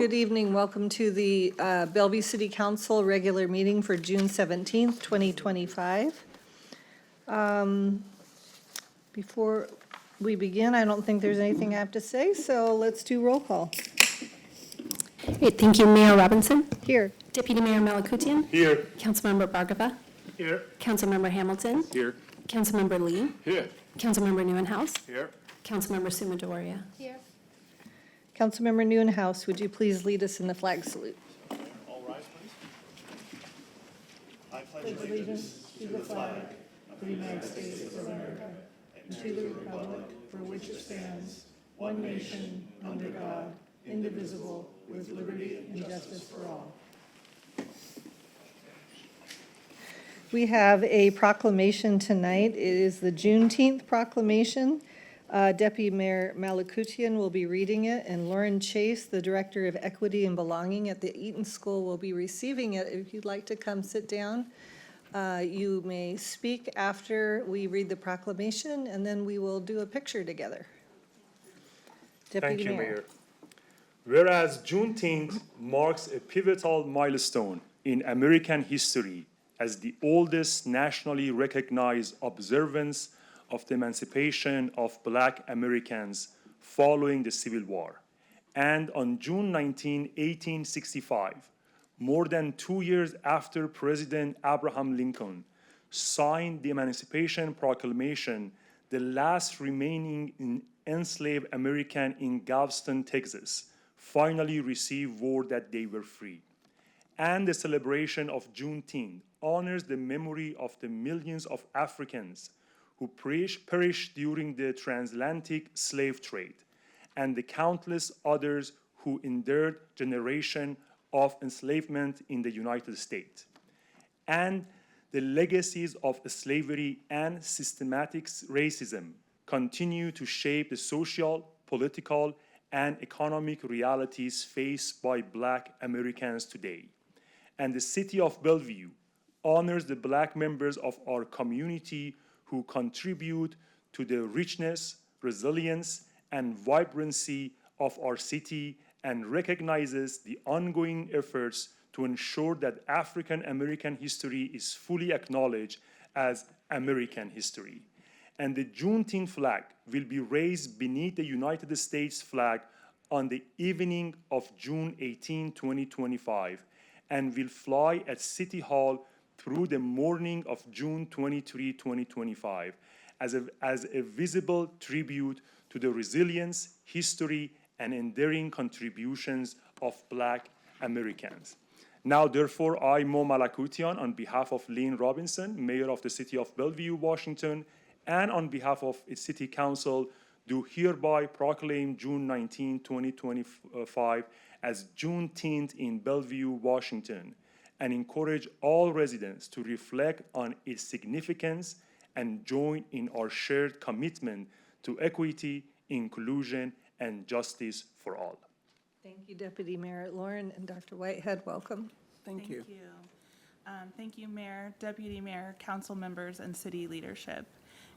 Good evening. Welcome to the Bellevue City Council regular meeting for June 17th, 2025. Before we begin, I don't think there's anything I have to say, so let's do roll call. Great, thank you. Mayor Robinson? Here. Deputy Mayor Malakoutian? Here. Councilmember Bhargava? Here. Councilmember Hamilton? Here. Councilmember Lee? Here. Councilmember Neuenhouse? Here. Councilmember Sumadoria? Here. Councilmember Neuenhouse, would you please lead us in the flag salute? All rise, please. I pledge allegiance to the flag of the United States of America and to the republic for which it stands, one nation, under God, indivisible, with liberty and justice for all. We have a proclamation tonight. It is the Juneteenth proclamation. Deputy Mayor Malakoutian will be reading it, and Lauren Chase, the Director of Equity and Belonging at the Eaton School, will be receiving it. If you'd like to come sit down, you may speak after we read the proclamation, and then we will do a picture together. Deputy Thank you, Mayor. Mayor. Whereas Juneteenth marks a pivotal milestone in American history as the oldest nationally recognized observance of the emancipation of Black Americans following the Civil War. And on June 19, 1865, more than 2 years after President Abraham Lincoln signed the Emancipation Proclamation, the last remaining enslaved American in Galveston, Texas, finally received word that they were free. And the celebration of Juneteenth honors the memory of the millions of Africans who perished during the transatlantic slave trade, and the countless others who endured generations of enslavement in the United States. And the legacies of slavery and systematic racism continue to shape the social, political, and economic realities faced by Black Americans today. And the city of Bellevue honors the Black members of our community who contribute to the richness, resilience, and vibrancy of our city, and recognizes the ongoing efforts to ensure that African American history is fully acknowledged as American history. And the Juneteenth flag will be raised beneath the United States flag on the evening of June 18, 2025, and will fly at City Hall through the morning of June 23, 2025, as a visible tribute to the resilience, history, and enduring contributions of Black Americans. Now, therefore, I, Mo Malakoutian, on behalf of Lynn Robinson, Mayor of the City of Bellevue, Washington, and on behalf of its City Council, do hereby proclaim June 19, 2025 as Juneteenth in Bellevue, Washington, and encourage all residents to reflect on its significance and join in our shared commitment to equity, inclusion, and justice for all. Thank you, Deputy Mayor. Lauren and Dr. Whitehead, welcome. Thank you. Thank you, Mayor, Deputy Mayor, council members, and city leadership.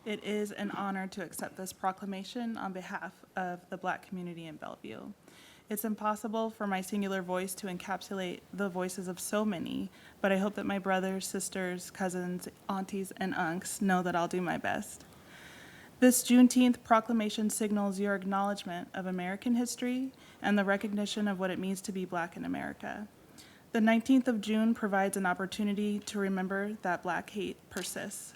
It is an honor to accept this proclamation on behalf of the Black community in Bellevue. It's impossible for my singular voice to encapsulate the voices of so many, but I hope that my brothers, sisters, cousins, aunties, and unks know that I'll do my best. This Juneteenth proclamation signals your acknowledgement of American history and the recognition of what it means to be Black in America. The 19th of June provides an opportunity to remember that Black hate persists,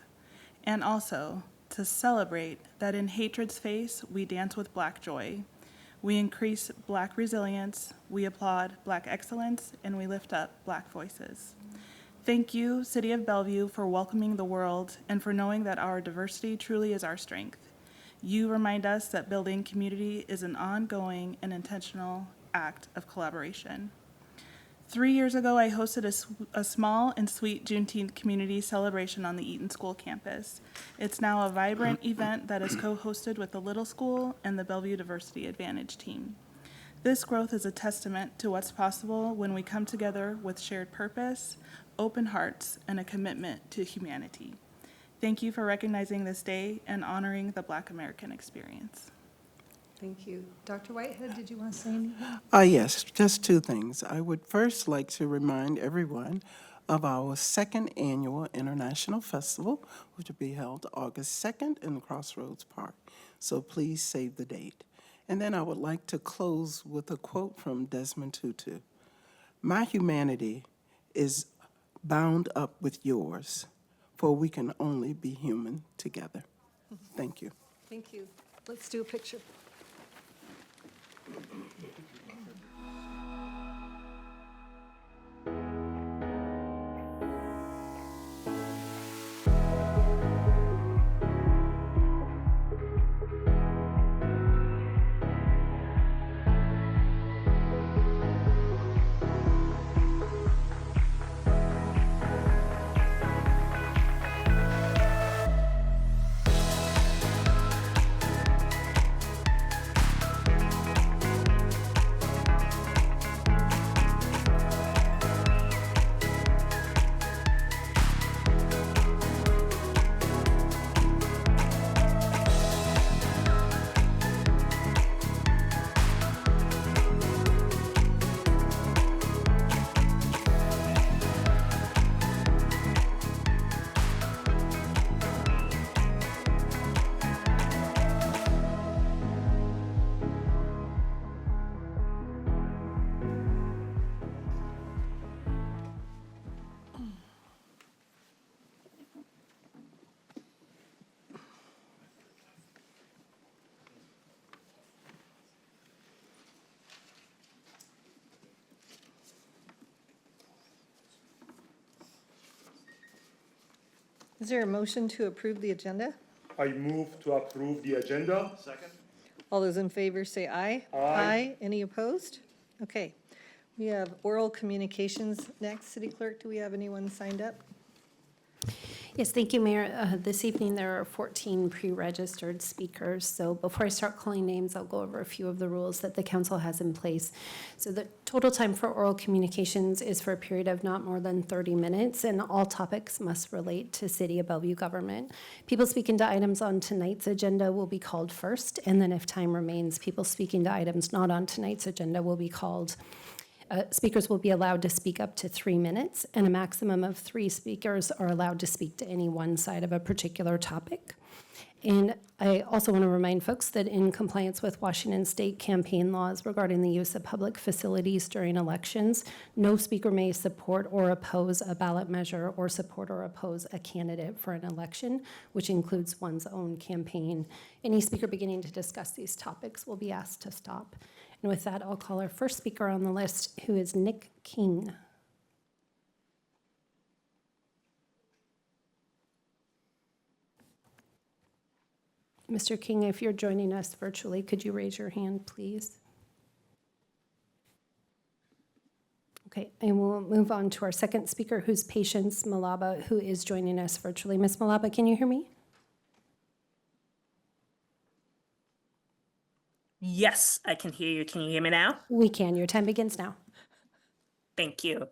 and also to celebrate that in hatred's face, we dance with Black joy. We increase Black resilience, we applaud Black excellence, and we lift up Black voices. Thank you, City of Bellevue, for welcoming the world and for knowing that our diversity truly is our strength. You remind us that building community is an ongoing and intentional act of collaboration. 3 years ago, I hosted a small and sweet Juneteenth community celebration on the Eaton School campus. It's now a vibrant event that is co-hosted with the Little School and the Bellevue Diversity Advantage team. This growth is a testament to what's possible when we come together with shared purpose, open hearts, and a commitment to humanity. Thank you for recognizing this day and honoring the Black American experience. Thank you. Dr. Whitehead, did you want to say anything? Yes, just two things. I would first like to remind everyone of our second annual International Festival, which will be held August 2nd in Crossroads Park. So please save the date. And then I would like to close with a quote from Desmond Tutu. My humanity is bound up with yours, for we can only be human together. Thank you. Thank you. Let's do a picture. Is there a motion to approve the agenda? I move to approve the agenda. All those in favor say aye. Aye. Any opposed? Okay. We have oral communications next. City Clerk, do we have anyone signed up? Yes, thank you, Mayor. This evening, there are 14 pre-registered speakers. So before I start calling names, I'll go over a few of the rules that the council has in place. So the total time for oral communications is for a period of not more than 30 minutes, and all topics must relate to City of Bellevue government. People speaking to items on tonight's agenda will be called first, and then if time remains, people speaking to items not on tonight's agenda will be called. Speakers will be allowed to speak up to 3 minutes, and a maximum of 3 speakers are allowed to speak to any one side of a particular topic. And I also want to remind folks that in compliance with Washington state campaign laws regarding the use of public facilities during elections, no speaker may support or oppose a ballot measure or support or oppose a candidate for an election, which includes one's own campaign. Any speaker beginning to discuss these topics will be asked to stop. And with that, I'll call our first speaker on the list, who is Nick King. Mr. King, if you're joining us virtually, could you raise your hand, please? Okay, and we'll move on to our second speaker, who's Patience Malaba, who is joining us virtually. Ms. Malaba, can you hear me? Yes, I can hear you. Can you hear me now? We can. Your time begins now. Thank you.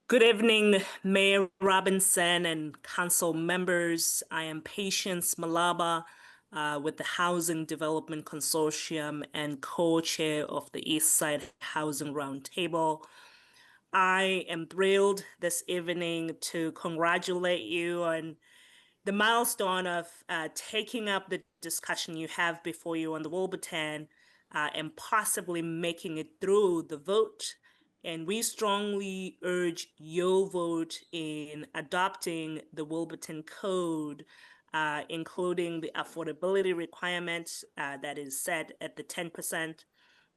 Good evening, Mayor Robinson and council members. I am Patience Malaba with the Housing Development Consortium and co-chair of the East Side Housing Roundtable. I am thrilled this evening to congratulate you on the milestone of taking up the discussion you have before you on the Wilburton and possibly making it through the vote. And we strongly urge your vote in adopting the Wilburton Code, including the affordability requirements that is set at the 10%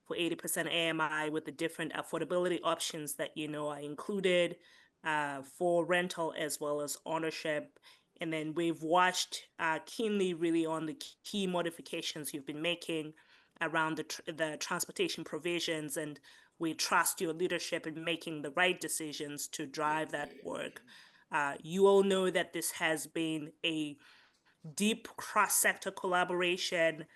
for 80% AMI with the different affordability options that you know are included for rental as well as ownership. And then we've watched keenly really on the key modifications you've been making around the transportation provisions, and we trust your leadership in making the right decisions to drive that work. You all know that this has been a deep cross-sector collaboration,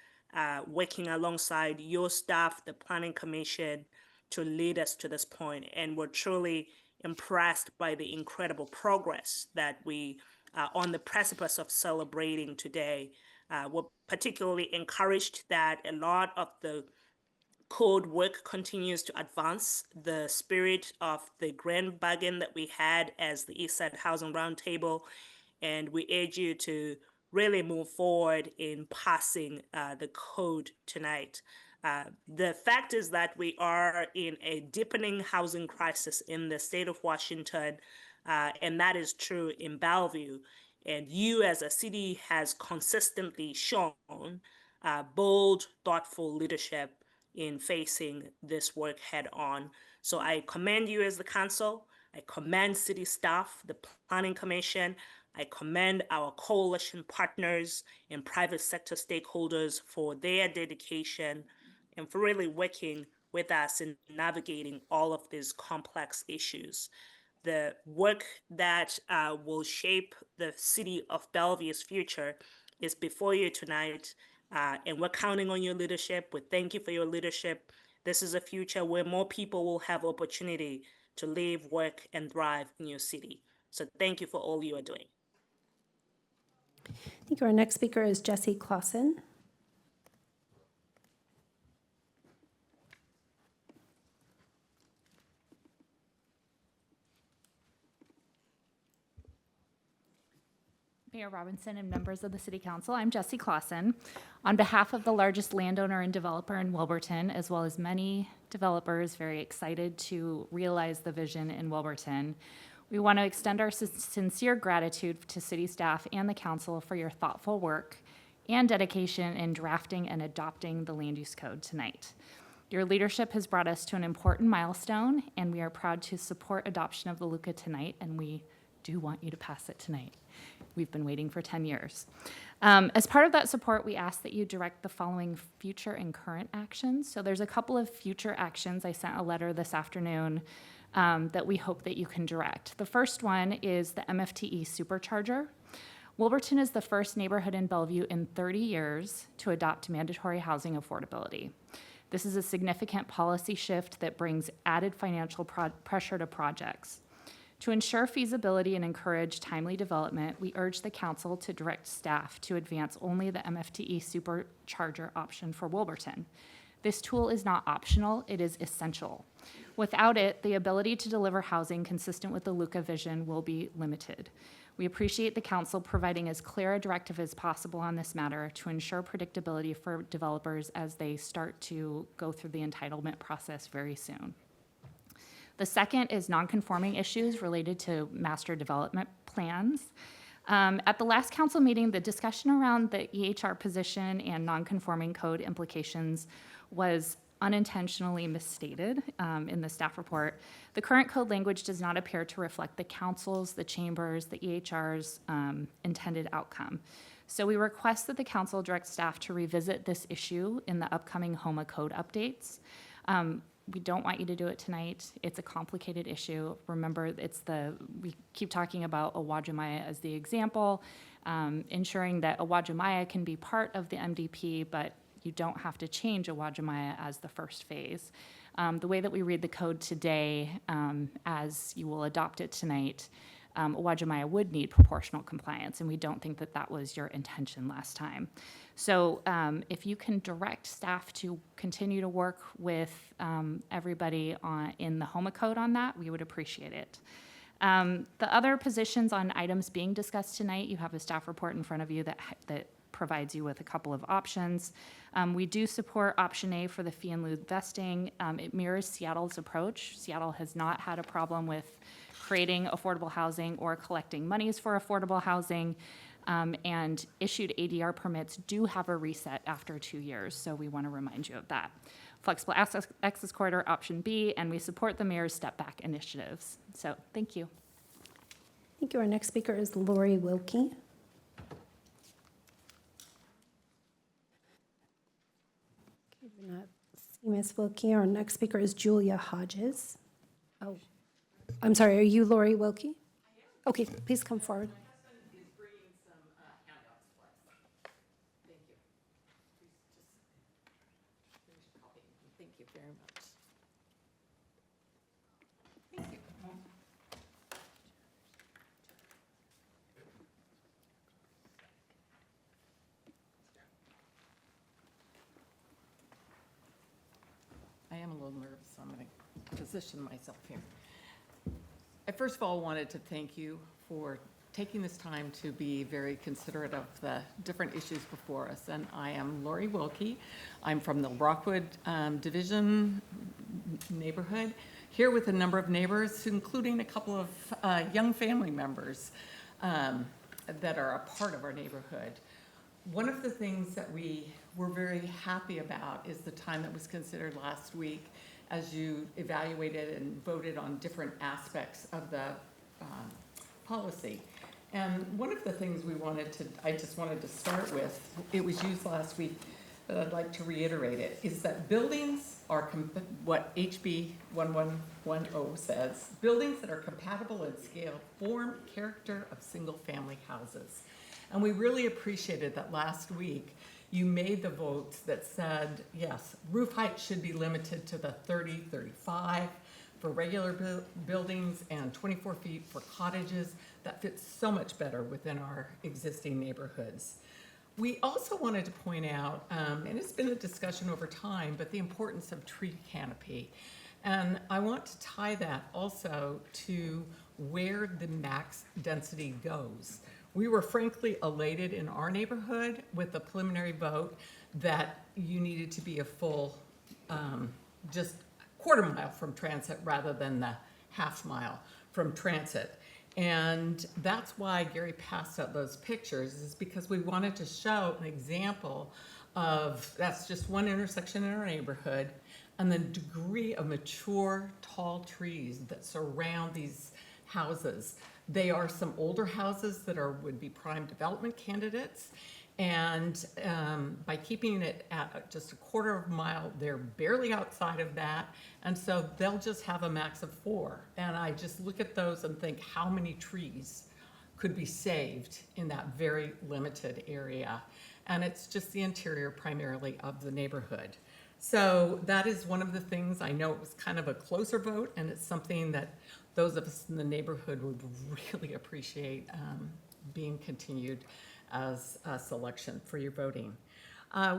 working alongside your staff, the Planning Commission, to lead us to this point. And we're truly impressed by the incredible progress that we on the precipice of celebrating today. We're particularly encouraged that a lot of the code work continues to advance the spirit of the grand bargain that we had as the East Side Housing Roundtable, and we urge you to really move forward in passing the code tonight. The fact is that we are in a deepening housing crisis in the state of Washington, and that is true in Bellevue. And you as a city has consistently shown bold, thoughtful leadership in facing this work head on. So I commend you as the council. I commend city staff, the planning commission. I commend our coalition partners and private sector stakeholders for their dedication and for really working with us in navigating all of these complex issues. The work that will shape the city of Bellevue's future is before you tonight, and we're counting on your leadership. We thank you for your leadership. This is a future where more people will have opportunity to live, work, and thrive in your city. So thank you for all you are doing. Thank you. Our next speaker is Jesse Clausen. Mayor Robinson and members of the City Council, I'm Jessie Clausen. On behalf of the largest landowner and developer in Wilburton, as well as many developers very excited to realize the vision in Wilburton, we want to extend our sincere gratitude to city staff and the council for your thoughtful work and dedication in drafting and adopting the land use code tonight. Your leadership has brought us to an important milestone, and we are proud to support adoption of the LUCA tonight, and we do want you to pass it tonight. We've been waiting for 10 years. As part of that support, we ask that you direct the following future and current actions. So there's a couple of future actions. I sent a letter this afternoon that we hope that you can direct. The first one is the MFTE supercharger. Wilburton is the first neighborhood in Bellevue in 30 years to adopt mandatory housing affordability. This is a significant policy shift that brings added financial pressure to projects. To ensure feasibility and encourage timely development, we urge the council to direct staff to advance only the MFTE supercharger option for Wilburton. This tool is not optional, it is essential. Without it, the ability to deliver housing consistent with the LUCA vision will be limited. We appreciate the council providing as clear a directive as possible on this matter to ensure predictability for developers as they start to go through the entitlement process very soon. The second is non-conforming issues related to master development plans. At the last council meeting, the discussion around the EHR position and non-conforming code implications was unintentionally misstated in the staff report. The current code language does not appear to reflect the council's, the chamber's, the EHR's intended outcome. So we request that the council direct staff to revisit this issue in the upcoming HOMA code updates. We don't want you to do it tonight. It's a complicated issue. Remember, we keep talking about Owajimaya as the example, ensuring that Owajimaya can be part of the MDP, but you don't have to change Owajimaya as the first phase. The way that we read the code today, as you will adopt it tonight, Owajimaya would need proportional compliance, and we don't think that that was your intention last time. So if you can direct staff to continue to work with everybody in the HOMA code on that, we would appreciate it. The other positions on items being discussed tonight, you have a staff report in front of you that provides you with a couple of options. We do support option A for the fee in lieu vesting. It mirrors Seattle's approach. Seattle has not had a problem with creating affordable housing or collecting monies for affordable housing, and issued ADR permits do have a reset after 2 years, so we want to remind you of that. Flexible access corridor, option B, and we support the mayor's step back initiatives. So thank you. Thank you. Our next speaker is Lori Wilkie. Okay, do not see Ms. Wilkie. Our next speaker is Julia Hodges. Oh, I'm sorry, are you Lori Wilkie? Okay, please come forward. Thank you very much. so I'm going to position myself here. I first of all wanted to thank you for taking this time to be very considerate of the different issues before us. And I am Lori Wilkie. I'm from the Rockwood Division neighborhood, here with a number of neighbors, including a couple of young family members that are a part of our neighborhood. One of the things that we were very happy about is the time that was considered last week as you evaluated and voted on different aspects of the policy. And one of the things I just wanted to start with, it was used last week, but I'd like to reiterate it, is that buildings are, what HB 1110 says, buildings that are compatible in scale form character of single-family houses. And we really appreciated that last week you made the votes that said, yes, roof height should be limited to the 30, 35 for regular buildings and 24 feet for cottages. That fits so much better within our existing neighborhoods. We also wanted to point out, and it's been a discussion over time, but the importance of tree canopy. And I want to tie that also to where the max density goes. We were frankly elated in our neighborhood with the preliminary vote that you needed to be a full, just quarter mile from transit rather than the half mile from transit. And that's why Gary passed out those pictures, is because we wanted to show an example of, that's just one intersection in our neighborhood, and the degree of mature, tall trees that surround these houses. They are some older houses that would be prime development candidates. And by keeping it at just a quarter of a mile, they're barely outside of that. And so they'll just have a max of 4. And I just look at those and think how many trees could be saved in that very limited area. And it's just the interior primarily of the neighborhood. So that is one of the things. I know it was kind of a closer vote, and it's something that those of us in the neighborhood would really appreciate being continued as a selection for your voting.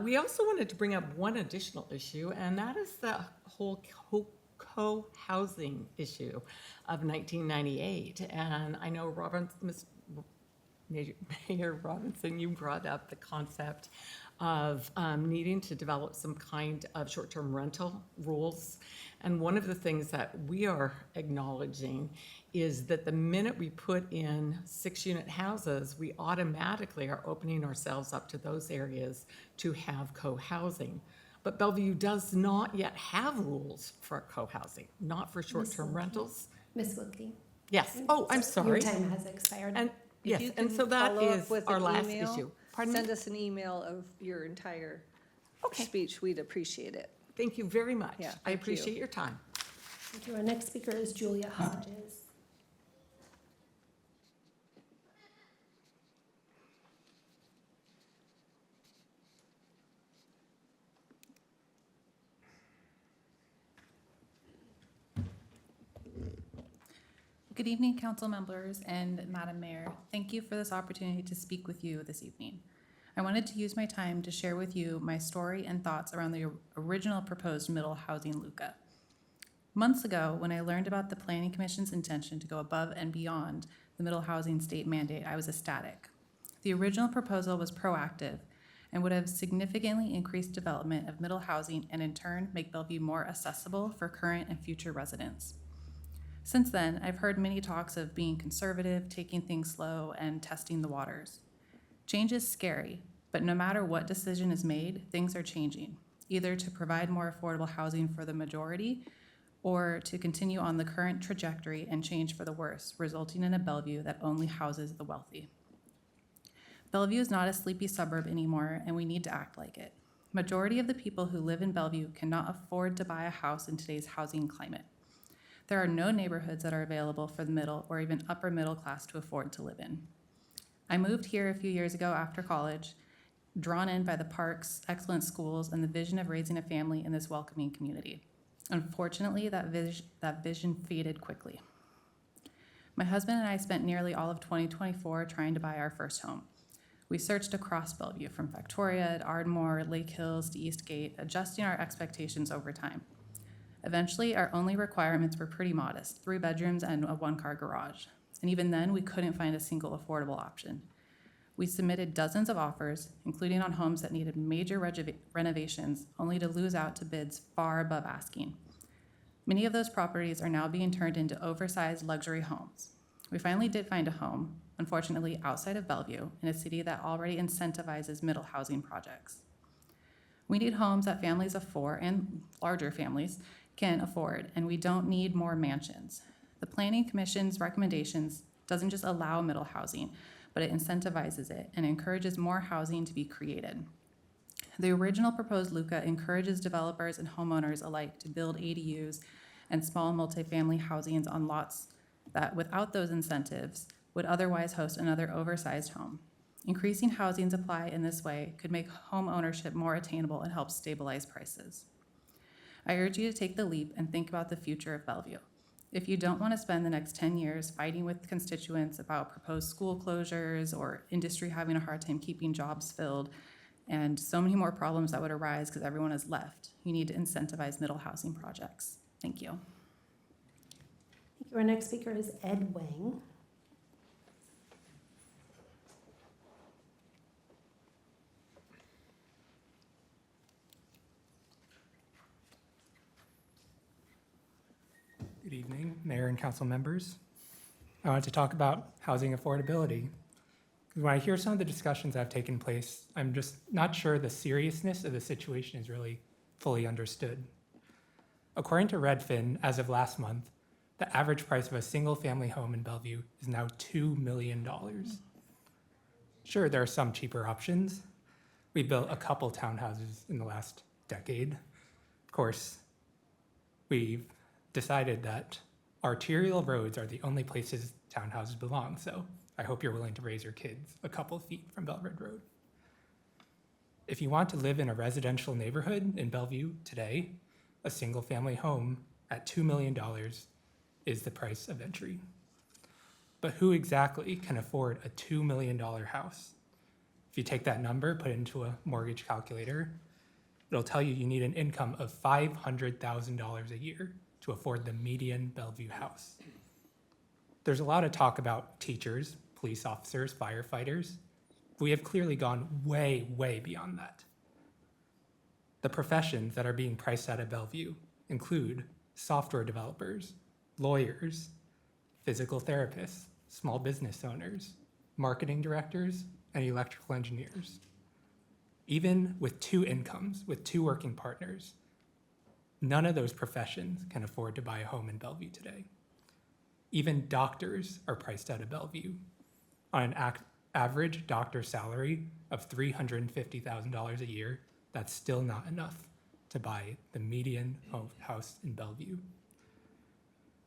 We also wanted to bring up one additional issue, and that is the whole co-housing issue of 1998. And I know Mayor Robinson, you brought up the concept of needing to develop some kind of short-term rental rules. And one of the things that we are acknowledging is that the minute we put in 6-unit houses, we automatically are opening ourselves up to those areas to have co-housing. But Bellevue does not yet have rules for co-housing, not for short-term rentals. Ms. Wilkie? Yes, oh, I'm sorry. Your time has expired. And If yes, you and can so that follow up is with our an last email, issue. Pardon me? Send us an email of your entire Okay. speech. We'd appreciate it. Thank you very much. Yeah, I thank you. appreciate your time. Thank you. Our next speaker is Julia Hodges. Good evening, council members and Madam Mayor. Thank you for this opportunity to speak with you this evening. I wanted to use my time to share with you my story and thoughts around the original proposed middle housing LUCA. Months ago, when I learned about the Planning Commission's intention to go above and beyond the middle housing state mandate, I was ecstatic. The original proposal was proactive and would have significantly increased development of middle housing and in turn make Bellevue more accessible for current and future residents. Since then, I've heard many talks of being conservative, taking things slow, and testing the waters. Change is scary, but no matter what decision is made, things are changing, either to provide more affordable housing for the majority or to continue on the current trajectory and change for the worse, resulting in a Bellevue that only houses the wealthy. Bellevue is not a sleepy suburb anymore, and we need to act like it. Majority of the people who live in Bellevue cannot afford to buy a house in today's housing climate. There are no neighborhoods that are available for the middle or even upper middle class to afford to live in. I moved here a few years ago after college, drawn in by the parks, excellent schools, and the vision of raising a family in this welcoming community. Unfortunately, that vision faded quickly. My husband and I spent nearly all of 2024 trying to buy our first home. We searched across Bellevue, from Victoria, Ardmore, Lake Hills to Eastgate, adjusting our expectations over time. Eventually, our only requirements were pretty modest, 3 bedrooms and a 1-car garage. And even then, we couldn't find a single affordable option. We submitted dozens of offers, including on homes that needed major renovations, only to lose out to bids far above asking. Many of those properties are now being turned into oversized luxury homes. We finally did find a home, unfortunately outside of Bellevue, in a city that already incentivizes middle housing projects. We need homes that families of 4 and larger families can afford, and we don't need more mansions. The Planning Commission's recommendations doesn't just allow middle housing, but it incentivizes it and encourages more housing to be created. The original proposed LUCA encourages developers and homeowners alike to build ADUs and small multifamily housings on lots that, without those incentives, would otherwise host another oversized home. Increasing housing supply in this way could make home ownership more attainable and help stabilize prices. I urge you to take the leap and think about the future of Bellevue. If you don't want to spend the next 10 years fighting with constituents about proposed school closures or industry having a hard time keeping jobs filled, and so many more problems that would arise because everyone has left, you need to incentivize middle housing projects. Thank you. Thank you. Our next speaker is Ed Wang. Good evening, Mayor and Council members. I want to talk about housing affordability. When I hear some of the discussions that have taken place, I'm just not sure the seriousness of the situation is really fully understood. According to Redfin, as of last month, the average price of a single-family home in Bellevue is now $2 million. Sure, there are some cheaper options. We built a couple townhouses in the last decade. Of course, we've decided that arterial roads are the only places townhouses belong, so I hope you're willing to raise your kids a couple feet from Bellevue Road. If you want to live in a residential neighborhood in Bellevue today, a single-family home at $2 million is the price of entry. But who exactly can afford a $2 million house? If you take that number, put it into a mortgage calculator, it'll tell you need an income of $500,000 a year to afford the median Bellevue house. There's a lot of talk about teachers, police officers, firefighters. We have clearly gone way, way beyond that. The professions that are being priced out of Bellevue include software developers, lawyers, physical therapists, small business owners, marketing directors, and electrical engineers. Even with 2 incomes, with 2 working partners, none of those professions can afford to buy a home in Bellevue today. Even doctors are priced out of Bellevue. On an average doctor salary of $350,000 a year, that's still not enough to buy the median house in Bellevue.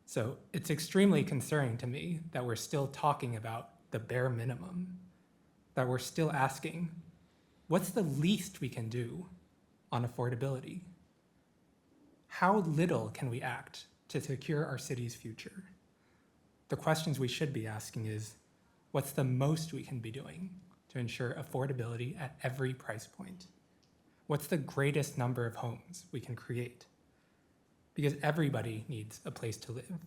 So it's extremely concerning to me that we're still talking about the bare minimum, that we're still asking, what's the least we can do on affordability? How little can we act to secure our city's future? The questions we should be asking is, what's the most we can be doing to ensure affordability at every price point? What's the greatest number of homes we can create? Because everybody needs a place to live.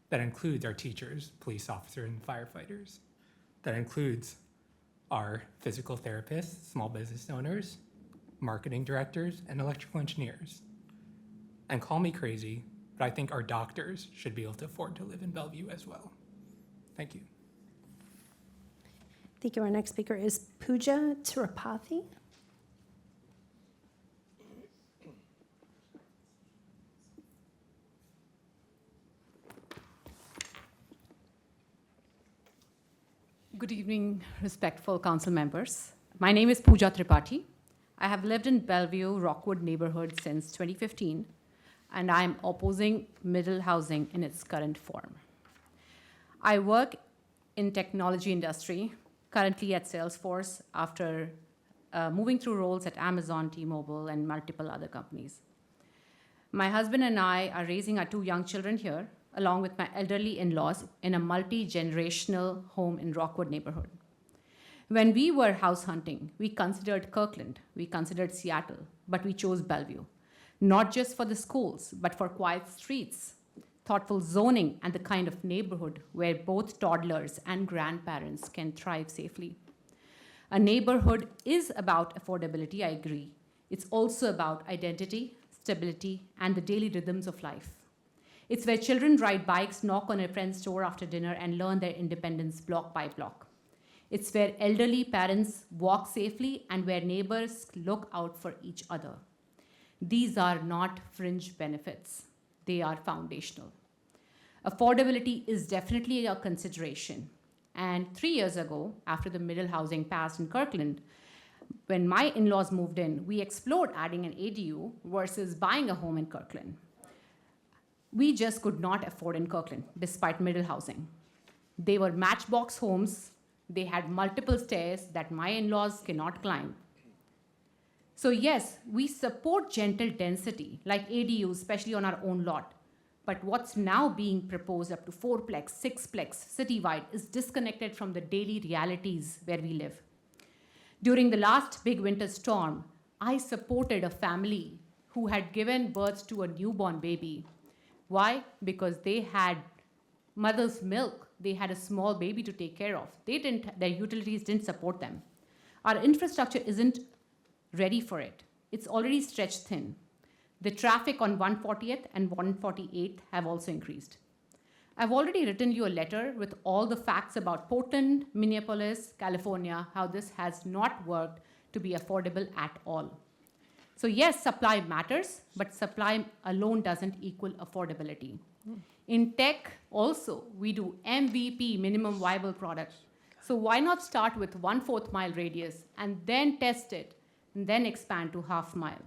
That includes our teachers, police officers, and firefighters. That includes our physical therapists, small business owners, marketing directors, and electrical engineers. And call me crazy, but I think our doctors should be able to afford to live in Bellevue as well. Thank you. Thank you. Our next speaker is Pooja Tirupathy. Good evening, respectful council members. My name is Pooja Tripathi. I have lived in Bellevue, Rockwood neighborhood since 2015, and I'm opposing middle housing in its current form. I work in technology industry, currently at Salesforce after moving through roles at Amazon, T-Mobile, and multiple other companies. My husband and I are raising our 2 young children here, along with my elderly in-laws, in a multi-generational home in Rockwood neighborhood. When we were house hunting, we considered Kirkland, we considered Seattle, but we chose Bellevue. not just for the schools, but for quiet streets, thoughtful zoning, and the kind of neighborhood where both toddlers and grandparents can thrive safely. A neighborhood is about affordability, I agree. It's also about identity, stability, and the daily rhythms of life. It's where children ride bikes, knock on a friend's door after dinner, and learn their independence block by block. It's where elderly parents walk safely and where neighbors look out for each other. These are not fringe benefits, they are foundational. Affordability is definitely a consideration. And 3 years ago, after the middle housing passed in Kirkland, when my in-laws moved in, we explored adding an ADU versus buying a home in Kirkland. We just could not afford in Kirkland, despite middle housing. They were matchbox homes. They had multiple stairs that my in-laws cannot climb. So yes, we support gentle density, like ADUs, especially on our own lot. But what's now being proposed up to 4-plex, 6-plex citywide is disconnected from the daily realities where we live. During the last big winter storm, I supported a family who had given birth to a newborn baby. Why? Because they had mother's milk. They had a small baby to take care of. Their utilities didn't support them. Our infrastructure isn't ready for it. It's already stretched thin. The traffic on 140th and 148th have also increased. I've already written you a letter with all the facts about Portland, Minneapolis, California, how this has not worked to be affordable at all. So yes, supply matters, but supply alone doesn't equal affordability. In tech also, we do MVP, minimum viable product. So why not start with 1/4 mile radius and then test it and then expand to half mile?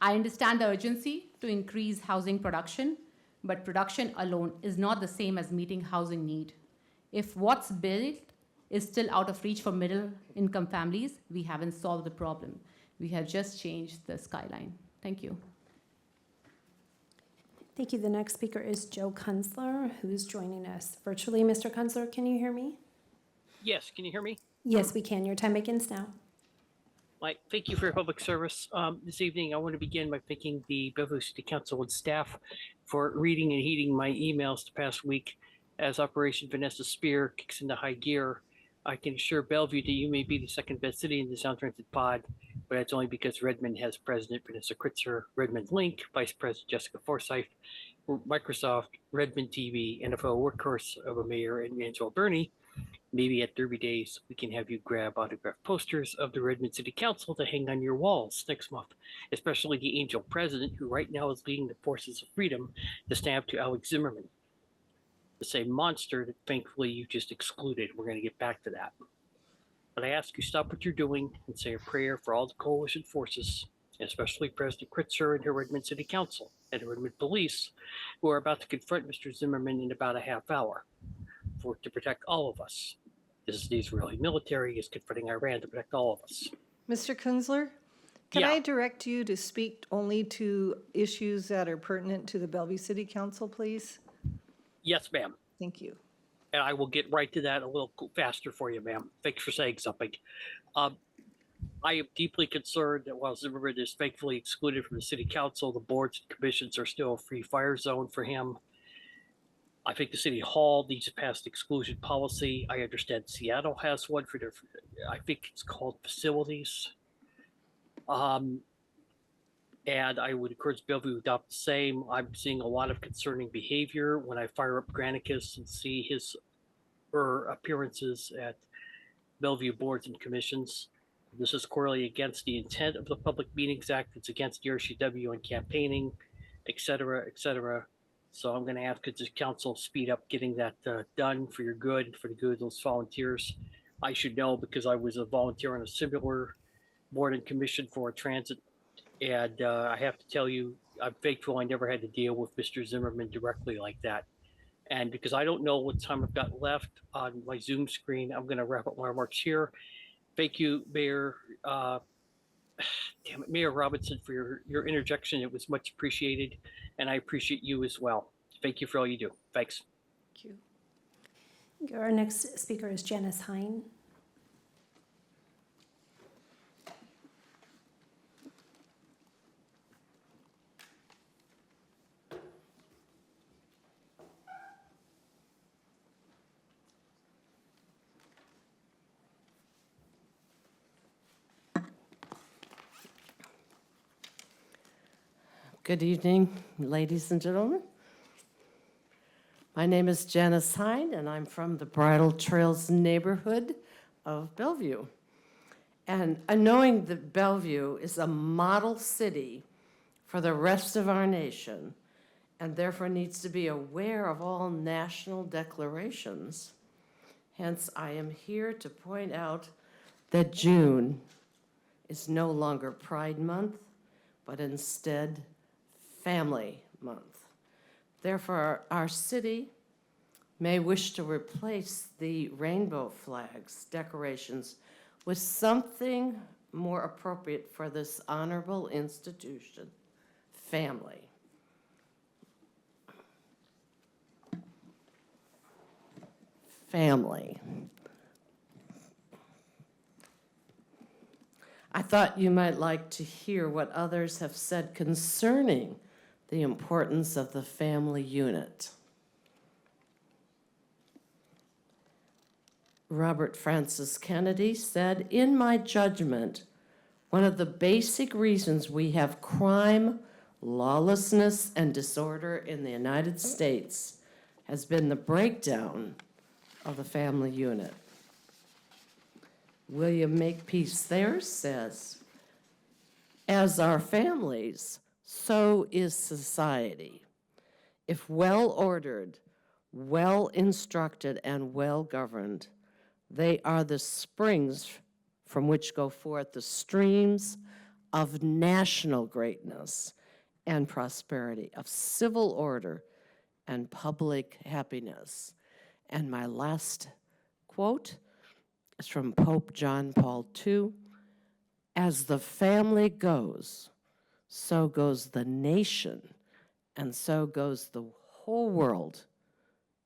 I understand the urgency to increase housing production, but production alone is not the same as meeting housing need. If what's built is still out of reach for middle income families, we haven't solved the problem. We have just changed the skyline. Thank you. Thank you. The next speaker is Joe Kunzler, who's joining us virtually. Mr. Kunzler, can you hear me? Yes, can you hear me? Yes, we can. Your time begins now. Mike, thank you for your public service. This evening, I want to begin by thanking the Bellevue City Council and staff for reading and heeding my emails the past week. As Operation Vanessa Spear kicks into high gear, I can assure Bellevue that you may be the second best city in the Sound Transit pod, but that's only because Redmond has President Vanessa Kritzer, Redmond Link, Vice President Jessica Forsyth, Microsoft, Redmond TV, NFL workhorse of a mayor, and Angela Burney. Maybe at 30 days, we can have you grab autographed posters of the Redmond City Council to hang on your walls next month, especially the Angel President, who right now is leading the Forces of Freedom to stand up to Alex Zimmerman, the same monster that thankfully you just excluded. We're going to get back to that. But I ask you stop what you're doing and say a prayer for all the coalition forces, especially President Kritzer and her Redmond City Council and the Redmond Police, who are about to confront Mr. Zimmerman in about a half hour to protect all of us. This is the Israeli military is confronting Iran to protect all of us. Mr. Kunzler, can Yeah. I direct you to speak only to issues that are pertinent to the Bellevue City Council, please? Yes, ma'am. Thank you. And I will get right to that a little faster for you, ma'am. Thanks for saying something. I am deeply concerned that while Zimmerman is thankfully excluded from the city council, the boards and commissions are still a free fire zone for him. I think the city hall needs to pass the exclusion policy. I understand Seattle has one for their, I think it's called facilities. And I would encourage Bellevue to adopt the same. I'm seeing a lot of concerning behavior when I fire up Granicus and see his or appearances at Bellevue boards and commissions. This is clearly against the intent of the Public Meetings Act. It's against the RCW and campaigning, et cetera, et cetera. So I'm going to ask the council speed up getting that done for your good, for the good of those volunteers. I should know because I was a volunteer on a similar board and commission for transit. And I have to tell you, I'm thankful I never had to deal with Mr. Zimmerman directly like that. And because I don't know what time I've got left on my Zoom screen, I'm going to wrap up my remarks here. Thank you, Mayor. Damn it, Mayor Robinson, for your interjection. It was much appreciated, and I appreciate you as well. Thank you for all you do. Thanks. Thank you. Our next speaker is Janice Hine. Good evening, ladies and gentlemen. My name is Janice Hine, and I'm from the Bridle Trails neighborhood of Bellevue. And knowing that Bellevue is a model city for the rest of our nation, and therefore needs to be aware of all national declarations, hence I am here to point out that June is no longer Pride Month, but instead Family Month. Therefore, our city may wish to replace the rainbow flags decorations with something more appropriate for this honorable institution, family. Family. I thought you might like to hear what others have said concerning the importance of the family unit. Robert Francis Kennedy said, "In my judgment, one of the basic reasons we have crime, lawlessness, and disorder in the United States has been the breakdown of the family unit." William Makepeace there says, "As are families, so is society. If well-ordered, well-instructed, and well-governed, they are the springs from which go forth the streams of national greatness and prosperity, of civil order and public happiness." And my last quote is from Pope John Paul II. "As the family goes, so goes the nation, and so goes the whole world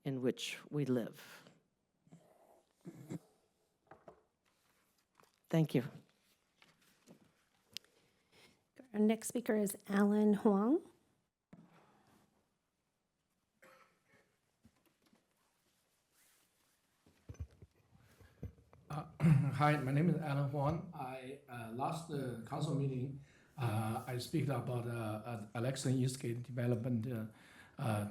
in which we live." Thank you. Our next speaker is Alan Huang. Hi, my name is Alan Huang. I last council meeting, I speak about Alexa Eastgate development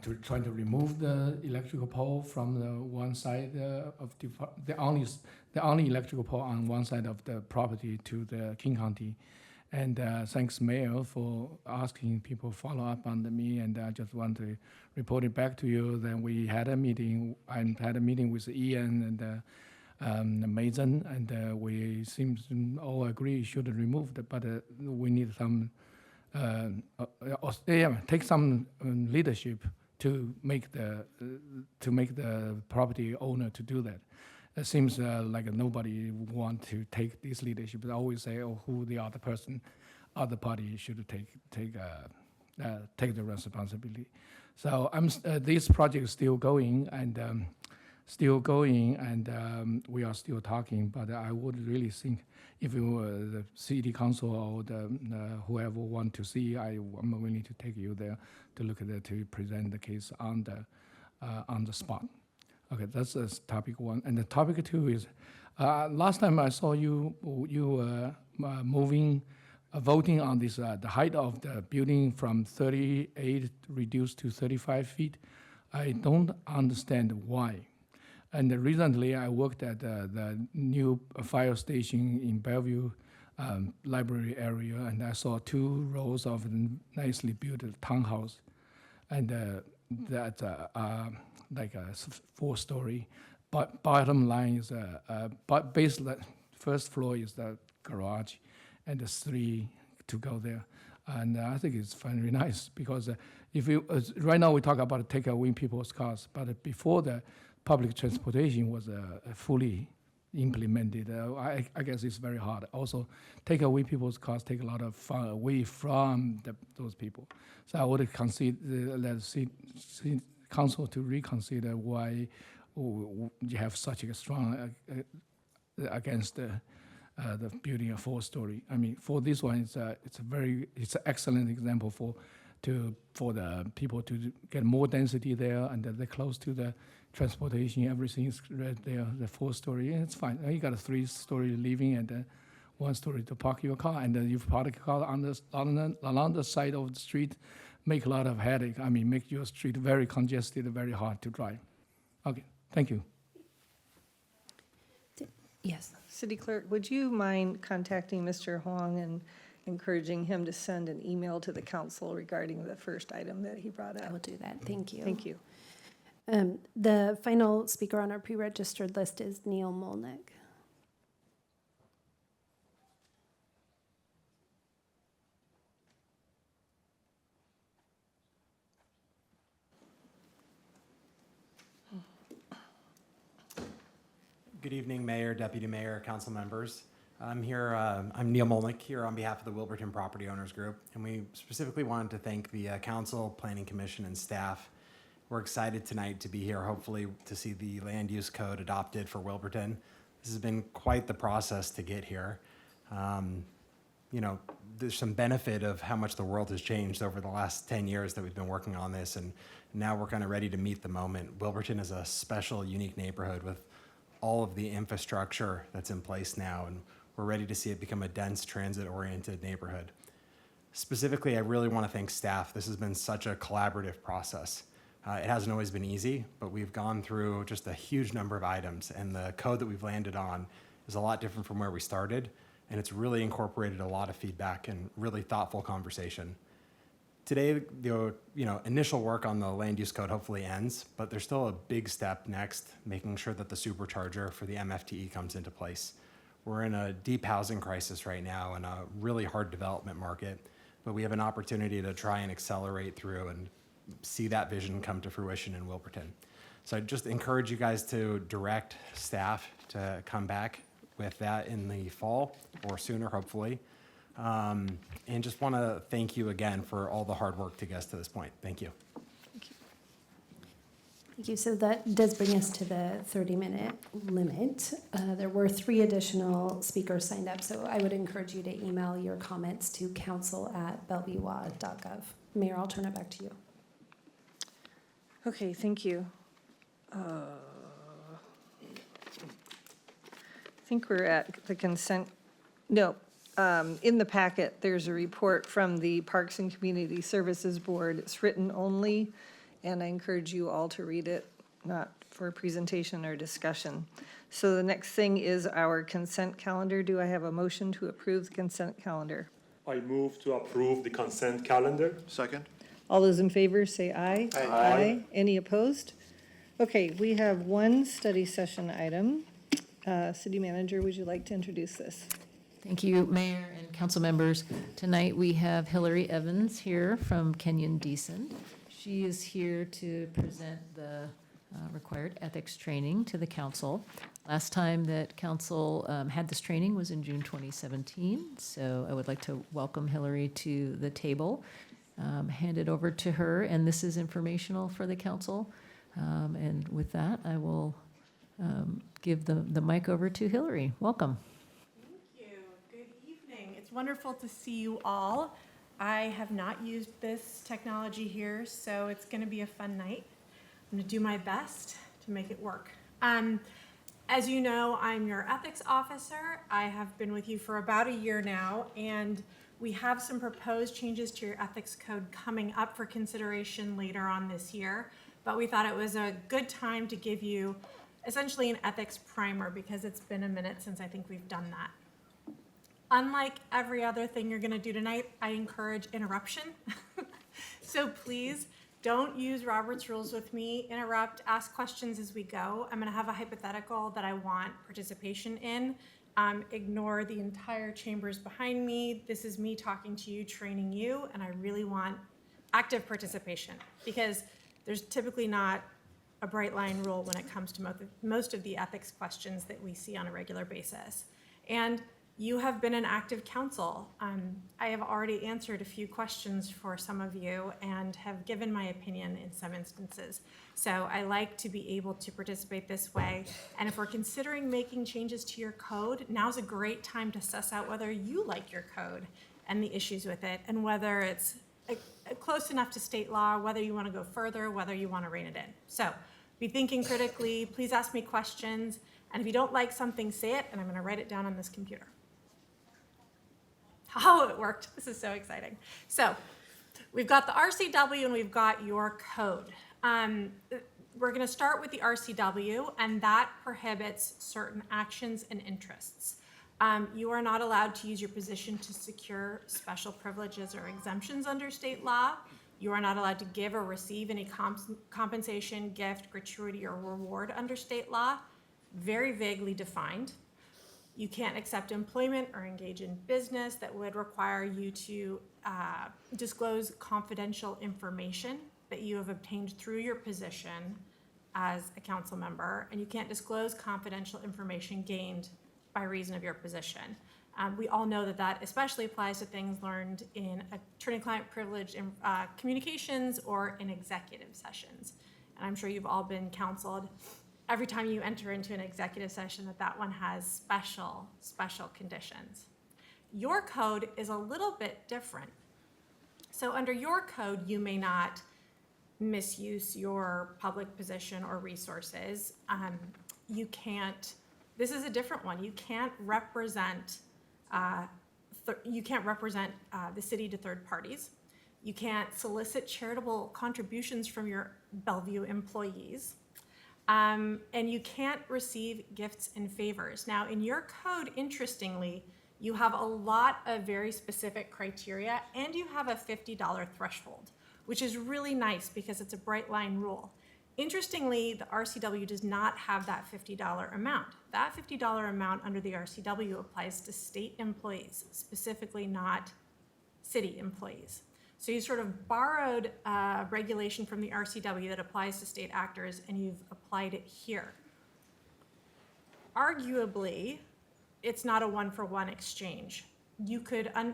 to try to remove the electrical pole from the one side of the only electrical pole on one side of the property to the King County. And thanks, Mayor, for asking people follow up on me. And I just want to report it back to you that we had a meeting. I had a meeting with Ian and Mason, and we seem to all agree should remove it, but we need some take some leadership to make the property owner to do that. It seems like nobody want to take this leadership. They always say, "Oh, who the other person, other party should take the responsibility." So this project is still going, and we are still talking. But I would really think if the city council or whoever want to see, I'm willing to take you there to look at it, to present the case on the spot. Okay, that's topic one. And the topic two is, last time I saw you voting on this, the height of the building from 38 reduced to 35 feet. I don't understand why. And recently, I worked at the new fire station in Bellevue library area, and I saw 2 rows of nicely built townhouse, and that like a 4-story. But bottom line is, but first floor is the garage, and the 3 to go there. And I think it's very nice because if you right now we talk about take away people's cars, but before the public transportation was fully implemented, I guess it's very hard. Also, take away people's cars take a lot of fun away from those people. So I would consider the council to reconsider why you have such a strong against the building a 4-story. I mean, for this one, it's an excellent example for the people to get more density there, and they're close to the transportation. Everything is right there. The 4-story, it's fine. You got a 3-story living and one story to park your car, and then you park your car along the side of the street, make a lot of headache. I mean, make your street very congested, very hard to drive. Okay, thank you. Yes. City Clerk, would you mind contacting Mr. Huang and encouraging him to send an email to the council regarding the first item that he brought I up? will do that. Thank you. Thank you. The final speaker on our pre-registered list is Neil Molnick. Good evening, Mayor, Deputy Mayor, council members. I'm here, I'm Neil Molnick here on behalf of the Wilburton Property Owners Group, and we specifically wanted to thank the Council, Planning Commission, and staff. We're excited tonight to be here, hopefully to see the land use code adopted for Wilburton. This has been quite the process to get here. You know, there's some benefit of how much the world has changed over the last 10 years that we've been working on this, and now we're kind of ready to meet the moment. Wilburton is a special, unique neighborhood with all of the infrastructure that's in place now, and we're ready to see it become a dense, transit-oriented neighborhood. Specifically, I really want to thank staff. This has been such a collaborative process. It hasn't always been easy, but we've gone through just a huge number of items, and the code that we've landed on is a lot different from where we started, and it's really incorporated a lot of feedback and really thoughtful conversation. Today, the initial work on the land use code hopefully ends, but there's still a big step next, making sure that the supercharger for the MFTE comes into place. We're in a deep housing crisis right now and a really hard development market, but we have an opportunity to try and accelerate through and see that vision come to fruition in Wilburton. So I just encourage you guys to direct staff to come back with that in the fall or sooner, hopefully. And just want to thank you again for all the hard work to get us to this point. Thank you. Thank you. So that does bring us to the 30-minute limit. There were 3 additional speakers signed up, so I would encourage you to email your comments to council@bellevue.gov. Mayor, I'll turn it back to you. Okay, thank you. I think we're at the consent, no. In the packet, there's a report from the Parks and Community Services Board. It's written only, and I encourage you all to read it, not for presentation or discussion. So the next thing is our consent calendar. Do I have a motion to approve the consent calendar? I move to approve the consent calendar. Second? All those in favor say aye. Aye. Aye. Any opposed? Okay, we have one study session item. City Manager, would you like to introduce this? Thank you, Mayor and council members. Tonight, we have Hillary Evans here from Kenyon Decent. She is here to present the required ethics training to the council. Last time that council had this training was in June 2017, so I would like to welcome Hillary to the table, hand it over to her, and this is informational for the council. And with that, I will give the mic over to Hillary. Welcome. It's wonderful to see you all. I have not used this technology here, so it's going to be a fun night. I'm going to do my best to make it work. As you know, I'm your ethics officer. I have been with you for about a year now, and we have some proposed changes to your ethics code coming up for consideration later on this year, but we thought it was a good time to give you essentially an ethics primer because it's been a minute since I think we've done that. Unlike every other thing you're going to do tonight, I encourage interruption. So please don't use Robert's rules with me. Interrupt, ask questions as we go. I'm going to have a hypothetical that I want participation in. Ignore the entire chambers behind me. This is me talking to you, training you, and I really want active participation because there's typically not a bright line rule when it comes to most of the ethics questions that we see on a regular basis. And you have been an active council. I have already answered a few questions for some of you and have given my opinion in some instances. So I like to be able to participate this way. And if we're considering making changes to your code, now's a great time to suss out whether you like your code and the issues with it, and whether it's close enough to state law, whether you want to go further, whether you want to rein it in. So be thinking critically, please ask me questions. And if you don't like something, say it, and I'm going to write it down on this computer. how it worked. This is so exciting. So we've got the RCW and we've got your code. We're going to start with the RCW, and that prohibits certain actions and interests. You are not allowed to use your position to secure special privileges or exemptions under state law. You are not allowed to give or receive any compensation, gift, gratuity, or reward under state law, very vaguely defined. You can't accept employment or engage in business that would require you to disclose confidential information that you have obtained through your position as a council member, and you can't disclose confidential information gained by reason of your position. We all know that that especially applies to things learned in attorney-client privilege communications or in executive sessions. And I'm sure you've all been counseled every time you enter into an executive session that one has special conditions. Your code is a little bit different. So under your code, you may not misuse your public position or resources. You can't, this is a different one. You can't represent the city to third parties. You can't solicit charitable contributions from your Bellevue employees. And you can't receive gifts and favors. Now, in your code, interestingly, you have a lot of very specific criteria, and you have a $50 threshold, which is really nice because it's a bright line rule. Interestingly, the RCW does not have that $50 amount. That $50 amount under the RCW applies to state employees, specifically not city employees. So you sort of borrowed regulation from the RCW that applies to state actors, and you've applied it here. Arguably, it's not a one-for-one exchange. I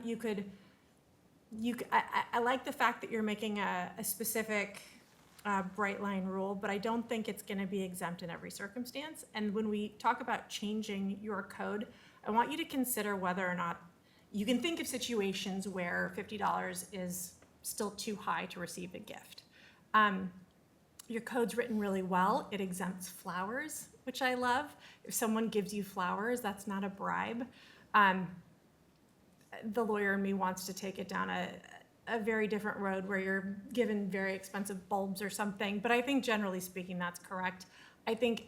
like the fact that you're making a specific bright line rule, but I don't think it's going to be exempt in every circumstance. And when we talk about changing your code, I want you to consider whether or not you can think of situations where $50 is still too high to receive a gift. Your code's written really well. It exempts flowers, which I love. If someone gives you flowers, that's not a bribe. The lawyer in me wants to take it down a very different road where you're given very expensive bulbs or something, but I think generally speaking, that's correct. I think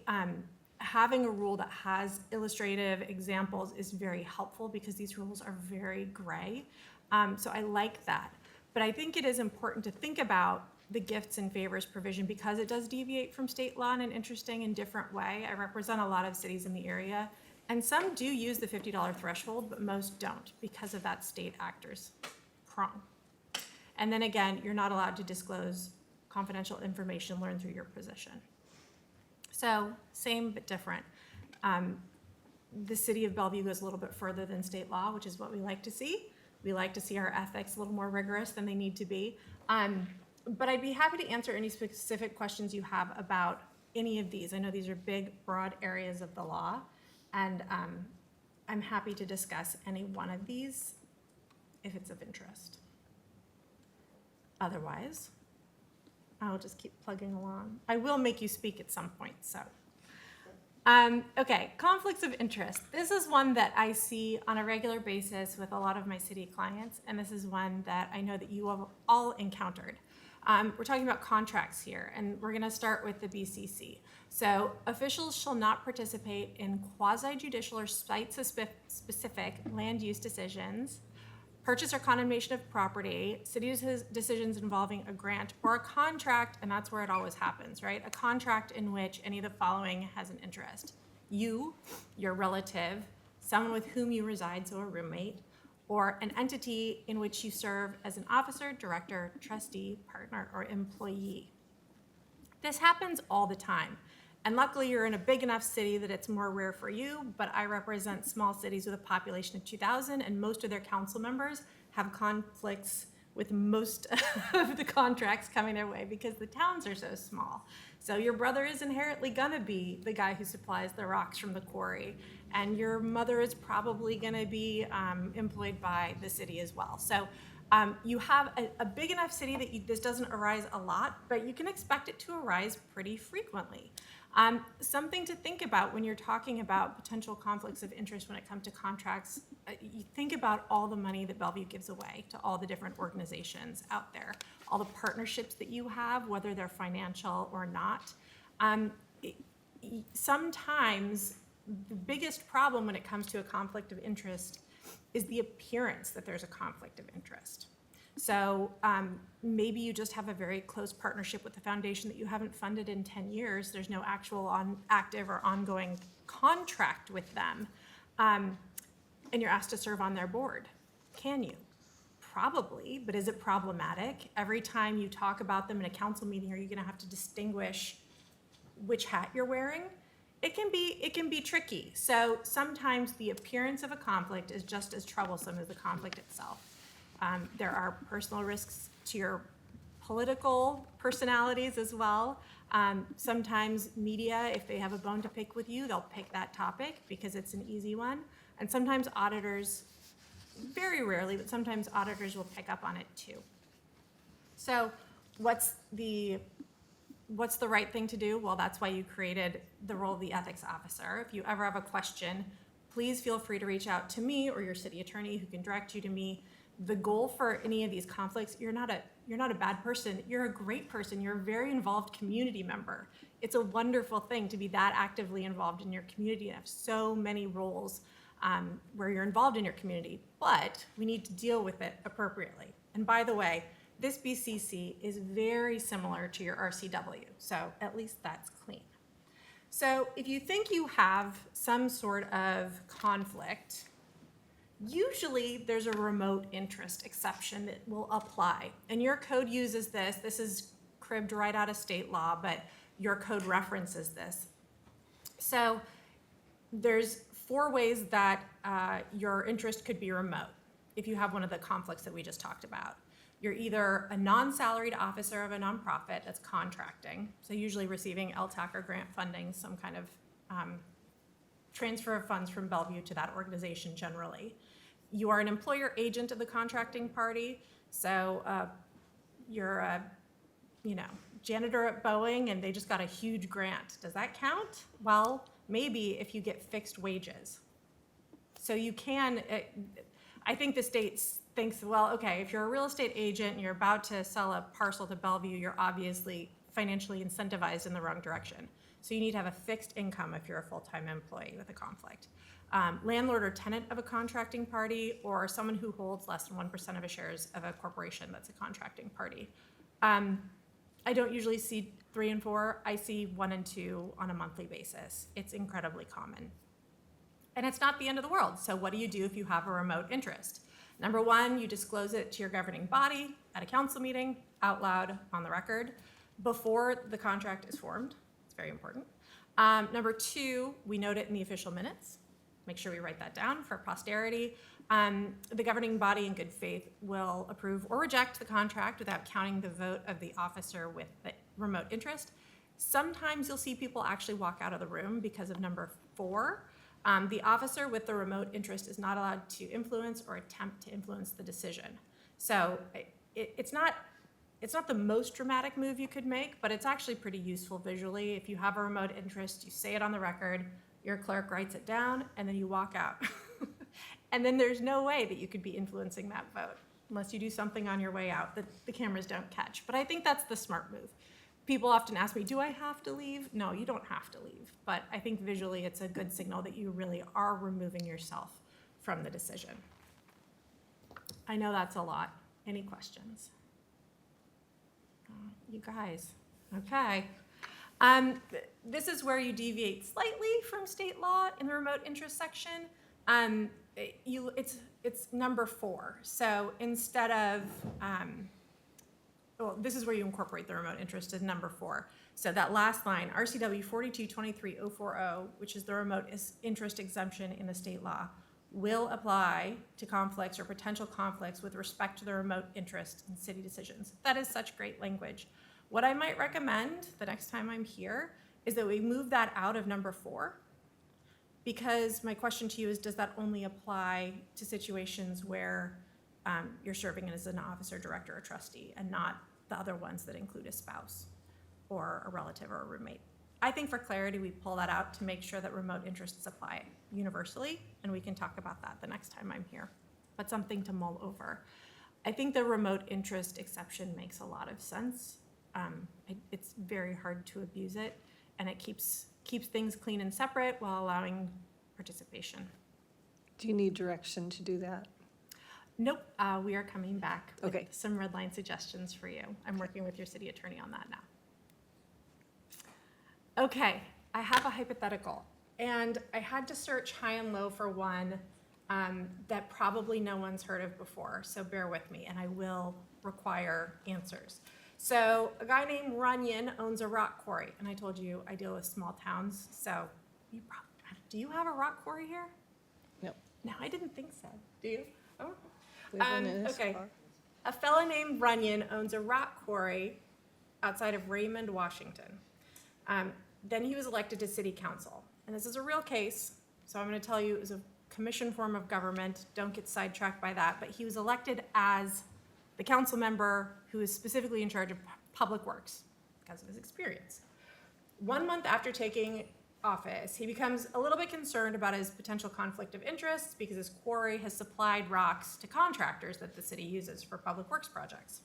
having a rule that has illustrative examples is very helpful because these rules are very gray. So I like that. But I think it is important to think about the gifts and favors provision because it does deviate from state law in an interesting and different way. I represent a lot of cities in the area, and some do use the $50 threshold, but most don't because of that state actors prong. And then again, you're not allowed to disclose confidential information learned through your position. So same but different. The city of Bellevue goes a little bit further than state law, which is what we like to see. We like to see our ethics a little more rigorous than they need to be. But I'd be happy to answer any specific questions you have about any of these. I know these are big, broad areas of the law, and I'm happy to discuss any one of these if it's of interest. Otherwise, I'll just keep plugging along. I will make you speak at some point, so. Okay, conflicts of interest. This is one that I see on a regular basis with a lot of my city clients, and this is one that I know that you have all encountered. We're talking about contracts here, and we're gonna start with the BCC. So officials shall not participate in quasi-judicial or site-specific land use decisions, purchase or condemnation of property, city decisions involving a grant or a contract, and that's where it always happens, right? A contract in which any of the following has an interest. You, your relative, someone with whom you reside, so a roommate, or an entity in which you serve as an officer, director, trustee, partner, or employee. This happens all the time. And luckily you're in a big enough city that it's more rare for you, but I represent small cities with a population of 2,000, and most of their council members have conflicts with most of the contracts coming their way because the towns are so small. So your brother is inherently gonna be the guy who supplies the rocks from the quarry, and your mother is probably gonna be employed by the city as well. So you have a big enough city that this doesn't arise a lot, but you can expect it to arise pretty frequently. Something to think about when you're talking about potential conflicts of interest when it comes to contracts. You think about all the money that Bellevue gives away to all the different organizations out there, all the partnerships that you have, whether they're financial or not. Sometimes the biggest problem when it comes to a conflict of interest is the appearance that there's a conflict of interest. So maybe you just have a very close partnership with the foundation that you haven't funded in 10 years. There's no actual active or ongoing contract with them. And you're asked to serve on their board. Can you? Probably, but is it problematic? Every time you talk about them in a council meeting, are you gonna have to distinguish which hat you're wearing? It can be tricky. So sometimes the appearance of a conflict is just as troublesome as the conflict itself. There are personal risks to your political personalities as well. Sometimes media, if they have a bone to pick with you, they'll pick that topic because it's an easy one. And sometimes auditors, very rarely, but sometimes auditors will pick up on it too. So what's the right thing to do? Well, that's why you created the role of the ethics officer. If you ever have a question, please feel free to reach out to me or your city attorney who can direct you to me. The goal for any of these conflicts, you're not a bad person, you're a great person, you're a very involved community member. It's a wonderful thing to be that actively involved in your community and have so many roles where you're involved in your community, but we need to deal with it appropriately. And by the way, this BCC is very similar to your RCW, so at least that's clean. So if you think you have some sort of conflict, usually there's a remote interest exception that will apply. And your code uses this. This is cribbed right out of state law, but your code references this. So there's 4 ways that your interest could be remote if you have one of the conflicts that we just talked about. You're either a non-salaried officer of a nonprofit that's contracting, so usually receiving LTAC or grant funding, some kind of transfer of funds from Bellevue to that organization generally. You are an employer agent of the contracting party, so you're a janitor at Boeing and they just got a huge grant. Does that count? Well, maybe if you get fixed wages. So you can, I think the state thinks, well, okay, if you're a real estate agent and you're about to sell a parcel to Bellevue, you're obviously financially incentivized in the wrong direction. So you need to have a fixed income if you're a full-time employee with a conflict. Landlord or tenant of a contracting party, or someone who holds less than 1% of the shares of a corporation that's a contracting party. I don't usually see 3 and 4. I see 1 and 2 on a monthly basis. It's incredibly common. And it's not the end of the world. So what do you do if you have a remote interest? Number 1, you disclose it to your governing body at a council meeting, out loud, on the record, before the contract is formed. It's very important. Number 2, we note it in the official minutes. Make sure we write that down for posterity. The governing body in good faith will approve or reject the contract without counting the vote of the officer with the remote interest. Sometimes you'll see people actually walk out of the room because of number 4. The officer with the remote interest is not allowed to influence or attempt to influence the decision. So it's not the most dramatic move you could make, but it's actually pretty useful visually. If you have a remote interest, you say it on the record, your clerk writes it down, and then you walk out. And then there's no way that you could be influencing that vote unless you do something on your way out that the cameras don't catch. But I think that's the smart move. People often ask me, do I have to leave? No, you don't have to leave. But I think visually it's a good signal that you really are removing yourself from the decision. I know that's a lot. Any questions? You guys, okay. This is where you deviate slightly from state law in the remote interest section. It's number 4. So instead of, well, this is where you incorporate the remote interest as number 4. So that last line, RCW 4223040, which is the remote interest exemption in the state law, will apply to conflicts or potential conflicts with respect to the remote interest in city decisions. That is such great language. What I might recommend the next time I'm here is that we move that out of number 4, because my question to you is, does that only apply to situations where you're serving as an officer, director, or trustee, and not the other ones that include a spouse or a relative or a roommate? I think for clarity, we pull that out to make sure that remote interests apply universally, and we can talk about that the next time I'm here. But something to mull over. I think the remote interest exception makes a lot of sense. It's very hard to abuse it, and it keeps things clean and separate while allowing participation. Do you need direction to do that? Nope, we are coming back with Okay. some red line suggestions for you. I'm working with your city attorney on that now. Okay, I have a hypothetical, and I had to search high and low for one that probably no one's heard of before, so bear with me, and I will require answers. So a guy named Runyon owns a rock quarry, and I told you I deal with small towns, so do you have a rock quarry here? No. No, I didn't think so. Do you? Oh. We have one in this Okay. car. A fellow named Runyon owns a rock quarry outside of Raymond, Washington. Then he was elected to city council. And this is a real case, so I'm going to tell you it was a commission form of government. Don't get sidetracked by that. But he was elected as the council member who is specifically in charge of public works because of his experience. 1 month after taking office, he becomes a little bit concerned about his potential conflict of interest because his quarry has supplied rocks to contractors that the city uses for public works projects.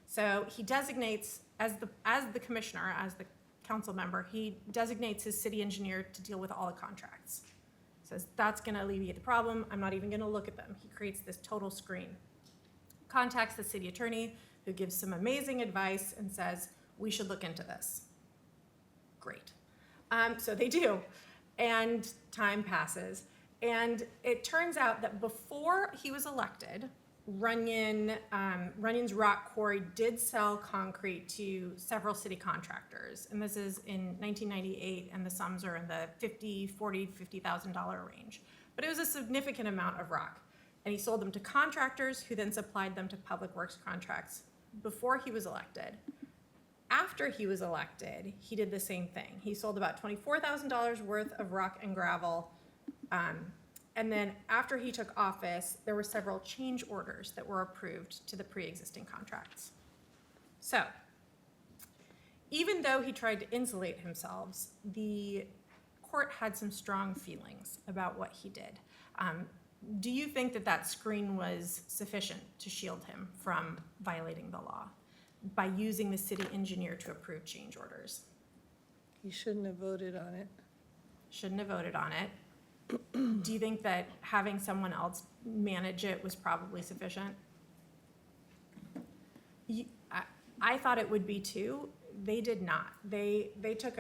So he designates, as the commissioner, as the council member, he designates his city engineer to deal with all the contracts. Says, that's gonna alleviate the problem, I'm not even gonna look at them. He creates this total screen. Contacts the city attorney, who gives some amazing advice and says, we should look into this. Great. So they do, and time passes. And it turns out that before he was elected, Runyon's rock quarry did sell concrete to several city contractors. And this is in 1998, and the sums are in the $50,000 range. But it was a significant amount of rock. And he sold them to contractors who then supplied them to public works contracts before he was elected. After he was elected, he did the same thing. He sold about $24,000 worth of rock and gravel. And then after he took office, there were several change orders that were approved to the pre-existing contracts. So even though he tried to insulate himself, the court had some strong feelings about what he did. Do you think that that screen was sufficient to shield him from violating the law by using the city engineer to approve change orders? You shouldn't have voted on it. Shouldn't have voted on it. Do you think that having someone else manage it was probably sufficient? I thought it would be too. They did not. They took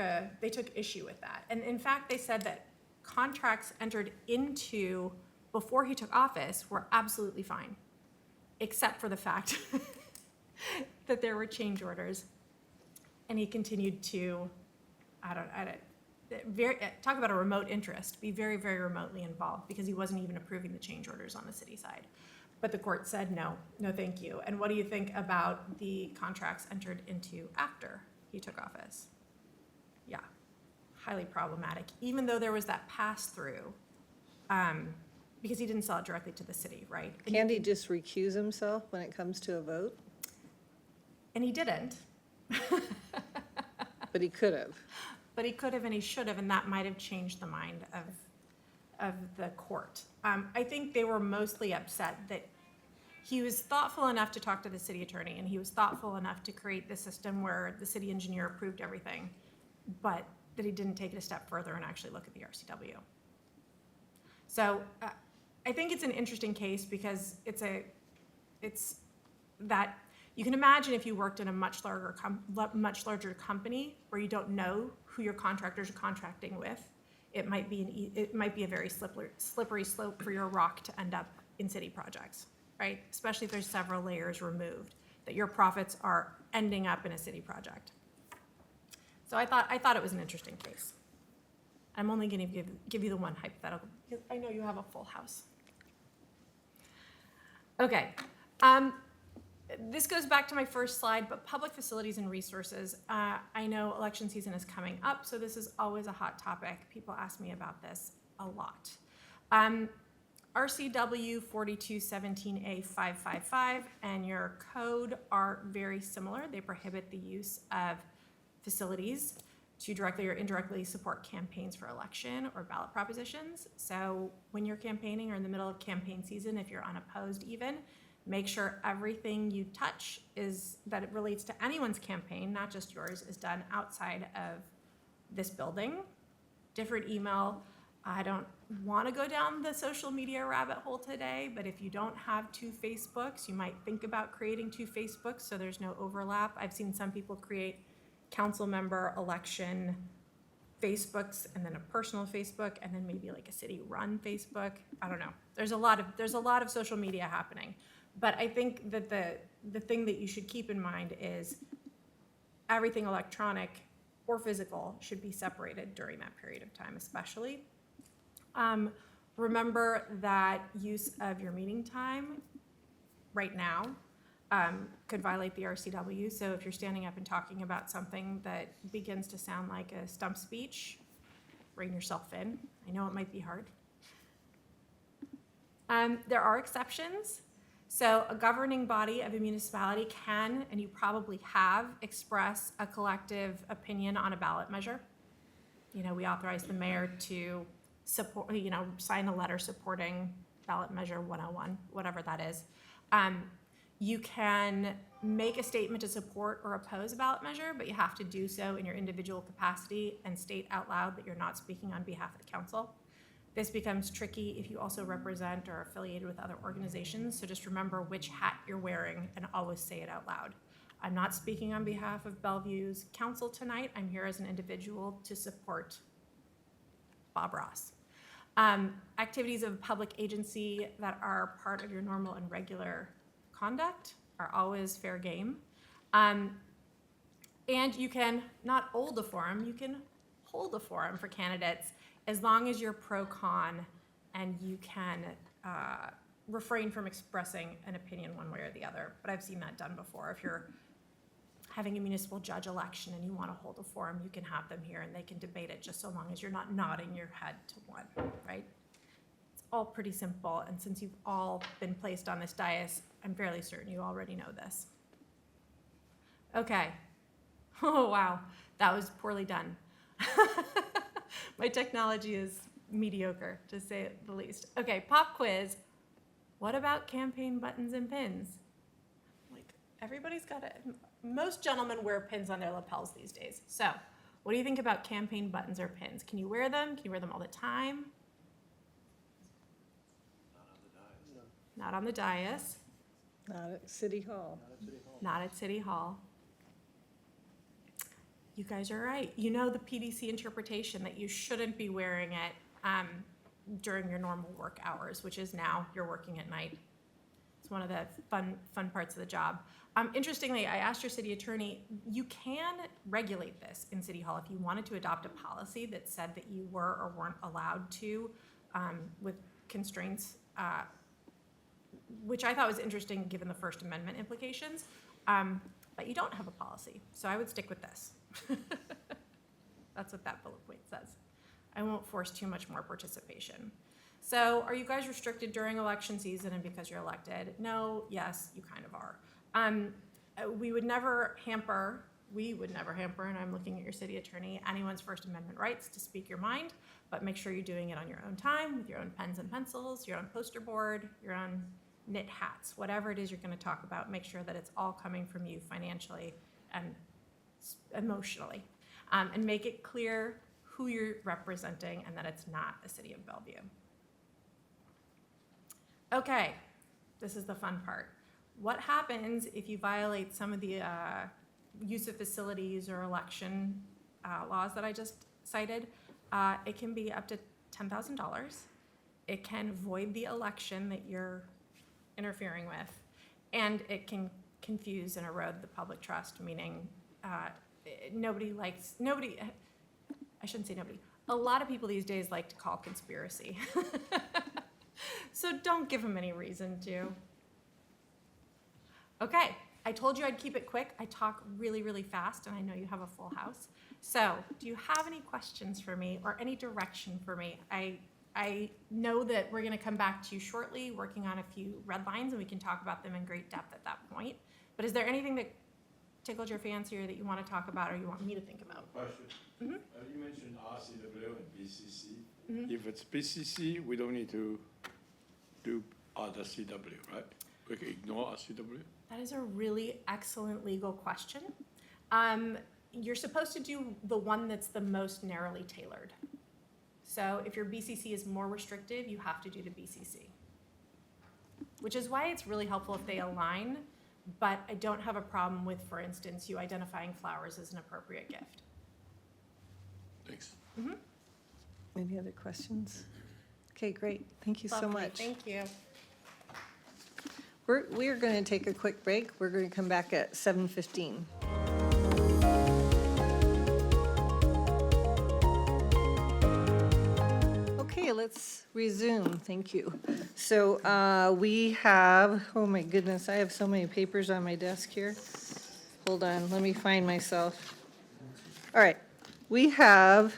issue with that. And in fact, they said that contracts entered into before he took office were absolutely fine, except for the fact that there were change orders. And he continued to, talk about a remote interest, be very, very remotely involved because he wasn't even approving the change orders on the city side. But the court said, no, thank you. And what do you think about the contracts entered into after he took office? Yeah, highly problematic, even though there was that pass-through, because he didn't sell it directly to the city, right? Can't he just recuse himself when it comes to a vote? And he didn't. But he could have. But he could have and he should have, and that might have changed the mind of the court. I think they were mostly upset that he was thoughtful enough to talk to the city attorney, and he was thoughtful enough to create the system where the city engineer approved everything, but that he didn't take it a step further and actually look at the RCW. So I think it's an interesting case because it's that you can imagine if you worked in a much larger company where you don't know who your contractors are contracting with, it might be a very slippery slope for your rock to end up in city projects, right? Especially if there's several layers removed, that your profits are ending up in a city project. So I thought it was an interesting case. I'm only going to give you the one hypothetical because I know you have a full house. Okay. This goes back to my first slide, but public facilities and resources. I know election season is coming up, so this is always a hot topic. People ask me about this a lot. RCW 4217A555 and your code are very similar. They prohibit the use of facilities to directly or indirectly support campaigns for election or ballot propositions. So when you're campaigning or in the middle of campaign season, if you're unopposed even, make sure everything you touch is that it relates to anyone's campaign, not just yours, is done outside of this building. Different email. I don't want to go down the social media rabbit hole today, but if you don't have 2 Facebooks, you might think about creating 2 Facebooks so there's no overlap. I've seen some people create council member election Facebooks and then a personal Facebook and then maybe like a city run Facebook. I don't know. There's a lot of social media happening. But I think that the thing that you should keep in mind is everything electronic or physical should be separated during that period of time, especially. Remember that use of your meeting time right now could violate the RCW. So if you're standing up and talking about something that begins to sound like a stump speech, rein yourself in. I know it might be hard. There are exceptions. So a governing body of a municipality can, and you probably have, express a collective opinion on a ballot measure. You know, we authorize the mayor to support, sign a letter supporting ballot measure 101, whatever that is. You can make a statement to support or oppose a ballot measure, but you have to do so in your individual capacity and state out loud that you're not speaking on behalf of the council. This becomes tricky if you also represent or are affiliated with other organizations, so just remember which hat you're wearing and always say it out loud. I'm not speaking on behalf of Bellevue's council tonight. I'm here as an individual to support Bob Ross. Activities of public agency that are part of your normal and regular conduct are always fair game. And you can not hold a forum, you can hold a forum for candidates as long as you're pro-con and you can refrain from expressing an opinion one way or the other. But I've seen that done before. If you're having a municipal judge election and you want to hold a forum, you can have them here and they can debate it just so long as you're not nodding your head to one, right? It's all pretty simple, and since you've all been placed on this dais, I'm fairly certain you already know this. Okay. Oh, wow. That was poorly done. My technology is mediocre, to say the least. Okay, pop quiz. What about campaign buttons and pins? Like, everybody's got it. Most gentlemen wear pins on their lapels these days. So, what do you think about campaign buttons or pins? Can you wear them? Can you wear them all the time? Not on the dais. Not at City Hall. Not at City Hall. You guys are right. You know the PDC interpretation that you shouldn't be wearing it during your normal work hours, which is now you're working at night. It's one of the fun parts of the job. Interestingly, I asked your city attorney, you can regulate this in City Hall if you wanted to adopt a policy that said that you were or weren't allowed to with constraints, which I thought was interesting given the First Amendment implications. But you don't have a policy, so I would stick with this. That's what that bullet point says. I won't force too much more participation. So are you guys restricted during election season and because you're elected? No, yes, you kind of are. We would never hamper, and I'm looking at your city attorney, anyone's First Amendment rights to speak your mind, but make sure you're doing it on your own time, with your own pens and pencils, your own poster board, your own knit hats, whatever it is you're going to talk about, make sure that it's all coming from you financially and emotionally. And make it clear who you're representing and that it's not the city of Bellevue. Okay, this is the fun part. What happens if you violate some of the use of facilities or election laws that I just cited? It can be up to $10,000. It can void the election that you're interfering with, and it can confuse and erode the public trust, meaning I shouldn't say nobody. A lot of people these days like to call conspiracy. So don't give them any reason to. Okay, I told you I'd keep it quick. I talk really, really fast, and I know you have a full house. So do you have any questions for me or any direction for me? I know that we're going to come back to you shortly, working on a few red lines, and we can talk about them in great depth at that point. But is there anything that tickled your fancy or that you want to talk about or you want me to think about? Question. Mhm. You mentioned RCW and BCC. Mhm. If it's BCC, we don't need to do other CW, right? We can ignore RCW? That is a really excellent legal question. You're supposed to do the one that's the most narrowly tailored. So if your BCC is more restrictive, you have to do the BCC. Which is why it's really helpful if they align, but I don't have a problem with, for instance, you identifying flowers as an appropriate gift. Thanks. Any other questions? Okay, great. Thank you so Lovely. much. Thank you. We are going to take a quick break. We're going to come back at 7:15. Okay, let's resume. Thank you. So we have, oh my goodness, I have so many papers on my desk here. Hold on, let me find myself. All right, we have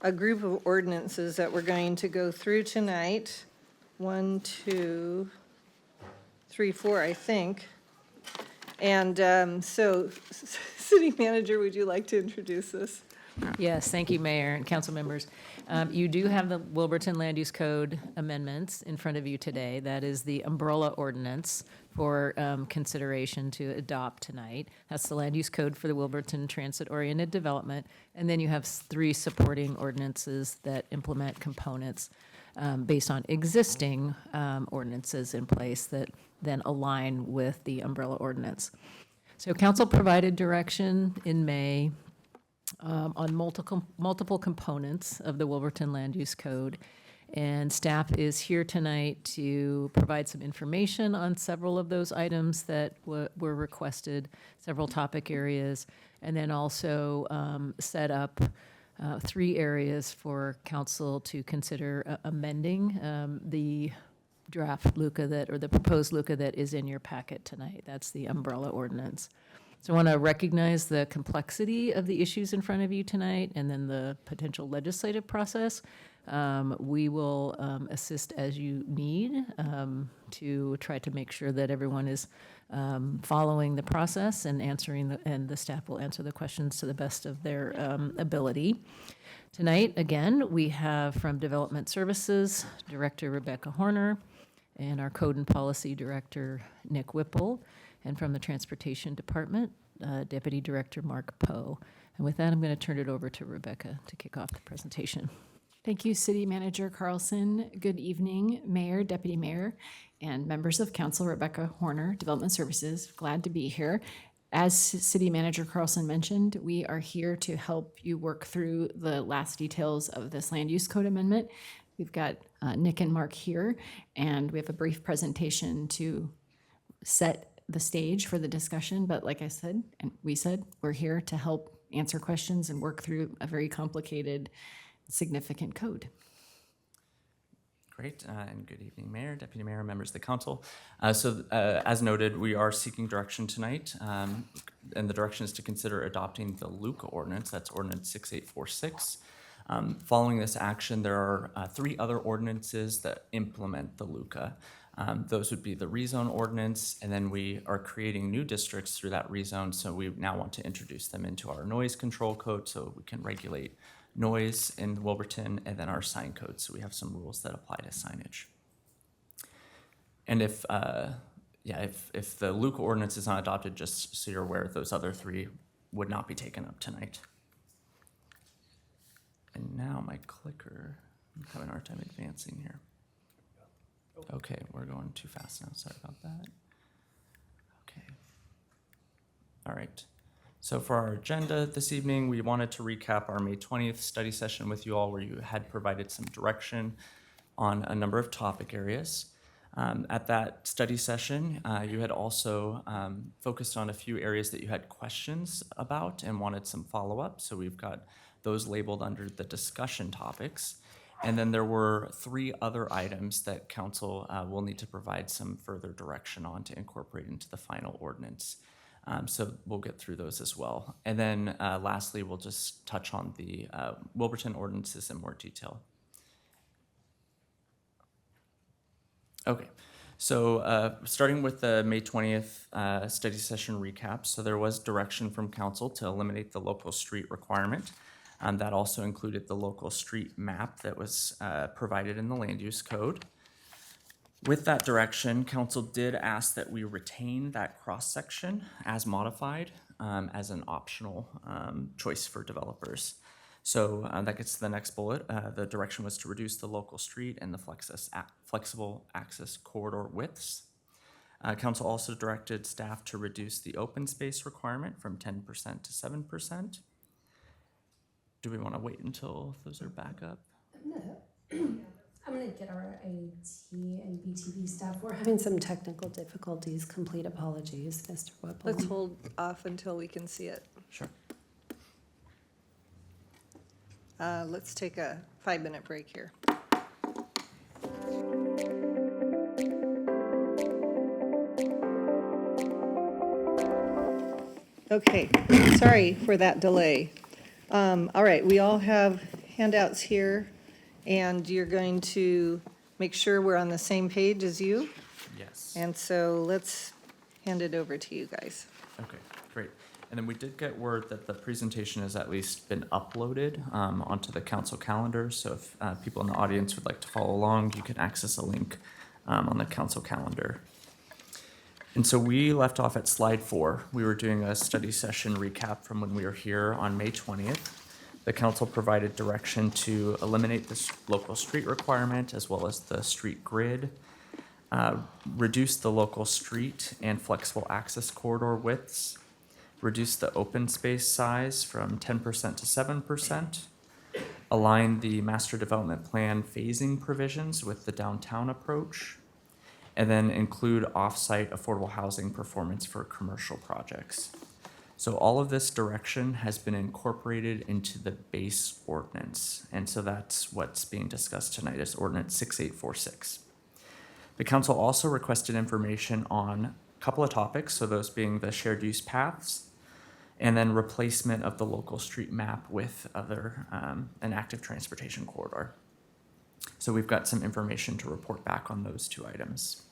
a group of ordinances that we're going to go through tonight. 1, 2, 3, 4, I think. And so, City Manager, would you like to introduce this? Yes, thank you, Mayor and council members. You do have the Wilburton Land Use Code amendments in front of you today. That is the umbrella ordinance for consideration to adopt tonight. That's the land use code for the Wilburton Transit-Oriented Development. And then you have 3 supporting ordinances that implement components based on existing ordinances in place that then align with the umbrella ordinance. So council provided direction in May on multiple components of the Wilburton Land Use Code. And staff is here tonight to provide some information on several of those items that were requested, several topic areas, and then also set up 3 areas for council to consider amending the draft LUCA or the proposed LUCA that is in your packet tonight. That's the umbrella ordinance. So I want to recognize the complexity of the issues in front of you tonight and then the potential legislative process. We will assist as you need to try to make sure that everyone is following the process and and the staff will answer the questions to the best of their ability. Tonight, again, we have from Development Services, Director Rebecca Horner, and our Code and Policy Director, Nick Whipple, and from the Transportation Department, Deputy Director Mark Poe. And with that, I'm going to turn it over to Rebecca to kick off the presentation. Thank you, City Manager Carlson. Good evening, Mayor, Deputy Mayor, and members of Council. Rebecca Horner, Development Services. Glad to be here. As City Manager Carlson mentioned, we are here to help you work through the last details of this Land Use Code Amendment. We've got Nick and Mark here, and we have a brief presentation to set the stage for the discussion. But like I said, and we said, we're here to help answer questions and work through a very complicated, significant code. Great, and good evening, Mayor, Deputy Mayor, members of the council. As noted, we are seeking direction tonight, and the direction is to consider adopting the LUCA ordinance. That's Ordinance 6846. Following this action, there are 3 other ordinances that implement the LUCA. Those would be the rezone ordinance, and then we are creating new districts through that rezone, so we now want to introduce them into our noise control code so we can regulate noise in Wilburton, and then our sign code, so we have some rules that apply to signage. And if the LUCA ordinance is not adopted, just so you're aware, those other 3 would not be taken up tonight. And now my clicker, I'm having a hard time advancing here. Okay, we're going too fast now, sorry about that. Okay. All right. So for our agenda this evening, we wanted to recap our May 20th study session with you all where you had provided some direction on a number of topic areas. At that study session, you had also focused on a few areas that you had questions about and wanted some follow-up. So we've got those labeled under the discussion topics. And then there were 3 other items that council will need to provide some further direction on to incorporate into the final ordinance. So we'll get through those as well. And then lastly, we'll just touch on the Wilburton ordinances in more detail. Okay, So starting with the May 20th study session recap, so there was direction from council to eliminate the local street requirement. That also included the local street map that was provided in the land use code. With that direction, council did ask that we retain that cross-section as modified as an optional choice for developers. So that gets to the next bullet. The direction was to reduce the local street and the flexible access corridor widths. Council also directed staff to reduce the open space requirement from 10% to 7%. Do we want to wait until those are back up? I'm going to get our AT and BTV staff. We're having some technical difficulties. Complete apologies, Mr. Whipple. Let's hold off until we can see it. Sure. Let's take a 5-minute break here. Okay, sorry for that delay. All right, we all have handouts here, and you're going to make sure we're on the same page as you. Yes. And so let's hand it over to you guys. Okay, great. And then we did get word that the presentation has at least been uploaded onto the council calendar. So if people in the audience would like to follow along, you can access a link on the council calendar. And so we left off at slide 4. We were doing a study session recap from when we were here on May 20th. The council provided direction to eliminate this local street requirement as well as the street grid, reduce the local street and flexible access corridor widths, reduce the open space size from 10% to 7%, align the master development plan phasing provisions with the downtown approach, and then include off-site affordable housing performance for commercial projects. So all of this direction has been incorporated into the base ordinance. And so that's what's being discussed tonight is Ordinance 6846. The council also requested information on a couple of topics, so those being the shared use paths, and then replacement of the local street map with an active transportation corridor. So we've got some information to report back on those 2 items.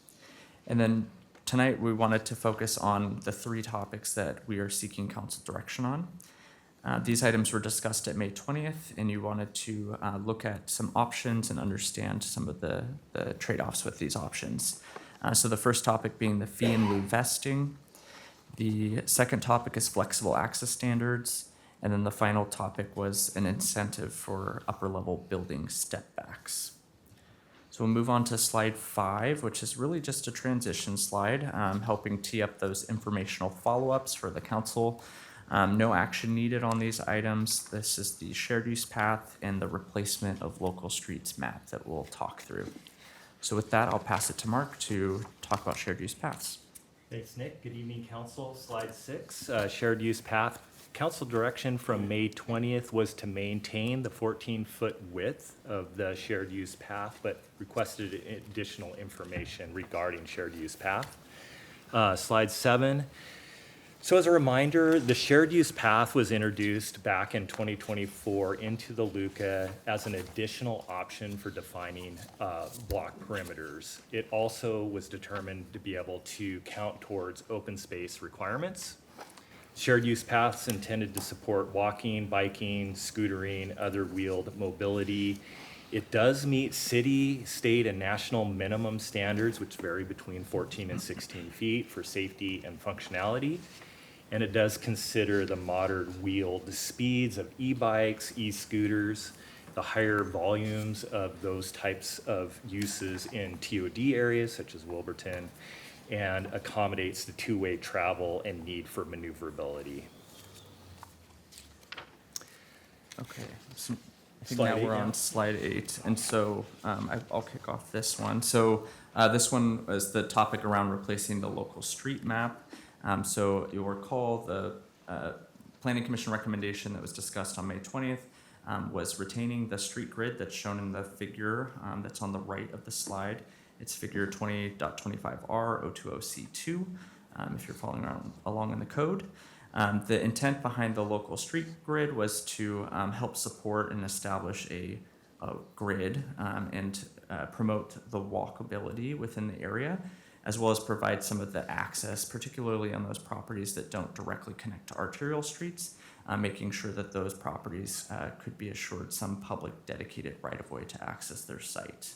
And then tonight we wanted to focus on the 3 topics that we are seeking council direction on. These items were discussed at May 20th, and you wanted to look at some options and understand some of the trade-offs with these options. So the first topic being the fee in lieu vesting. The second topic is flexible access standards. And then the final topic was an incentive for upper level building step backs. So we'll move on to slide 5, which is really just a transition slide, helping tee up those informational follow-ups for the council. No action needed on these items. This is the shared use path and the replacement of local streets map that we'll talk through. So with that, I'll pass it to Mark to talk about shared use paths. Thanks, Nick. Good evening, council. Slide 6, shared use path. Council direction from May 20th was to maintain the 14-foot width of the shared use path, but requested additional information regarding shared use path. Slide 7. So as a reminder, the shared use path was introduced back in 2024 into the LUCA as an additional option for defining block perimeters. It also was determined to be able to count towards open space requirements. Shared use paths intended to support walking, biking, scootering, other wheeled mobility. It does meet city, state, and national minimum standards, which vary between 14 and 16 feet for safety and functionality. And it does consider the modern wheeled speeds of e-bikes, e-scooters, the higher volumes of those types of uses in TOD areas such as Wilburton, and accommodates the two-way travel and need for maneuverability. Okay, so I think Slide now 8 we're now. on slide 8, and so I'll kick off this one. So this one is the topic around replacing the local street map. So you'll recall the Planning Commission recommendation that was discussed on May 20th was retaining the street grid that's shown in the figure that's on the right of the slide. It's figure 20.25R 020C2, if you're following along in the code. The intent behind the local street grid was to help support and establish a grid and promote the walkability within the area. as well as provide some of the access, particularly on those properties that don't directly connect to arterial streets, making sure that those properties could be assured some public dedicated right-of-way to access their site.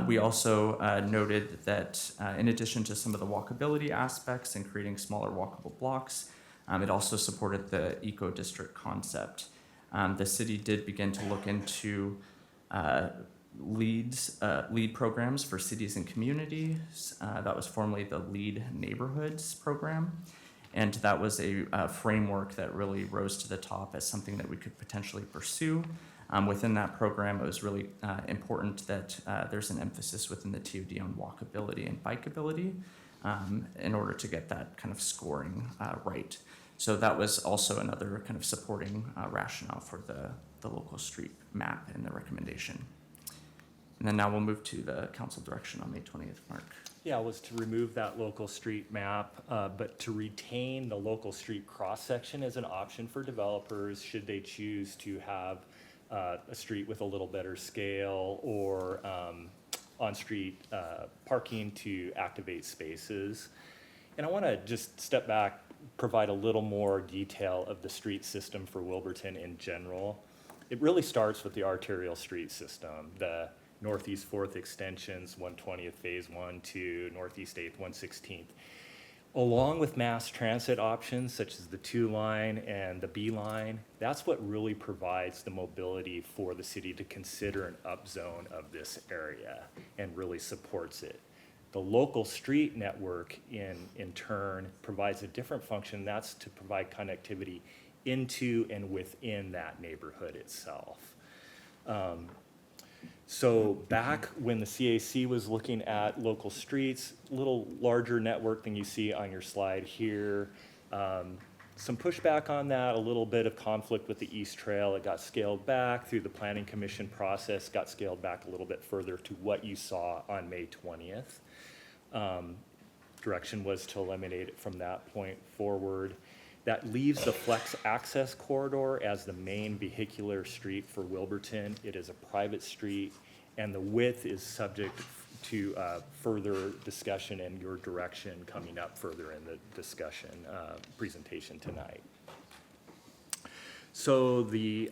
We also noted that in addition to some of the walkability aspects and creating smaller walkable blocks, it also supported the eco-district concept. The city did begin to look into lead programs for cities and communities. That was formerly the LEAD Neighborhoods program. And that was a framework that really rose to the top as something that we could potentially pursue. Within that program, it was really important that there's an emphasis within the TOD on walkability and bikeability in order to get that kind of scoring right. So that was also another kind of supporting rationale for the local street map and the recommendation. And then now we'll move to the council direction on May 20th, Mark. Yeah, was to remove that local street map, but to retain the local street cross-section as an option for developers should they choose to have a street with a little better scale or on-street parking to activate spaces. And I want to just step back, provide a little more detail of the street system for Wilburton in general. It really starts with the arterial street system, the Northeast 4th extensions, 120th Phase 1 to Northeast 8th, 116th. Along with mass transit options such as the 2 line and the B line, that's what really provides the mobility for the city to consider an upzone of this area and really supports it. The local street network in turn provides a different function, that's to provide connectivity into and within that neighborhood itself. So back when the CAC was looking at local streets, a little larger network than you see on your slide here. Some pushback on that, a little bit of conflict with the East Trail. It got scaled back through the Planning Commission process, got scaled back a little bit further to what you saw on May 20th. Direction was to eliminate it from that point forward. That leaves the flex access corridor as the main vehicular street for Wilburton. It is a private street, and the width is subject to further discussion and your direction coming up further in the discussion presentation tonight. So the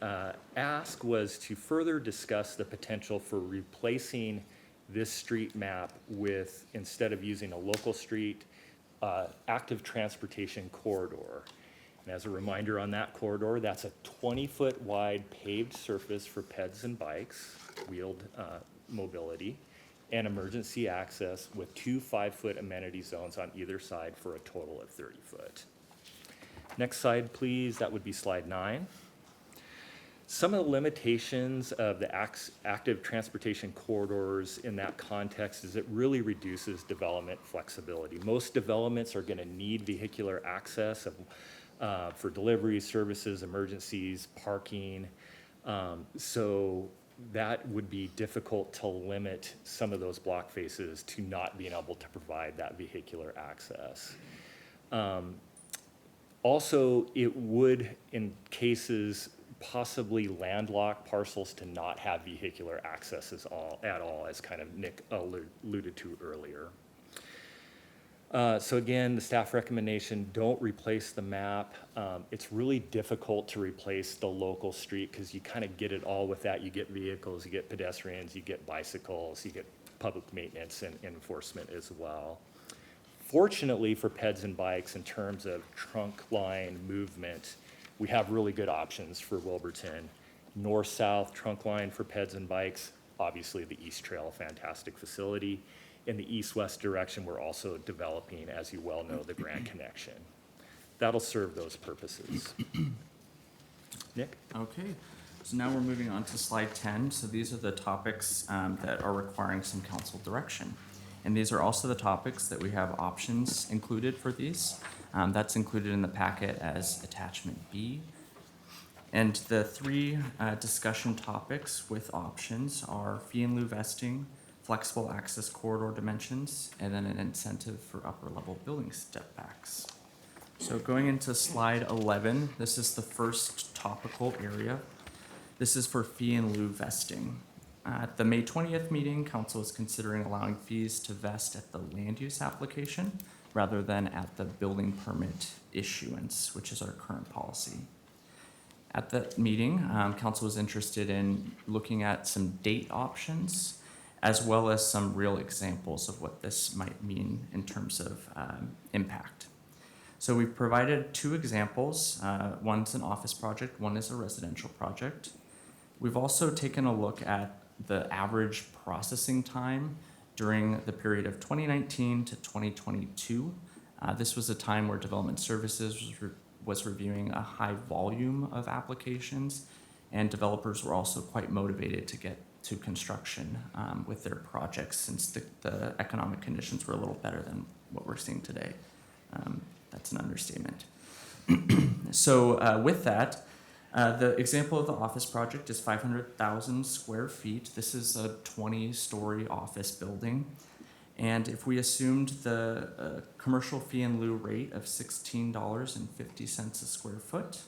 ask was to further discuss the potential for replacing this street map with, instead of using a local street, active transportation corridor. And as a reminder on that corridor, that's a 20-foot wide paved surface for peds and bikes, wheeled mobility, and emergency access with 2 5-foot amenity zones on either side for a total of 30 foot. Next slide, please. That would be slide 9. Some of the limitations of the active transportation corridors in that context is it really reduces development flexibility. Most developments are going to need vehicular access for delivery services, emergencies, parking. So that would be difficult to limit some of those block faces to not being able to provide that vehicular access. Also, it would, in cases, possibly landlocked parcels to not have vehicular access at all, as kind of Nick alluded to earlier. So again, the staff recommendation, don't replace the map. It's really difficult to replace the local street because you kind of get it all with that. You get vehicles, you get pedestrians, you get bicycles, you get public maintenance and enforcement as well. Fortunately for peds and bikes, in terms of trunk line movement, we have really good options for Wilburton. North-south trunk line for peds and bikes, obviously the East Trail, fantastic facility. In the east-west direction, we're also developing, as you well know, the Grand Connection. That'll serve those purposes. Nick? Okay, so now we're moving on to slide 10. So these are the topics that are requiring some council direction. And these are also the topics that we have options included for these. That's included in the packet as attachment B. And the 3 discussion topics with options are fee in lieu vesting, flexible access corridor dimensions, and then an incentive for upper level building step backs. So going into slide 11, this is the first topical area. This is for fee in lieu vesting. At the May 20th meeting, council is considering allowing fees to vest at the land use application rather than at the building permit issuance, which is our current policy. At that meeting, council was interested in looking at some date options as well as some real examples of what this might mean in terms of impact. So we've provided two examples. One's an office project, one is a residential project. We've also taken a look at the average processing time during the period of 2019 to 2022. This was a time where Development Services was reviewing a high volume of applications, and developers were also quite motivated to get to construction with their projects since the economic conditions were a little better than what we're seeing today. That's an understatement. So with that, the example of the office project is 500,000 square feet. This is a 20-story office building. And if we assumed the commercial fee in lieu rate of $16.50 a square foot,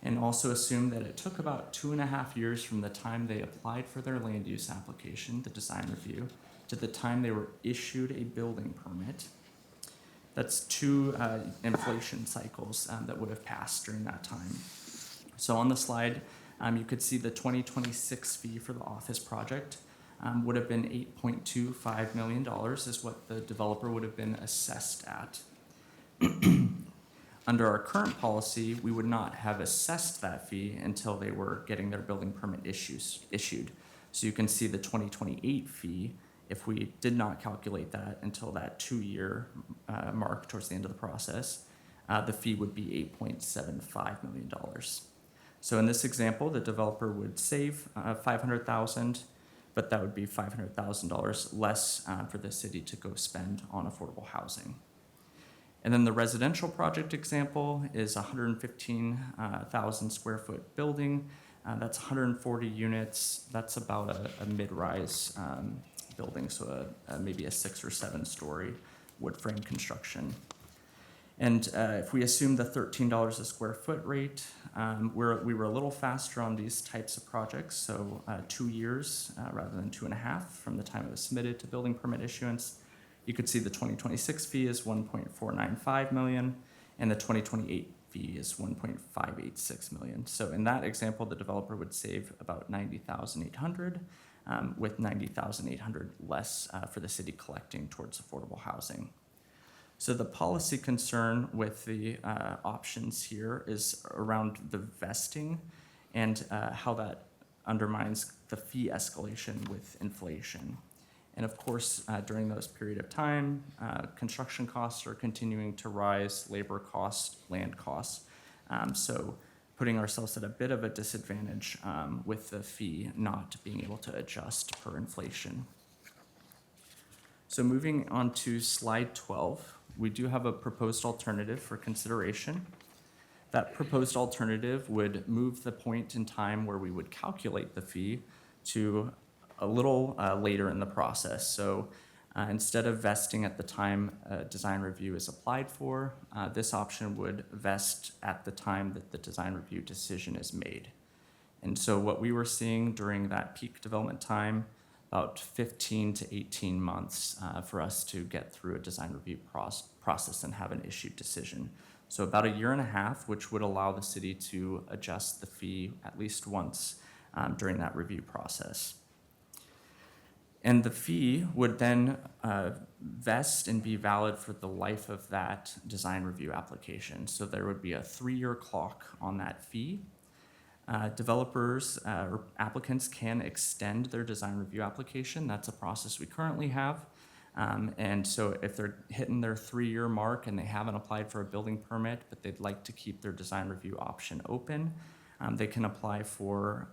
and also assume that it took about 2.5 years from the time they applied for their land use application, the design review, to the time they were issued a building permit, that's two inflation cycles that would have passed during that time. So on the slide, you could see the 2026 fee for the office project would have been $8.25 million is what the developer would have been assessed at. Under our current policy, we would not have assessed that fee until they were getting their building permit issued. So you can see the 2028 fee, if we did not calculate that until that 2-year mark towards the end of the process, the fee would be $8.75 million. So in this example, the developer would save $500,000, but that would be $500,000 less for the city to go spend on affordable housing. And then the residential project example is a 115,000 square foot building. That's 140 units. That's about a mid-rise building, so maybe a 6 or 7 story wood frame construction. And if we assume the $13 a square foot rate, we were a little faster on these types of projects, so 2 years rather than 2.5 from the time it was submitted to building permit issuance. You could see the 2026 fee is $1.495 million, and the 2028 fee is $1.586 million. So in that example, the developer would save about $90,800, with $90,800 less for the city collecting towards affordable housing. So the policy concern with the options here is around the vesting and how that undermines the fee escalation with inflation. And of course, during those period of time, construction costs are continuing to rise, labor costs, land costs. So putting ourselves at a bit of a disadvantage with the fee not being able to adjust per inflation. So moving on to slide 12, we do have a proposed alternative for consideration. That proposed alternative would move the point in time where we would calculate the fee to a little later in the process. So instead of vesting at the time a design review is applied for, this option would vest at the time that the design review decision is made. And so what we were seeing during that peak development time, about 15 to 18 months for us to get through a design review process and have an issued decision. So about 1.5 years, which would allow the city to adjust the fee at least once during that review process. And the fee would then vest and be valid for the life of that design review application. So there would be a 3-year clock on that fee. Developers or applicants can extend their design review application. That's a process we currently have. And so if they're hitting their 3-year mark and they haven't applied for a building permit, but they'd like to keep their design review option open, they can apply for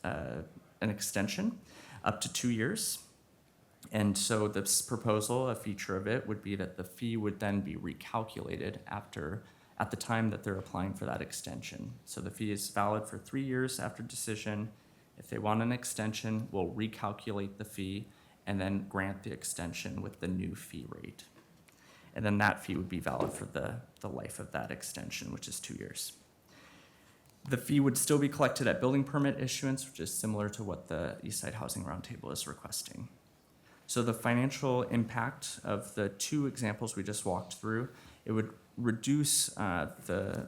an extension up to 2 years. And so this proposal, a feature of it would be that the fee would then be recalculated at the time that they're applying for that extension. So the fee is valid for 3 years after decision. If they want an extension, we'll recalculate the fee and then grant the extension with the new fee rate. And then that fee would be valid for the life of that extension, which is 2 years. The fee would still be collected at building permit issuance, which is similar to what the Eastside Housing Roundtable is requesting. So the financial impact of the two examples we just walked through, it would reduce the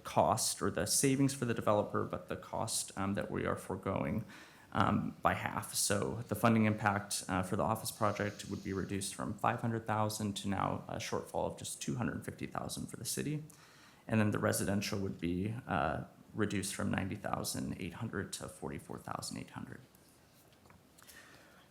cost or the savings for the developer, but the cost that we are foregoing by half. So the funding impact for the office project would be reduced from $500,000 to now a shortfall of just $250,000 for the city. And then the residential would be reduced from $90,800 to $44,800.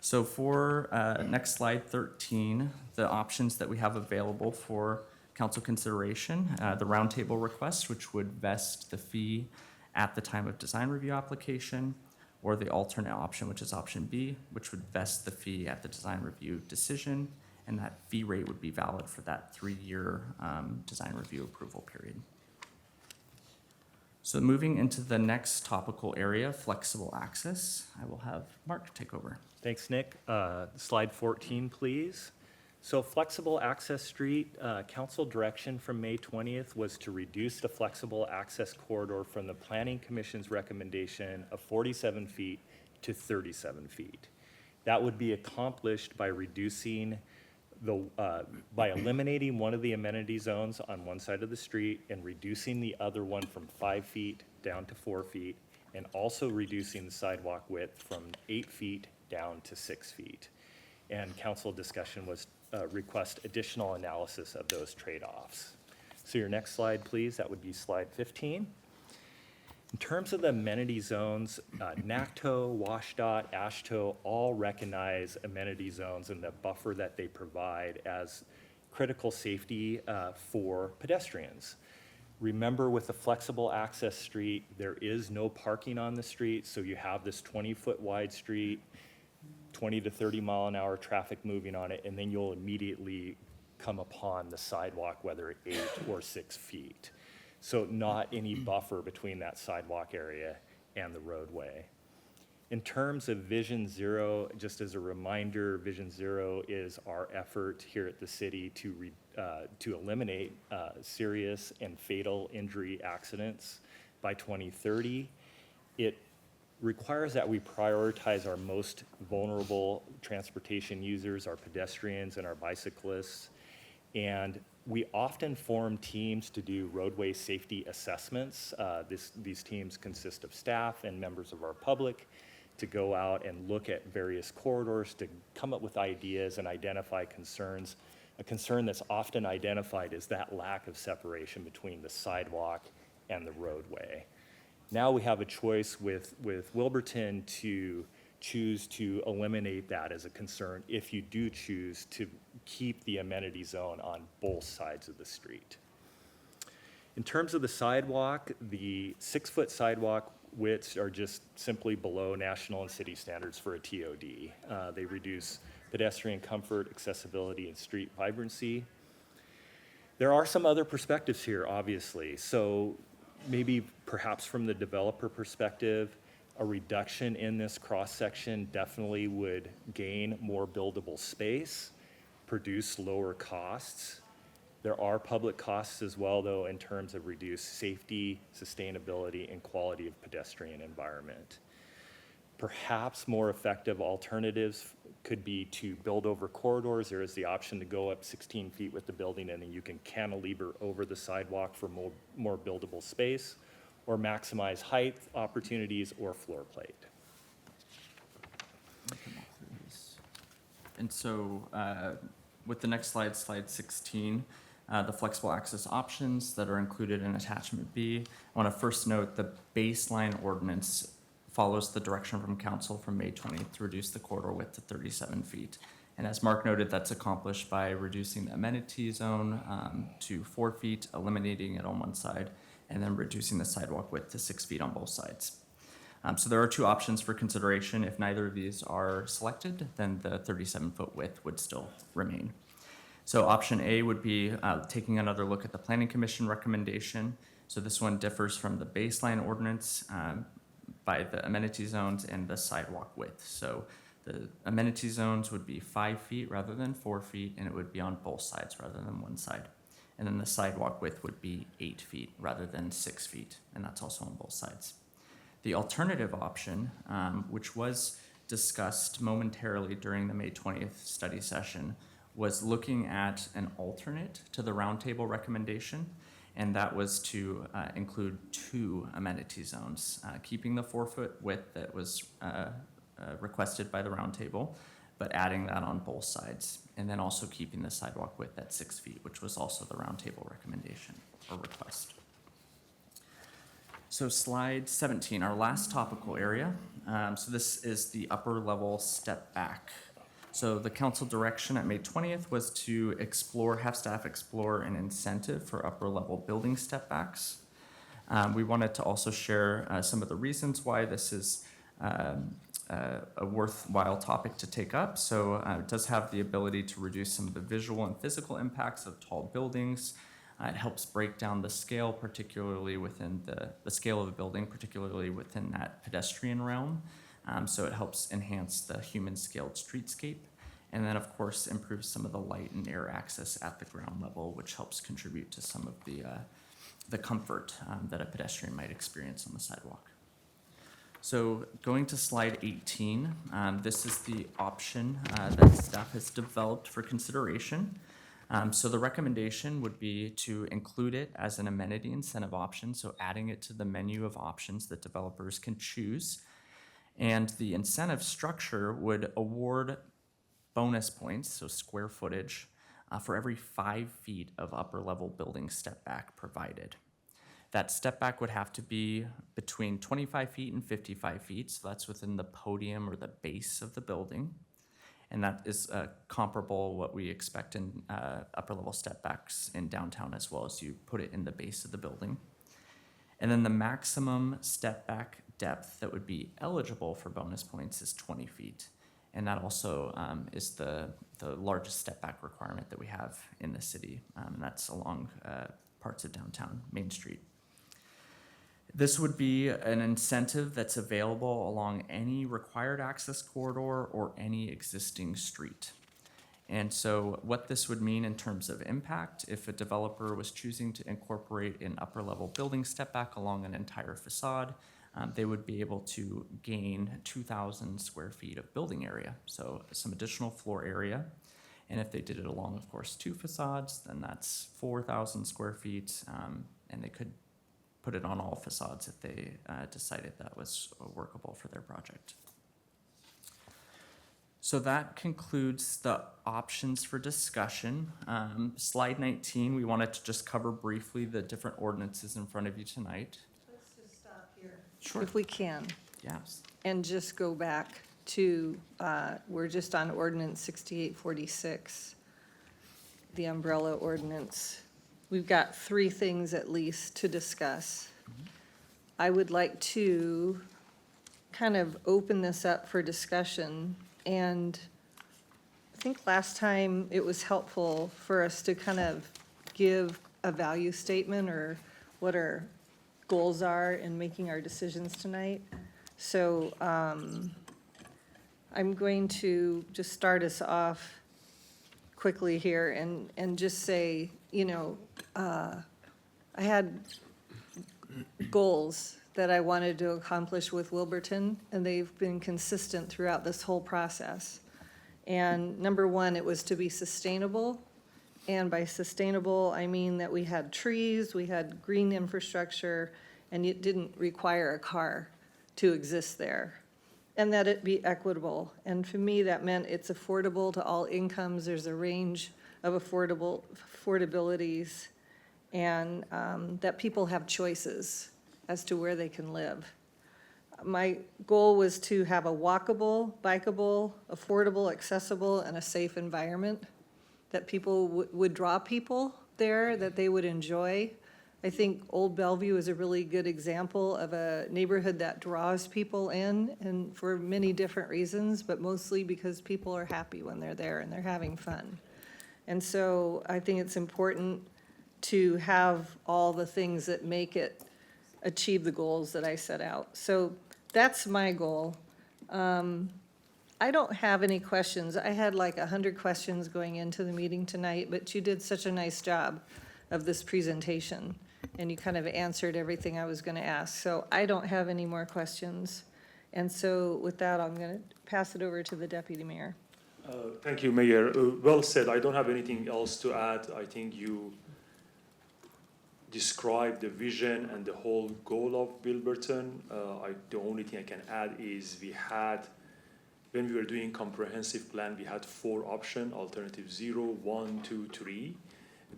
So for next slide 13, the options that we have available for council consideration, the roundtable request, which would vest the fee at the time of design review application, or the alternate option, which is option B, which would vest the fee at the design review decision, and that fee rate would be valid for that 3-year design review approval period. So moving into the next topical area, flexible access, I will have Mark take over. Thanks, Nick. Slide 14, please. So flexible access street, council direction from May 20th was to reduce the flexible access corridor from the Planning Commission's recommendation of 47 feet to 37 feet. That would be accomplished by reducing by eliminating one of the amenity zones on one side of the street and reducing the other one from 5 feet down to 4 feet, and also reducing the sidewalk width from 8 feet down to 6 feet. And council discussion was request additional analysis of those trade-offs. So your next slide, please, that would be slide 15. In terms of the amenity zones, NACTO, WashDOT, ASHTO all recognize amenity zones and the buffer that they provide as critical safety for pedestrians. Remember, with the flexible access street, there is no parking on the street, so you have this 20-foot wide street, 20 to 30 mile an hour traffic moving on it, and then you'll immediately come upon the sidewalk, whether 8 or 6 feet. So not any buffer between that sidewalk area and the roadway. In terms of Vision Zero, just as a reminder, Vision Zero is our effort here at the city to eliminate serious and fatal injury accidents by 2030. It requires that we prioritize our most vulnerable transportation users, our pedestrians and our bicyclists. And we often form teams to do roadway safety assessments. These teams consist of staff and members of our public to go out and look at various corridors to come up with ideas and identify concerns. A concern that's often identified is that lack of separation between the sidewalk and the roadway. Now we have a choice with Wilburton to choose to eliminate that as a concern if you do choose to keep the amenity zone on both sides of the street. In terms of the sidewalk, the 6-foot sidewalk widths are just simply below national and city standards for a TOD. They reduce pedestrian comfort, accessibility, and street vibrancy. There are some other perspectives here, obviously. So maybe perhaps from the developer perspective, a reduction in this cross-section definitely would gain more buildable space, produce lower costs. There are public costs as well, though, in terms of reduced safety, sustainability, and quality of pedestrian environment. Perhaps more effective alternatives could be to build over corridors. There is the option to go up 16 feet with the building, and then you can cantilever over the sidewalk for more buildable space, or maximize height opportunities or floor plate. And so with the next slide, slide 16, the flexible access options that are included in attachment B. I want to first note the baseline ordinance follows the direction from council from May 20th to reduce the corridor width to 37 feet. And as Mark noted, that's accomplished by reducing the amenity zone to 4 feet, eliminating it on one side, and then reducing the sidewalk width to 6 feet on both sides. So there are two options for consideration. If neither of these are selected, then the 37-foot width would still remain. So option A would be taking another look at the Planning Commission recommendation. So this one differs from the baseline ordinance by the amenity zones and the sidewalk width. So the amenity zones would be 5 feet rather than 4 feet, and it would be on both sides rather than one side. And then the sidewalk width would be 8 feet rather than 6 feet, and that's also on both sides. The alternative option, which was discussed momentarily during the May 20th study session, was looking at an alternate to the roundtable recommendation, and that was to include 2 amenity zones, keeping the 4-foot width that was requested by the roundtable, but adding that on both sides, and then also keeping the sidewalk width at 6 feet, which was also the roundtable recommendation or request. So slide 17, our last topical area. So this is the upper level step back. So the council direction at May 20th was to have staff explore an incentive for upper level building step backs. We wanted to also share some of the reasons why this is a worthwhile topic to take up. So it does have the ability to reduce some of the visual and physical impacts of tall buildings. It helps break down the scale, particularly within the scale of a building, particularly within that pedestrian realm. So it helps enhance the human-scaled streetscape. And then, of course, improves some of the light and air access at the ground level, which helps contribute to some of the comfort that a pedestrian might experience on the sidewalk. So going to slide 18, this is the option that staff has developed for consideration. So the recommendation would be to include it as an amenity incentive option, so adding it to the menu of options that developers can choose. And the incentive structure would award bonus points, so square footage, for every 5 feet of upper level building step back provided. That step back would have to be between 25 feet and 55 feet, so that's within the podium or the base of the building. And that is comparable what we expect in upper level step backs in downtown, as well as you put it in the base of the building. And then the maximum step back depth that would be eligible for bonus points is 20 feet. And that also is the largest step back requirement that we have in the city. And that's along parts of downtown Main Street. This would be an incentive that's available along any required access corridor or any existing street. And so what this would mean in terms of impact, if a developer was choosing to incorporate an upper level building step back along an entire facade, they would be able to gain 2,000 square feet of building area, so some additional floor area. And if they did it along, of course, 2 facades, then that's 4,000 square feet, and they could put it on all facades if they decided that was workable for their project. So that concludes the options for discussion. Slide 19, we wanted to just cover briefly the different ordinances in front of you tonight. Let's just stop here. Sure. If we can. Yes. And just go back to, we're just on ordinance 6846, the umbrella ordinance. We've got 3 things at least to discuss. I would like to kind of open this up for discussion. And I think last time it was helpful for us to kind of give a value statement or what our goals are in making our decisions tonight. So I'm going to just start us off quickly here and just say, you know, I had goals that I wanted to accomplish with Wilburton, and they've been consistent throughout this whole process. And number 1, it was to be sustainable. And by sustainable, I mean that we had trees, we had green infrastructure, and it didn't require a car to exist there. And that it be equitable. And for me, that meant it's affordable to all incomes. There's a range of affordabilities, and that people have choices as to where they can live. My goal was to have a walkable, bikeable, affordable, accessible, and a safe environment, that people would draw people there, that they would enjoy. I think Old Bellevue is a really good example of a neighborhood that draws people in, and for many different reasons, but mostly because people are happy when they're there and they're having fun. And so I think it's important to have all the things that make it achieve the goals that I set out. So that's my goal. I don't have any questions. I had like 100 questions going into the meeting tonight, but you did such a nice job of this presentation, and you kind of answered everything I was going to ask. So I don't have any more questions. And so with that, I'm going to pass it over to the Deputy Mayor. Thank you, Mayor. Well said. I don't have anything else to add. I think you described the vision and the whole goal of Wilburton. The only thing I can add is when we were doing comprehensive plan, we had 4 options: alternative 0, 1, 2, 3.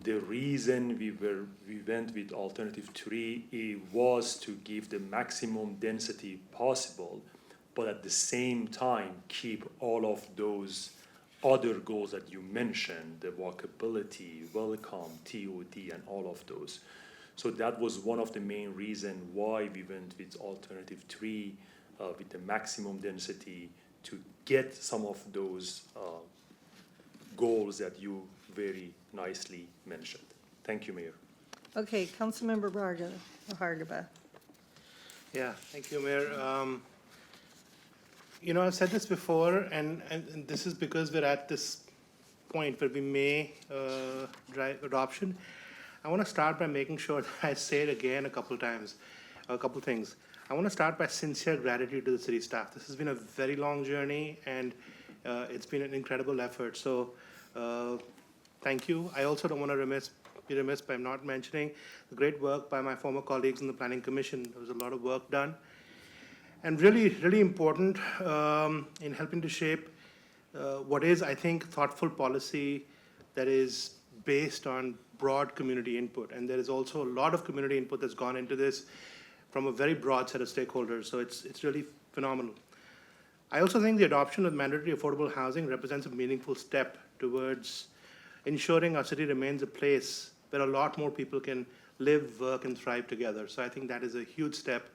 The reason we went with alternative 3 it was to give the maximum density possible, but at the same time keep all of those other goals that you mentioned, the walkability, welcome, TOD, and all of those. So that was one of the main reasons why we went with alternative 3 with the maximum density to get some of those goals that you very nicely mentioned. Thank you, Mayor. Okay, Councilmember Hargaba. Yeah, thank you, Mayor. You know, I've said this before, and this is because we're at this point where we may drive adoption. I want to start by making sure that I say it again a couple times, a couple things. I want to start by sincere gratitude to the city staff. This has been a very long journey, and it's been an incredible effort. So thank you. I also don't want to be remiss by not mentioning the great work by my former colleagues in the Planning Commission. There was a lot of work done. And really, really important in helping to shape what is, I think, thoughtful policy that is based on broad community input. And there is also a lot of community input that's gone into this from a very broad set of stakeholders. So it's really phenomenal. I also think the adoption of mandatory affordable housing represents a meaningful step towards ensuring our city remains a place where a lot more people can live, work, and thrive together. So I think that is a huge step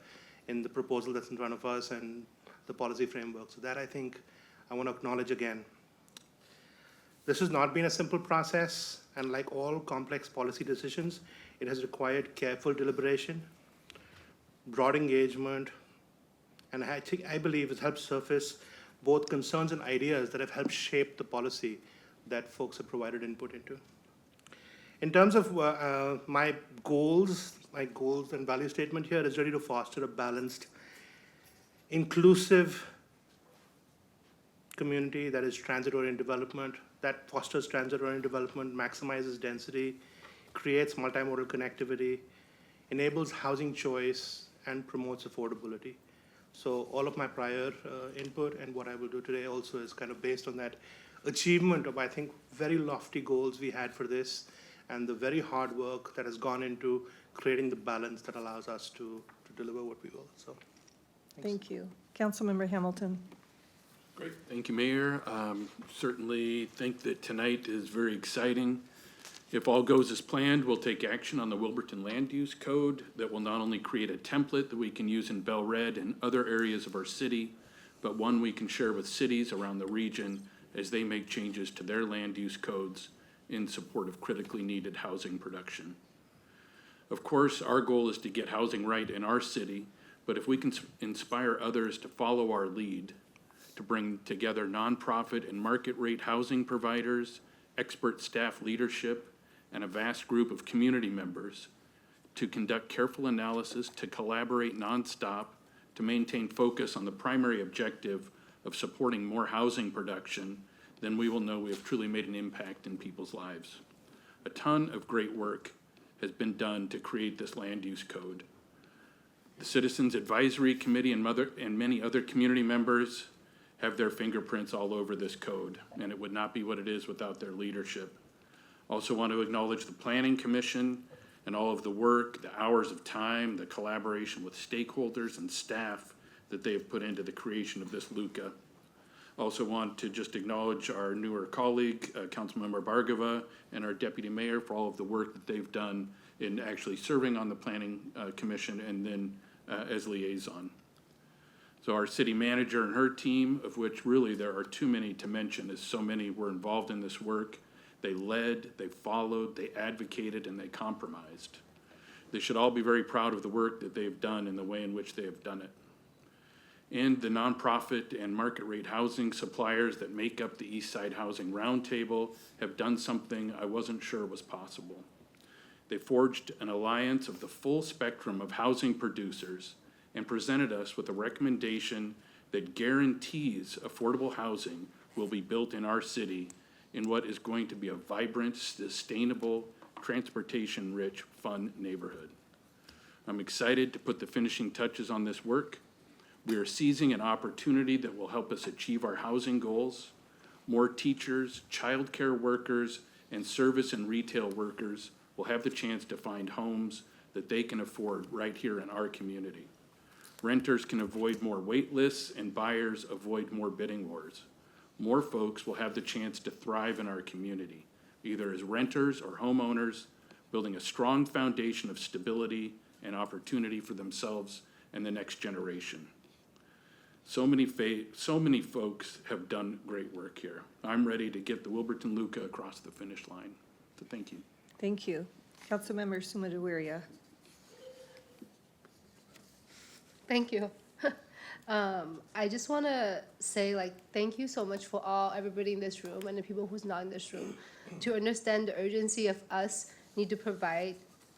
in the proposal that's in front of us and the policy framework. So that, I think, I want to acknowledge again. This has not been a simple process, and like all complex policy decisions, it has required careful deliberation, broad engagement, and I believe it helps surface both concerns and ideas that have helped shape the policy that folks have provided input into. In terms of my goals and value statement here is really to foster a balanced, inclusive community that is transit-oriented development, that fosters transit-oriented development, maximizes density, creates multimodal connectivity, enables housing choice, and promotes affordability. So all of my prior input and what I will do today also is kind of based on that achievement of, I think, very lofty goals we had for this, and the very hard work that has gone into creating the balance that allows us to deliver what we will. So, Thank you. Councilmember Hamilton. Great, thank you, Mayor. Certainly think that tonight is very exciting. If all goes as planned, we'll take action on the Wilburton Land Use Code that will not only create a template that we can use in Bel Red and other areas of our city, but one we can share with cities around the region as they make changes to their land use codes in support of critically needed housing production. Of course, our goal is to get housing right in our city, but if we can inspire others to follow our lead, to bring together nonprofit and market rate housing providers, expert staff leadership, and a vast group of community members to conduct careful analysis, to collaborate nonstop, to maintain focus on the primary objective of supporting more housing production, then we will know we have truly made an impact in people's lives. A ton of great work has been done to create this land use code. The Citizens Advisory Committee and many other community members have their fingerprints all over this code, and it would not be what it is without their leadership. Also want to acknowledge the Planning Commission and all of the work, the hours of time, the collaboration with stakeholders and staff that they have put into the creation of this LUCA. Also want to just acknowledge our newer colleague, Councilmember Bhargava, and our Deputy Mayor for all of the work that they've done in actually serving on the Planning Commission and then as liaison. So our city manager and her team, of which really there are too many to mention, as so many were involved in this work. They led, they followed, they advocated, and they compromised. They should all be very proud of the work that they've done and the way in which they have done it. And the nonprofit and market rate housing suppliers that make up the East Side Housing Roundtable have done something I wasn't sure was possible. They forged an alliance of the full spectrum of housing producers and presented us with a recommendation that guarantees affordable housing will be built in our city in what is going to be a vibrant, sustainable, transportation-rich, fun neighborhood. I'm excited to put the finishing touches on this work. We are seizing an opportunity that will help us achieve our housing goals. More teachers, childcare workers, and service and retail workers will have the chance to find homes that they can afford right here in our community. Renters can avoid more wait lists and buyers avoid more bidding wars. More folks will have the chance to thrive in our community, either as renters or homeowners, building a strong foundation of stability and opportunity for themselves and the next generation. So many folks have done great work here. I'm ready to get the Wilburton Luca across the finish line. So thank you. Thank you. Councilmember Sumadawiria. Thank you. I just want to say, thank you so much for everybody in this room and the people who's not in this room to understand the urgency of us need to provide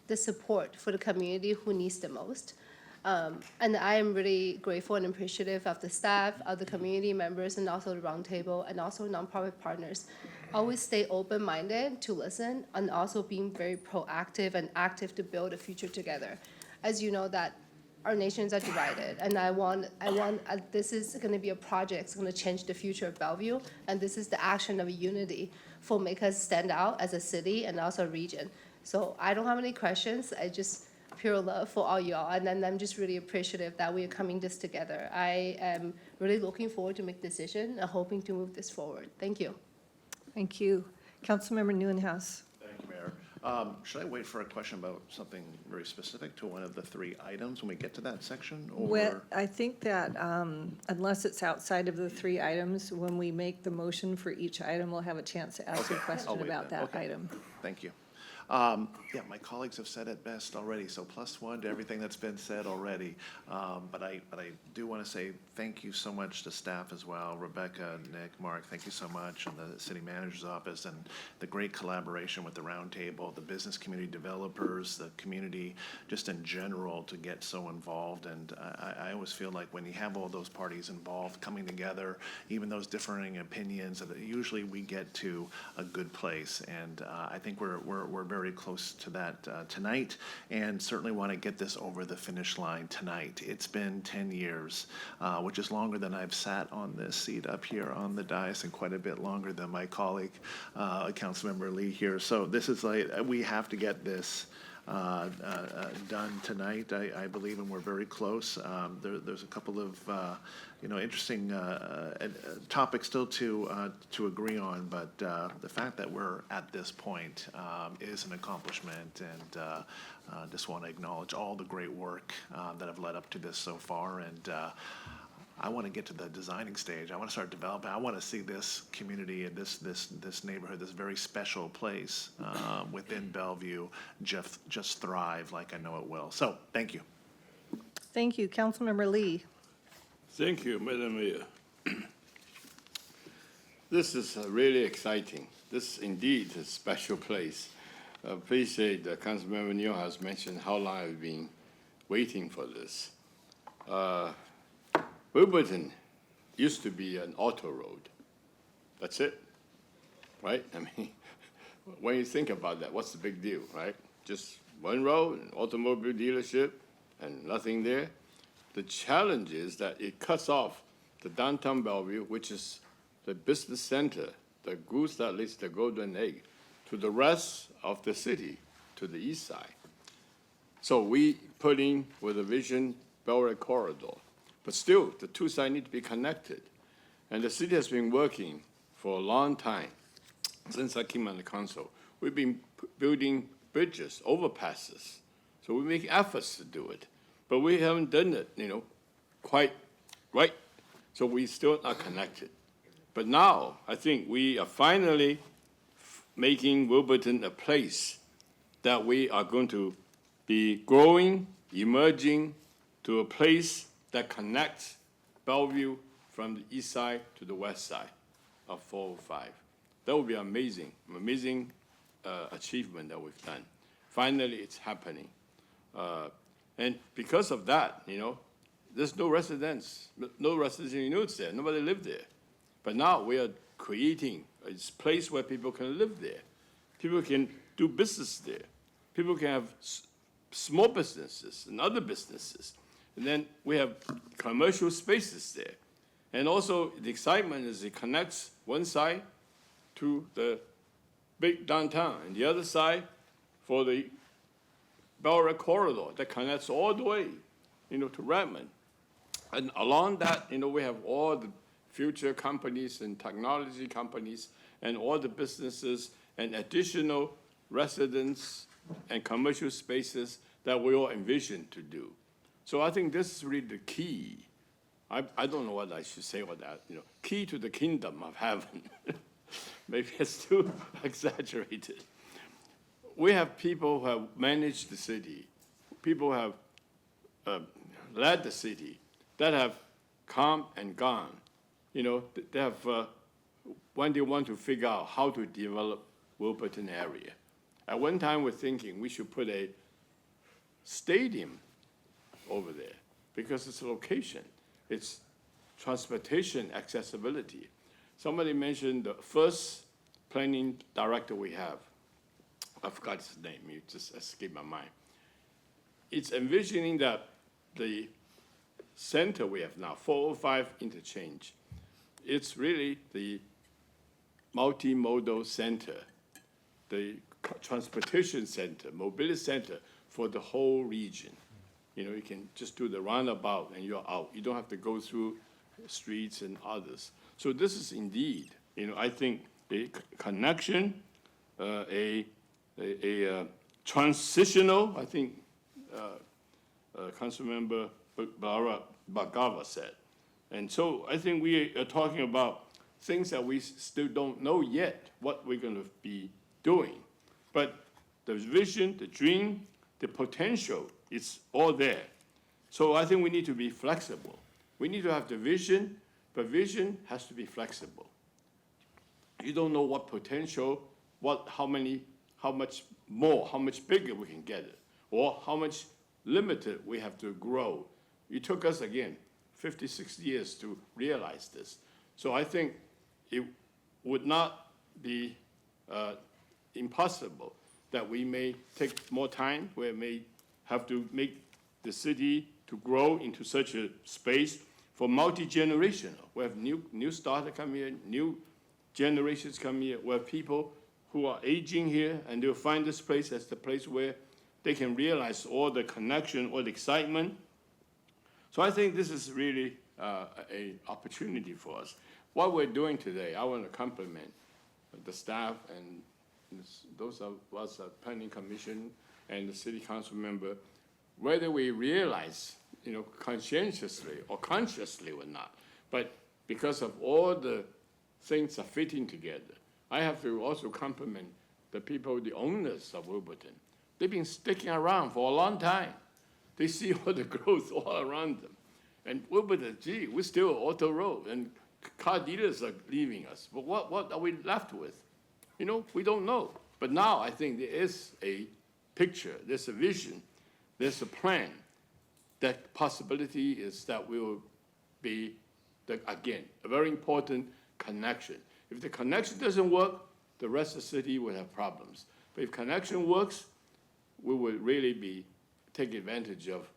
the support for the community who needs the most. And I am really grateful and appreciative of the staff, of the community members, and also the roundtable, and also nonprofit partners. Always stay open-minded to listen, and also being very proactive and active to build a future together. As you know, that our nations are divided, and this is going to be a project that's going to change the future of Bellevue, and this is the action of unity for make us stand out as a city and also a region. So I don't have any questions. I just pure love for all y'all, and then I'm just really appreciative that we are coming this together. I am really looking forward to make decision and hoping to move this forward. Thank you. Thank you. Councilmember Nieuwenhuis. Thank you, Mayor. Should I wait for a question about something very specific to one of the three items when we get to that section? Or Well, I think that unless it's outside of the three items, when we make the motion for each item, we'll have a chance to ask you a I'll question wait about then. that Okay. item. Thank you. Yeah, my colleagues have said it best already, so +1 to everything that's been said already. But I do want to say thank you so much to staff as well, Rebecca, Nick, Mark, thank you so much, and the city manager's office, and the great collaboration with the roundtable, the business community developers, the community, just in general, to get so involved. And I always feel like when you have all those parties involved, coming together, even those differing opinions, that usually we get to a good place. And I think we're very close to that tonight, and certainly want to get this over the finish line tonight. It's been 10 years, which is longer than I've sat on this seat up here on the dais, and quite a bit longer than my colleague, Councilmember Lee here. So this is we have to get this done tonight, I believe, and we're very close. There's a couple of interesting topics still to agree on, but the fact that we're at this point is an accomplishment, and just want to acknowledge all the great work that have led up to this so far. And I want to get to the designing stage. I want to start developing. I want to see this community and this neighborhood, this very special place within Bellevue, just thrive like I know it will. So, thank you. Thank you. Councilmember Lee. Thank you, Madam Mayor. This is really exciting. This is indeed a special place. Appreciate Councilmember Neal has mentioned how long I've been waiting for this. Wilburton used to be an auto road. That's it, right? I mean, when you think about that, what's the big deal, right? Just one road, an automobile dealership, and nothing there. The challenge is that it cuts off the downtown Bellevue, which is the business center, the goose that lays the golden egg, to the rest of the city, to the east side. So we put in with a vision Bellevue corridor. But still, the two sides need to be connected. And the city has been working for a long time, since I came on the council. We've been building bridges, overpasses. So we make efforts to do it. But we haven't done it, quite right. So we still not connected. But now, I think we are finally making Wilburton a place that we are going to be growing, emerging to a place that connects Bellevue from the east side to the west side of 405. That would be amazing achievement that we've done. Finally, it's happening. And because of that, there's no residential units there. Nobody lived there. But now we are creating a place where people can live there. People can do business there. People can have small businesses and other businesses. And then we have commercial spaces there. And also the excitement is it connects one side to the big downtown and the other side for the Bellevue corridor that connects all the way, to Redmond. And along that, we have all the future companies and technology companies and all the businesses and additional residents and commercial spaces that we all envision to do. So I think this is really the key. I don't know what I should say with that, key to the kingdom of heaven. Maybe it's too exaggerated. We have people who have managed the city, people who have led the city, that have come and gone. They have, when they want to figure out how to develop Wilburton area. At one time, we're thinking we should put a stadium over there because it's a location. It's transportation accessibility. Somebody mentioned the first planning director we have. I forgot his name, it just escaped my mind. It's envisioning that the center we have now, 405 interchange, it's really the multimodal center, the transportation center, mobility center for the whole region. You can just do the roundabout and you're out. You don't have to go through streets and others. So this is indeed, I think a connection, a transitional, I think Councilmember Bagava said. And so I think we are talking about things that we still don't know yet what we're going to be doing. But the vision, the dream, the potential, it's all there. So I think we need to be flexible. We need to have the vision, but vision has to be flexible. You don't know what potential, how much more, how much bigger we can get it, or how much limited we have to grow. It took us, again, 50, 60 years to realize this. So I think it would not be impossible that we may take more time, we may have to make the city to grow into such a space for multi-generational. We have new starters come here, new generations come here, we have people who are aging here, and they'll find this place as the place where they can realize all the connection, all the excitement. So I think this is really an opportunity for us. What we're doing today, I want to compliment the staff and those of us at Planning Commission and the City Council member, whether we realize, conscientiously or consciously or not, but because of all the things are fitting together, I have to also compliment the people, the owners of Wilburton. They've been sticking around for a long time. They see all the growth all around them. And Wilburton, gee, we're still an auto road, and car dealers are leaving us. But what are we left with? We don't know. But now I think there is a picture, there's a vision, there's a plan. That possibility is that we will be, again, a very important connection. If the connection doesn't work, the rest of the city will have problems. But if connection works, we will really be taking advantage of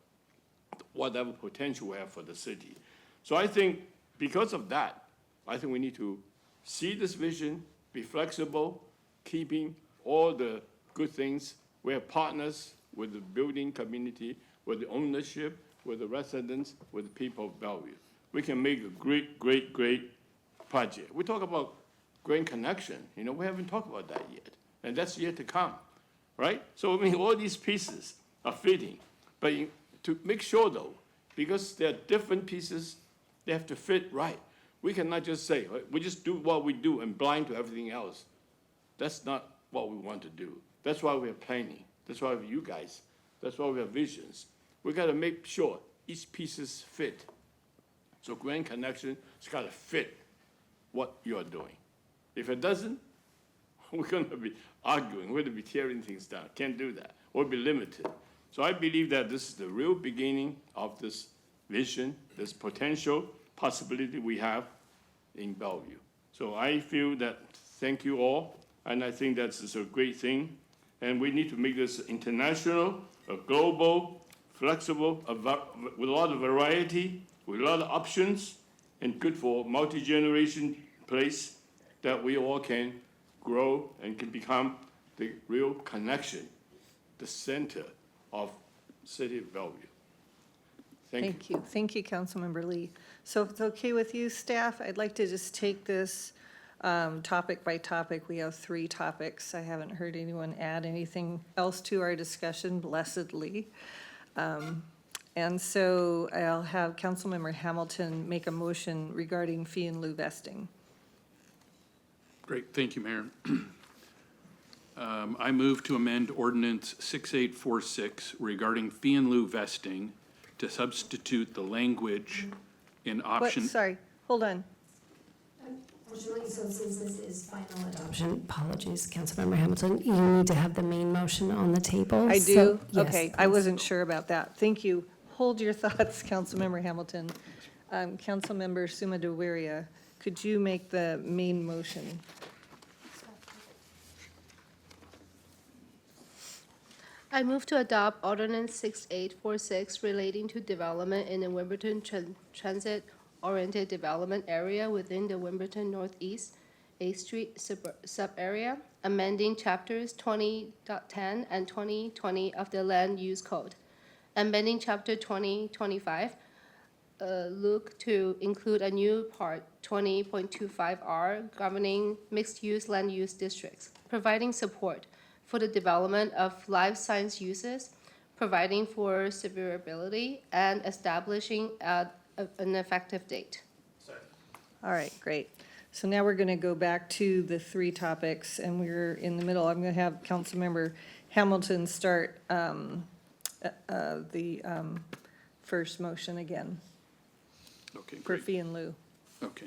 whatever potential we have for the city. So I think because of that, I think we need to see this vision, be flexible, keeping all the good things. We have partners with the building community, with the ownership, with the residents, with the people of Bellevue. We can make a great, great, great project. We talk about Grand Connection, we haven't talked about that yet, and that's yet to come, right? So all these pieces are fitting, but to make sure though, because they're different pieces, they have to fit right. We cannot just say, we just do what we do and blind to everything else. That's not what we want to do. That's why we are planning. That's why we have you guys. That's why we have visions. We got to make sure each pieces fit. So Grand Connection has got to fit what you are doing. If it doesn't, we're going to be arguing. We're going to be tearing things down. Can't do that. or be limited. So I believe that this is the real beginning of this vision, this potential possibility we have in Bellevue. So I feel that, thank you all, and I think that's a great thing. And we need to make this international, a global, flexible, with a lot of variety, with a lot of options, and good for multi-generation place that we all can grow and can become the real connection, the center of city of Bellevue. Thank you. Thank you, Councilmember Lee. So if it's okay with you, staff, I'd like to just take this topic by topic. We have 3 topics. I haven't heard anyone add anything else to our discussion, blessedly. And so I'll have Councilmember Hamilton make a motion regarding fee in lieu vesting. Great, thank you, Mayor. I move to amend ordinance 6846 regarding fee in lieu vesting to substitute the language in option. Sorry, hold on. Unfortunately, so since this is final adoption, apologies, Councilmember Hamilton, you need to have the main motion on the table. I so- do? yes, Okay, I please. wasn't sure about that. Thank you. Hold your thoughts, Councilmember Hamilton. Councilmember Suma Deweria, could you make the main motion? I move to adopt ordinance 6846 relating to development in the Wimbledon transit-oriented development area within the Wimbledon Northeast 8th Street sub-area, amending chapters 20.10 and 2020 of the Land Use Code, amending chapter 2025, look to include a new part 20.25R governing mixed-use land use districts, providing support for the development of life science uses, providing for severability, and establishing an effective date. All right, great. So now we're going to go back to the 3 topics, and we're in the middle. I'm going to have Councilmember Hamilton start the first motion again Okay, for great. fee in lieu. Okay.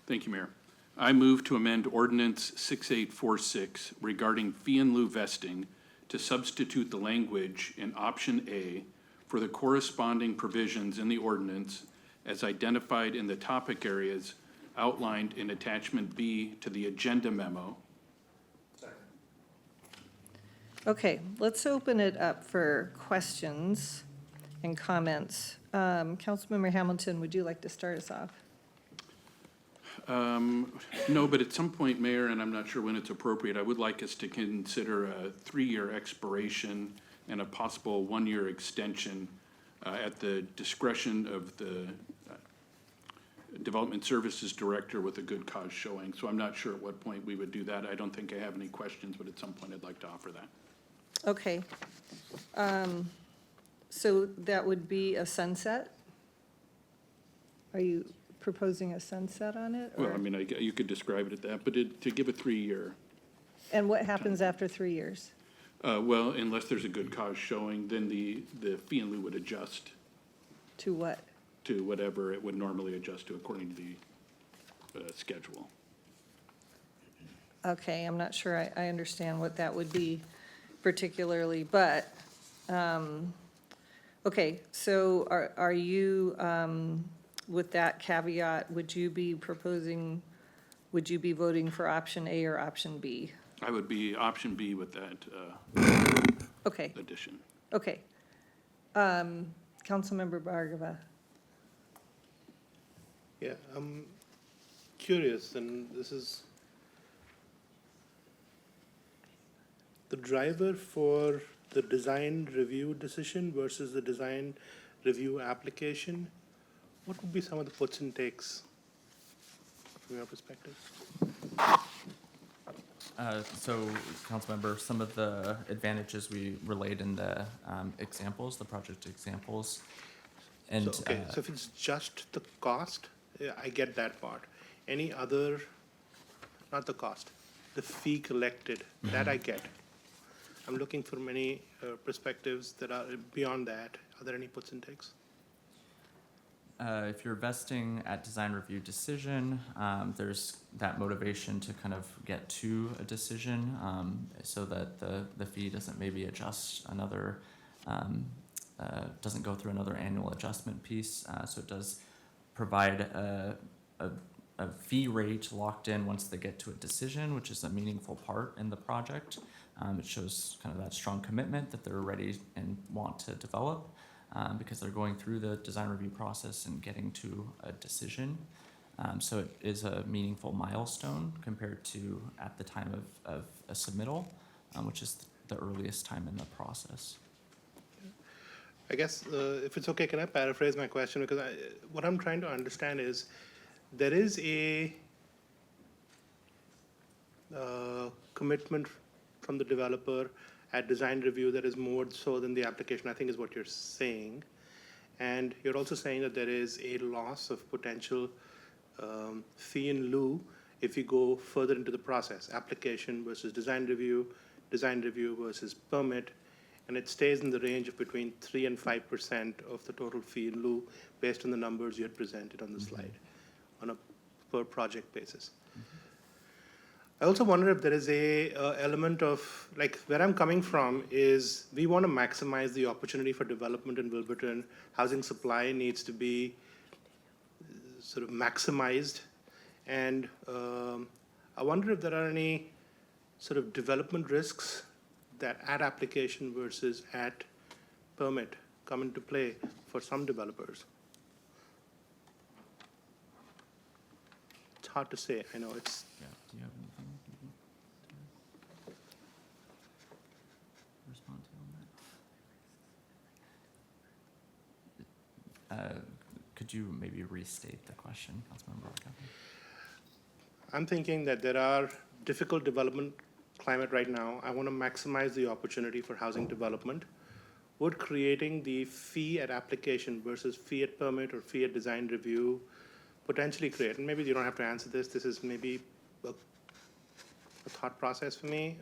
Thank you, Mayor. I move to amend ordinance 6846 regarding fee in lieu vesting to substitute the language in option A for the corresponding provisions in the ordinance as identified in the topic areas outlined in attachment B to the agenda memo. Okay, let's open it up for questions and comments. Councilmember Hamilton, would you like to start us off? No, but at some point, Mayor, and I'm not sure when it's appropriate, I would like us to consider a 3-year expiration and a possible 1-year extension at the discretion of the Development Services Director with a good cause showing. So I'm not sure at what point we would do that. I don't think I have any questions, but at some point I'd like to offer that. Okay. So that would be a sunset? Are you proposing a sunset on it? Well, or- I mean, you could describe it at that, but to give a 3-year, And what happens after 3 years? well, unless there's a good cause showing, then the fee in lieu would adjust To what? to whatever it would normally adjust to according to the schedule. Okay, I'm not sure I understand what that would be particularly, but, okay, so are you, with that caveat, would you be voting for option A or option B? I would be option B with that Okay, addition. okay. Councilmember Bhargava. Yeah, I'm curious, and this is the driver for the design review decision versus the design review application. What would be some of the puts and takes from your perspective? So, Councilmember, some of the advantages we relayed in the examples, the project examples. And, So, okay, so if it's just the cost, yeah, I get that part. Any other, not the cost, the fee collected, that I get. I'm looking for many perspectives that are beyond that. Are there any puts and takes? if you're vesting at design review decision, there's that motivation to kind of get to a decision, so that the fee doesn't maybe adjust another, doesn't go through another annual adjustment piece. So it does provide a fee rate locked in once they get to a decision, which is a meaningful part in the project. It shows kind of that strong commitment that they're ready and want to develop, because they're going through the design review process and getting to a decision. So it is a meaningful milestone compared to at the time of a submittal, which is the earliest time in the process. I guess, if it's okay, can I paraphrase my question? Because what I'm trying to understand is, there is a commitment from the developer at design review that is more so than the application, I think is what you're saying. And you're also saying that there is a loss of potential fee in lieu if you go further into the process, application versus design review versus permit, and it stays in the range of between 3 and 5% of the total fee in lieu based on the numbers you had presented on the slide on a per project basis. I also wonder if there is a element of, like, where I'm coming from is we want to maximize the opportunity for development in Wilburton. Housing supply needs to be sort of maximized. And I wonder if there are any sort of development risks that at application versus at permit come into play for some developers. It's hard to say, I know it's. Yeah, do you have anything you can respond to on that? Could you maybe restate the question, Councilmember Ortega? I'm thinking that there are difficult development climate right now. I want to maximize the opportunity for housing development. Would creating the fee at application versus fee at permit or fee at design review potentially create, and maybe you don't have to answer this, this is maybe a thought process for me,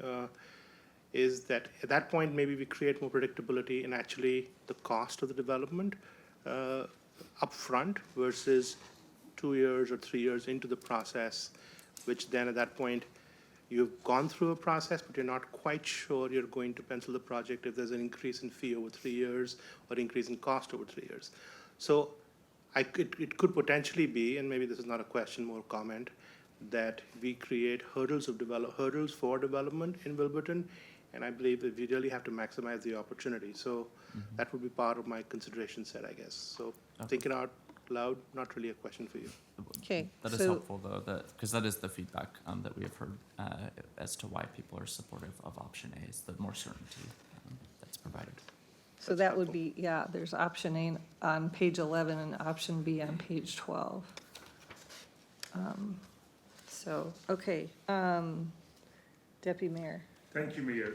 is that at that point, maybe we create more predictability in actually the cost of the development upfront versus 2 years or 3 years into the process, which then at that point, you've gone through a process, but you're not quite sure you're going to pencil the project if there's an increase in fee over 3 years or increase in cost over 3 years. So it could potentially be, and maybe this is not a question, more comment, that we create hurdles for development in Wilburton, and I believe that we really have to maximize the opportunity. So that would be part of my consideration set, I guess. So thinking out loud, not really a question for you. Okay, That is so- helpful, though, because that is the feedback that we have heard as to why people are supportive of option A, is the more certainty that's provided. So that would be, yeah, there's option A on page 11 and option B on page 12. So, okay, Deputy Mayor. Thank you, Mayor.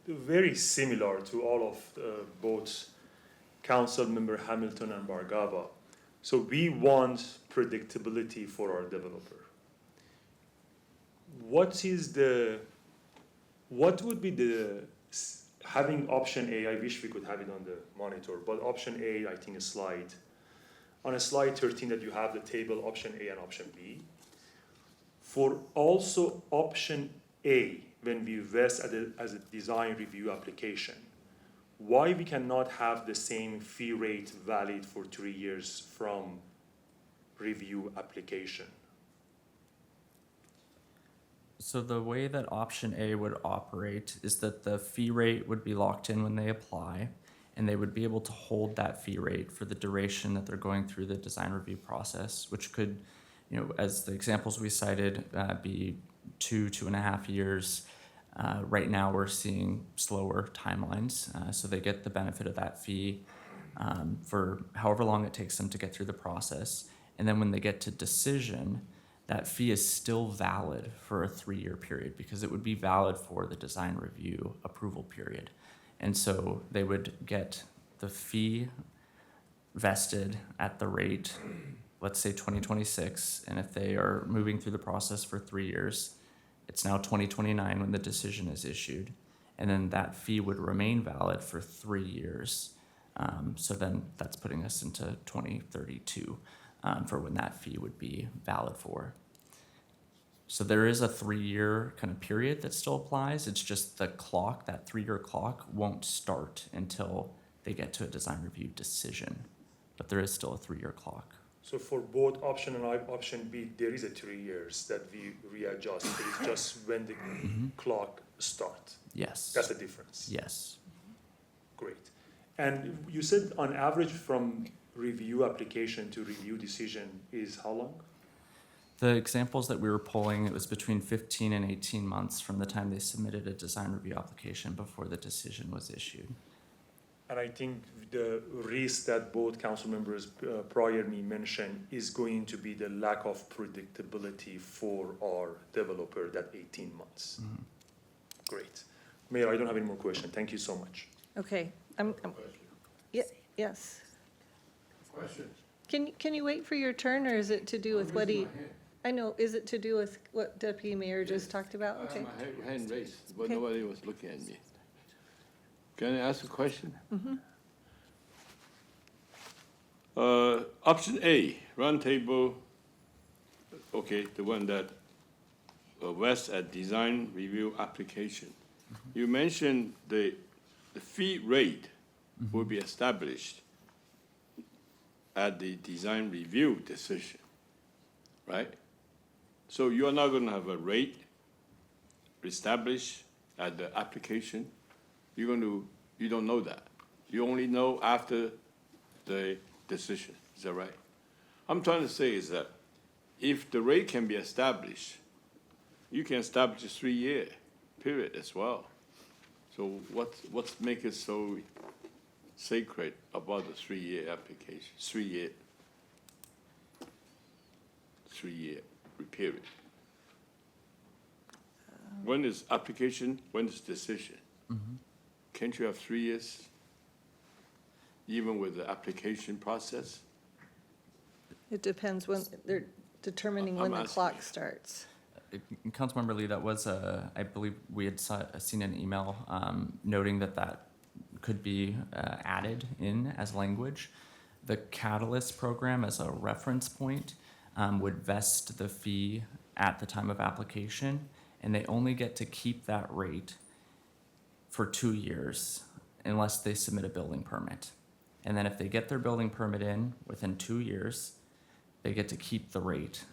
Very similar to all of both Councilmember Hamilton and Bargava. So we want predictability for our developer. What would be having option A, I wish we could have it on the monitor, but option A, I think a slide. On a slide 13 that you have the table option A and option B. For also option A, when we vest as a design review application, why we cannot have the same fee rate valid for 3 years from review application? So the way that option A would operate is that the fee rate would be locked in when they apply, and they would be able to hold that fee rate for the duration that they're going through the design review process, which could, as the examples we cited, be 2.5 years. Right now, we're seeing slower timelines, so they get the benefit of that fee for however long it takes them to get through the process. And then when they get to decision, that fee is still valid for a 3-year period because it would be valid for the design review approval period. And so they would get the fee vested at the rate, let's say 2026, and if they are moving through the process for 3 years, it's now 2029 when the decision is issued, and then that fee would remain valid for 3 years So then that's putting us into 2032 for when that fee would be valid for. So there is a 3-year kind of period that still applies. It's just the clock, that 3-year clock, won't start until they get to a design review decision. But there is still a 3-year clock. So for both option and option B, there is a 3 years that we readjust. It's just when the clock starts. Yes. That's the difference. Yes. Great. And you said on average from review application to review decision is how long? The examples that we were pulling, it was between 15 and 18 months from the time they submitted a design review application before the decision was issued. And I think the risk that both council members prior me mentioned is going to be the lack of predictability for our developer, that 18 months. Great. Mayor, I don't have any more questions. Thank you so much. Okay, yes. Question. Can you wait for your turn, or is it to do with what he? I know, is it to do with what Deputy Mayor just talked about? Okay. My hand raised, but Okay. nobody was looking at me. Can I ask a question? Option A, roundtable, okay, the one that vests at design review application. You mentioned the fee rate will be established at the design review decision, right? So you are not going to have a rate established at the application. You don't know that. You only know after the decision. Is that right? I'm trying to say is that if the rate can be established, you can establish a 3-year period as well. So what's make it so sacred about the 3-year application, 3-year period? When is application, when is decision? Can't you have 3 years, even with the application process? It depends when, they're determining when the clock starts. Councilmember Lee, that was I believe we had seen an email noting that could be added in as language. The Catalyst program as a reference point would vest the fee at the time of application, and they only get to keep that rate for 2 years unless they submit a building permit. And then if they get their building permit in within 2 years, they get to keep the rate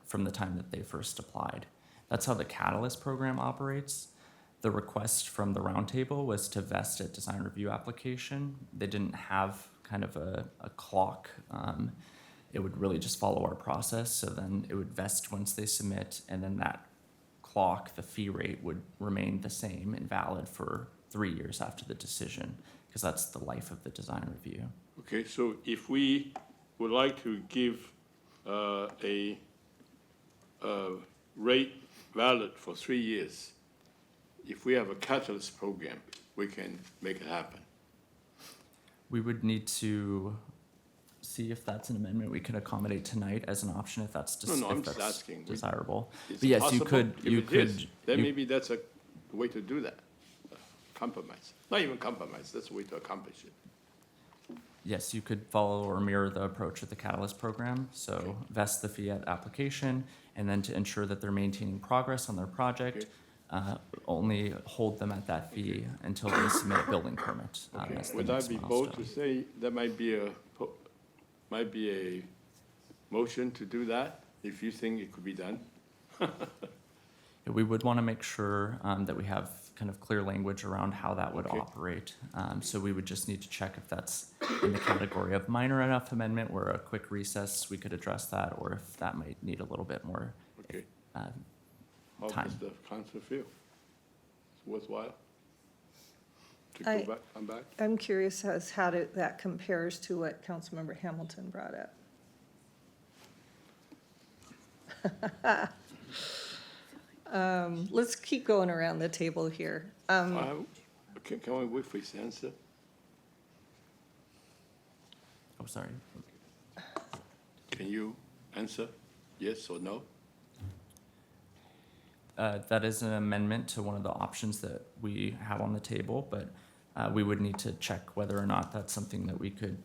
from the time that they first applied. That's how the Catalyst program operates. The request from the roundtable was to vest a design review application. They didn't have kind of a clock. It would really just follow our process. So then it would vest once they submit, and then that clock, the fee rate, would remain the same and valid for 3 years after the decision, because that's the life of the design review. Okay, so if we would like to give a rate valid for 3 years, if we have a catalyst program, we can make it happen. We would need to see if that's an amendment we could accommodate tonight as an option, if that's No, I'm if just that's asking. desirable. Is But it yes, you possible? could. If You it could. is, then you- maybe that's a way to do that. Compromise. Not even compromise, that's a way to accomplish it. Yes, you could follow or mirror the approach with the Catalyst program. So vest the fee at application, and then to ensure that they're maintaining progress on their project, only hold them at that fee until they submit a building permit. Okay, As the would I next be bold to milestone. say that might be a motion to do that, if you think it could be done? We would want to make sure that we have kind of clear language around how that would Okay. operate. So we would just need to check if that's in the category of minor enough amendment where a quick recess, we could address that, or if that might need a little bit more Okay. How time. does the council feel? It's worthwhile? To I- go back, come back? I'm curious as how that compares to what Councilmember Hamilton brought up. Let's keep going around the table here. Can we wait for his answer? Oh, sorry. Can you answer yes or no? That is an amendment to one of the options that we have on the table, but We would need to check whether or not that's something that we could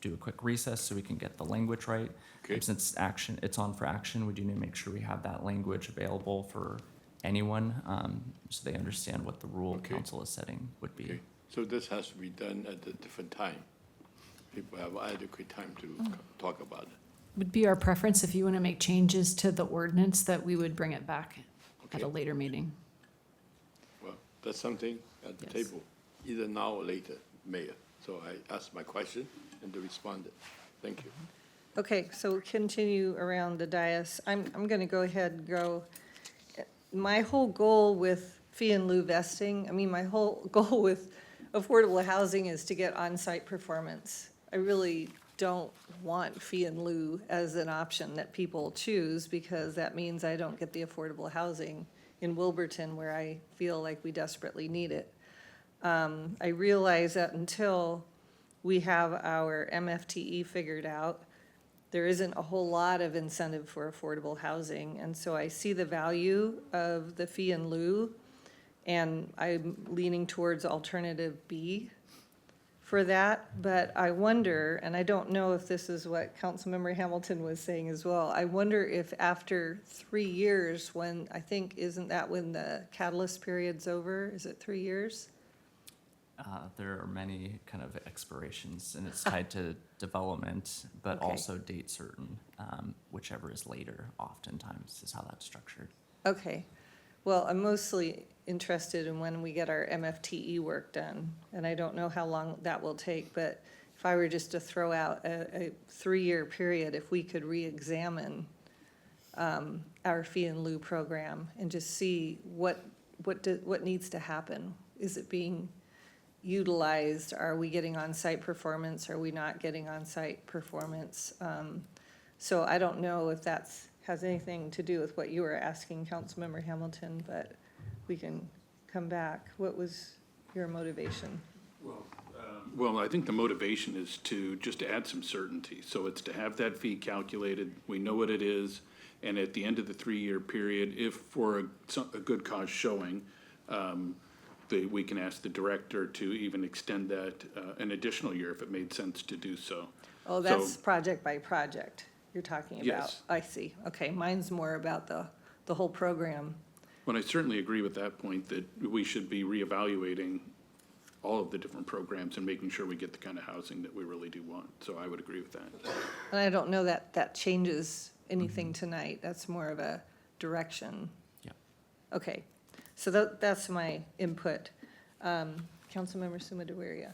do a quick recess so we can get the language right. Okay. Since it's on for action, we do need to make sure we have that language available for anyone, so they understand what the rule Okay. council is setting would be. Okay, so this has to be done at a different time. People have adequate time to talk about it. Would be our preference if you want to make changes to the ordinance that we would bring it back at a Okay. later meeting. Well, that's something at the Yes. table, either now or later, Mayor. So I asked my question and they responded. Thank you. Okay, so we'll continue around the dais. I'm going to go ahead and go. My whole goal with fee and lieu vesting, I mean, my whole goal with affordable housing is to get on-site performance. I really don't want fee and lieu as an option that people choose, because that means I don't get the affordable housing in Wilburton where I feel like we desperately need it. I realize that until we have our MFTE figured out, there isn't a whole lot of incentive for affordable housing. And so I see the value of the fee and lieu, and I'm leaning towards alternative B for that. But I wonder, and I don't know if this is what Councilmember Hamilton was saying as well, I wonder if after 3 years, when, I think, isn't that when the catalyst period's over? Is it 3 years? There are many kind of expirations, and it's tied to development, but Okay. also date certain, whichever is later oftentimes is how that's structured. Okay. Well, I'm mostly interested in when we get our MFTE work done, and I don't know how long that will take, but if I were just to throw out a 3-year period, if we could reexamine our fee and lieu program and just see what needs to happen. Is it being utilized? Are we getting on-site performance? Are we not getting on-site performance? So I don't know if that's has anything to do with what you were asking, Councilmember Hamilton, but we can come back. What was your motivation? Well, I think the motivation is to just add some certainty. So it's to have that fee calculated, we know what it is, and at the end of the 3-year period, if for a good cause showing, we can ask the director to even extend that an additional year if it made sense to do so. Oh, that's project by project you're talking about? Yes. I see. Okay, mine's more about the whole program. But I certainly agree with that point, that we should be reevaluating all of the different programs and making sure we get the kind of housing that we really do want. So I would agree with that. And I don't know that that changes anything tonight. That's more of a direction. Yeah. Okay, so that's my input. Councilmember Sumadawaria.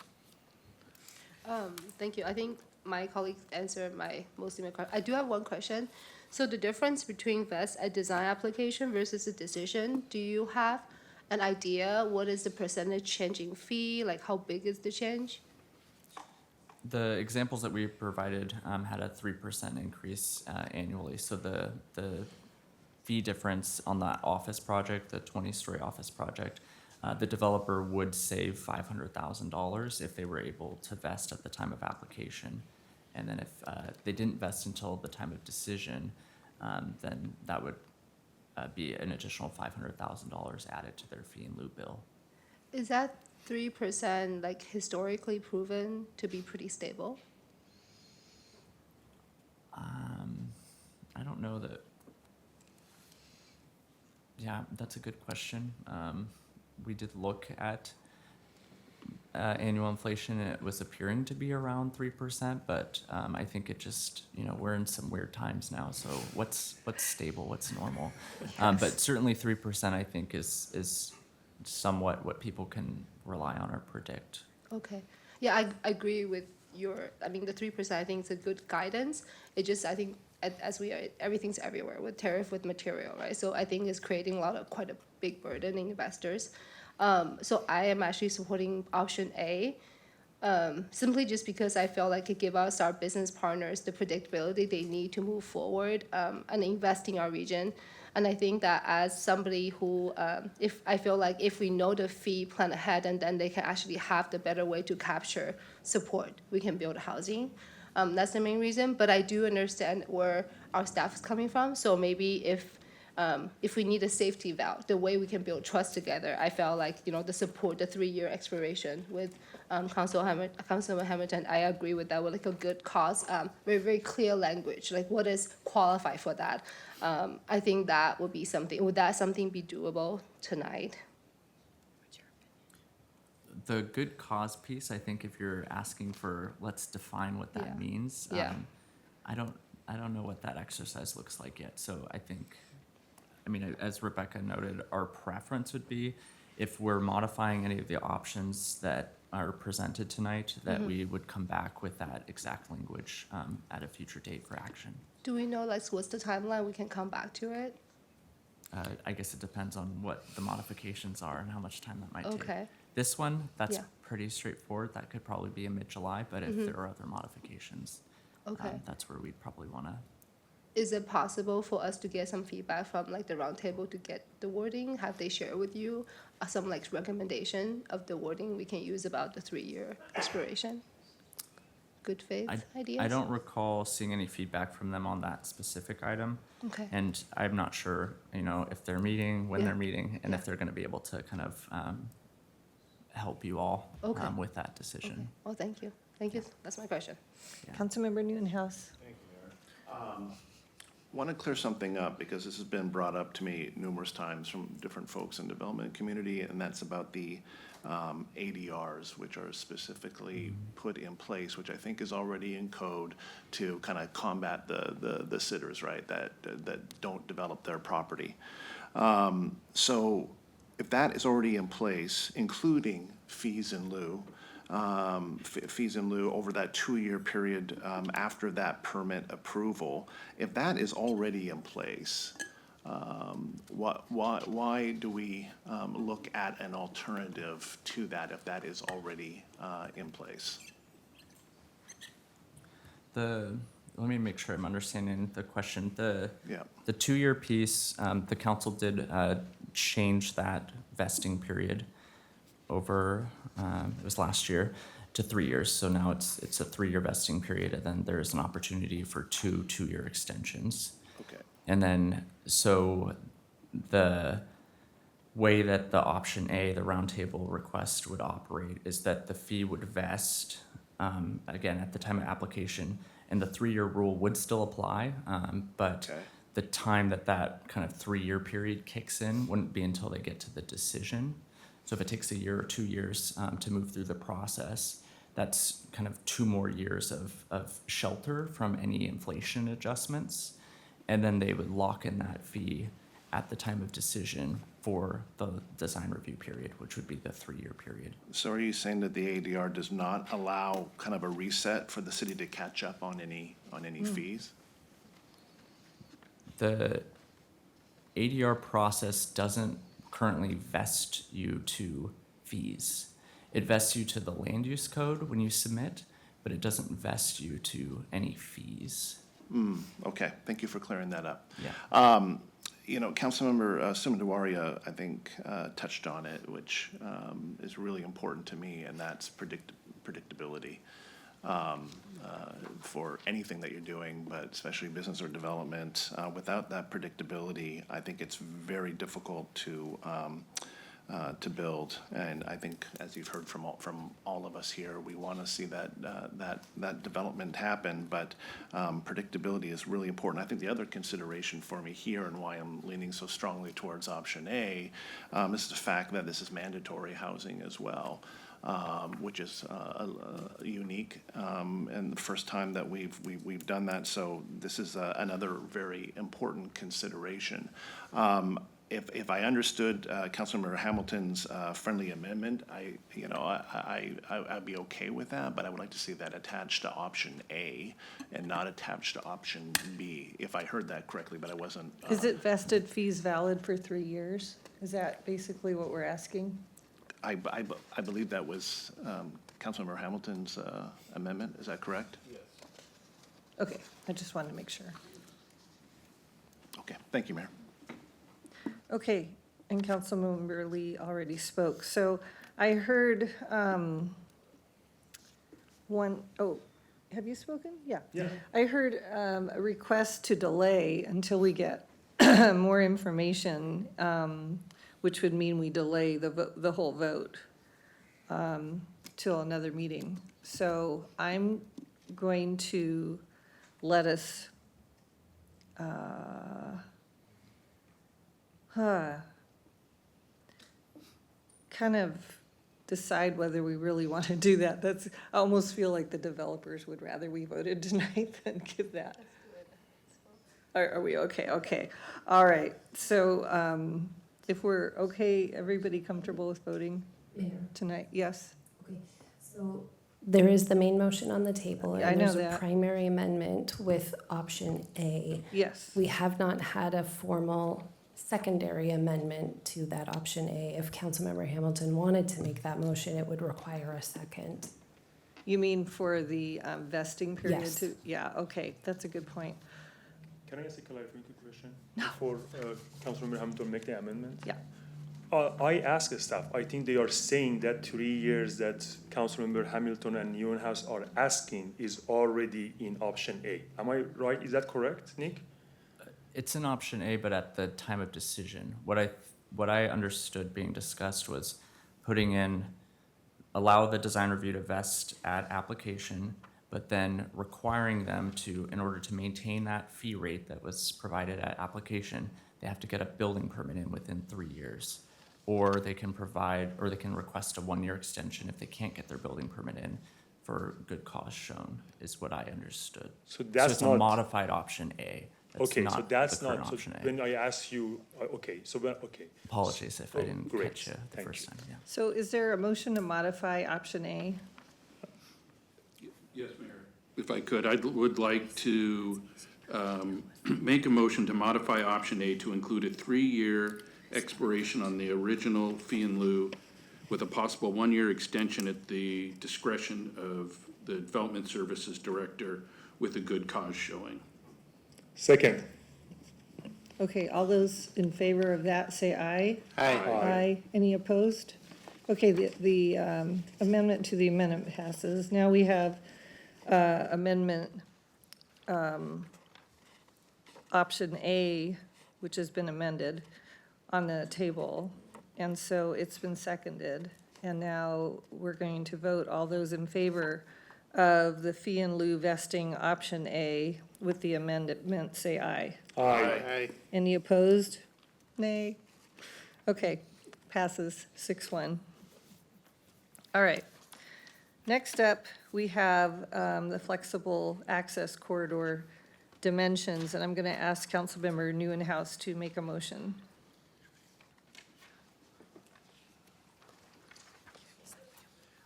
Thank you. I think my colleagues answered mostly my question. I do have one question. So the difference between VEST, a design application versus a decision, do you have an idea? What is the percentage changing fee? Like how big is the change? The examples that we provided had a 3% increase annually. So the fee difference on that office project, the 20-story office project, the developer would save $500,000 if they were able to vest at the time of application. And then if they didn't vest until the time of decision, then that would be an additional $500,000 added to their fee in lieu bill. Is that 3% like historically proven to be pretty stable? I don't know that. Yeah, that's a good question. We did look at annual inflation, and it was appearing to be around 3%, but I think it just, we're in some weird times now, so what's stable, what's normal? But certainly 3% I think is somewhat what people can rely on or predict. Okay. Yeah, I agree with the 3% I think is a good guidance. It just, I think, as we are, everything's everywhere with tariff, with material, right? So I think it's creating quite a big burden in investors. So I am actually supporting option A, simply just because I feel like it gives us, our business partners, the predictability they need to move forward and invest in our region. And I think that as somebody who, if we know the fee, plan ahead, and then they can actually have the better way to capture support, we can build housing. That's the main reason. But I do understand where our staff is coming from. So maybe if if we need a safety valve, the way we can build trust together, I felt like, you know, the support, the 3-year expiration with Councilman Hamilton, I agree with that, with like a good cause, very, very clear language, like what is qualified for that. I think that would be something, would that something be doable tonight? The good cause piece, I think if you're asking for, let's define what that Yeah. means. Yeah. I don't know what that exercise looks like yet. So I think, I mean, as Rebecca noted, our preference would be if we're modifying any of the options that are presented tonight, that we would come back with that exact language at a future date for action. Do we know, like, what's the timeline we can come back to it? I guess it depends on what the modifications are and how much time that might take. Okay. This one, that's Yeah. pretty straightforward. That could probably be a mid-July, but if there are other modifications, Okay. that's where we'd probably want to. Is it possible for us to get some feedback from like the roundtable to get the wording? Have they shared with you some like recommendation of the wording we can use about the 3-year expiration? Good faith ideas? I don't recall seeing any feedback from them on that specific item. Okay. And I'm not sure, you know, if they're meeting, when Yeah. they're meeting, and Yeah. if they're going to be able to kind of help you all Okay. with that Okay. decision. Well, thank you. Thank you. That's my question. Councilmember Newhouse. Want to clear something up, because this has been brought up to me numerous times from different folks in the development community, and that's about the ADRs, which are specifically put in place, which I think is already in code to kind of combat the sitters, right, that don't develop their property. So if that is already in place, including fees in lieu, fees in lieu over that 2-year period after that permit approval, if that is already in place, why do we look at an alternative to that if that is already in place? Let me make sure I'm understanding the question. Yeah. The 2-year piece, the council did change that vesting period over, it was last year, to 3 years. So now it's a 3-year vesting period, and then there's an opportunity for 2-year extensions. Okay. And then, so the way that the option A, the roundtable request would operate is that the fee would vest, again, at the time of application, and the 3-year rule would still apply, but Okay. the time that that kind of 3-year period kicks in wouldn't be until they get to the decision. So if it takes a year or 2 years to move through the process, that's kind of 2 more years of shelter from any inflation adjustments. And then they would lock in that fee at the time of decision for the design review period, which would be the 3-year period. So are you saying that the ADR does not allow kind of a reset for the city to catch up on any fees? The ADR process doesn't currently vest you to fees. It vests you to the land use code when you submit, but it doesn't vest you to any fees. Okay, thank you for clearing that up. Yeah. You know, Councilmember Sumandawaria, I think, touched on it, which is really important to me, and that's predictability for anything that you're doing, but especially business or development. Without that predictability, I think it's very difficult to build. And I think, as you've heard from all of us here, we want to see that development happen, but predictability is really important. I think the other consideration for me here, and why I'm leaning so strongly towards option A, is the fact that this is mandatory housing as well, which is unique, and the first time that we've done that. So this is another very important consideration. If I understood Councilmember Hamilton's friendly amendment, I'd be okay with that, but I would like to see that attached to option A and not attached to option B, if I heard that correctly, but I wasn't. Is it vested fees valid for 3 years? Is that basically what we're asking? I believe that was Councilmember Hamilton's amendment, is that correct? Yes. Okay, I just wanted to make sure. Okay, thank you, Mayor. Okay, and Councilmember Lee already spoke. So I heard have you spoken? Yeah. Yeah. I heard a request to delay until we get more information, which would mean we delay the whole vote till another meeting. So I'm going to let us kind of decide whether we really want to do that. I almost feel like the developers would rather we voted tonight than give that. Are we okay? Okay. All right. So if we're okay, everybody comfortable with voting tonight? Yes? Okay, so there is the main motion on the table, Yeah, I and know there's a that. primary amendment with option A. Yes. We have not had a formal secondary amendment to that option A. If Councilmember Hamilton wanted to make that motion, it would require a second. You mean for the vesting period? Yes. Yeah, okay, that's a good point. Can I ask a clarifying question? Before Councilmember Hamilton make the amendment? Yeah. I asked the staff, I think they are saying that 3 years that Councilmember Hamilton and Newhouse are asking is already in option A. Am I right? Is that correct, Nick? It's an option A, but at the time of decision, what I understood being discussed was putting in, allow the design review to vest at application, but then requiring them to, in order to maintain that fee rate that was provided at application, they have to get a building permit in within 3 years. Or they can provide, or they can request a 1-year extension if they can't get their building permit in for good cause shown, is what I understood. So that's it's not- a modified option A. That's Okay, so not that's the current not, so option A. when I asked you, okay, so when, okay. Apologies if I Oh, didn't great. catch you the Thank first you. time, yeah. So is there a motion to modify option A? Yes, Mayor. If I could, I would like to make a motion to modify option A to include a 3-year expiration on the original fee in lieu with a possible 1-year extension at the discretion of the Development Services Director with a good cause showing. Second. Okay, all those in favor of that, say aye. Aye. Aye. Any opposed? Okay, the amendment to the amendment passes. Now we have amendment option A, which has been amended on the table. And so it's been seconded. And now we're going to vote. All those in favor of the fee in lieu vesting option A with the amendment, say aye. Aye. Any opposed? Nay. Okay, passes 6-1. All right. Next up, we have the flexible access corridor dimensions, and I'm going to ask Councilmember Newhouse to make a motion.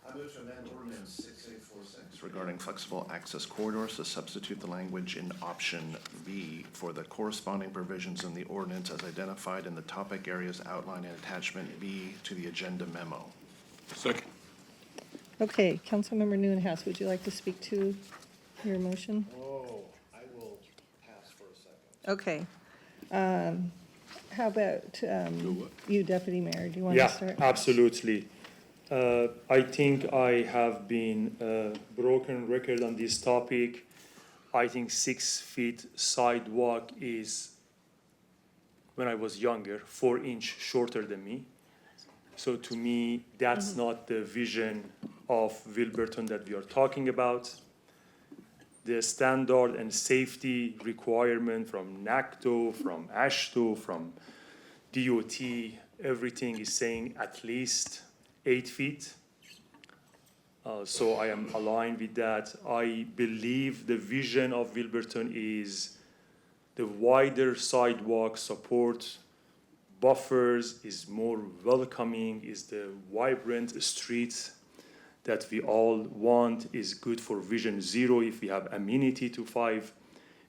I move to amend ordinance 6846 regarding flexible access corridors to substitute the language in option B for the corresponding provisions in the ordinance as identified in the topic areas outlined in attachment B to the agenda memo. Second. Okay, Councilmember Newhouse, would you like to speak to your motion? Oh, I will pass for a second. Okay. How about you, Deputy Mayor? Do you want to Yeah, start? absolutely. I think I have been a broken record on this topic. I think 6 feet sidewalk is, when I was younger, 4-inch shorter than me. So to me, that's not the vision of Wilburton that we are talking about. The standard and safety requirement from NACTO, from ASHTO, from DOT, everything is saying at least 8 feet. So I am aligned with that. I believe the vision of Wilburton is the wider sidewalk support buffers, is more welcoming, is the vibrant streets that we all want, is good for Vision Zero if we have amenity to 5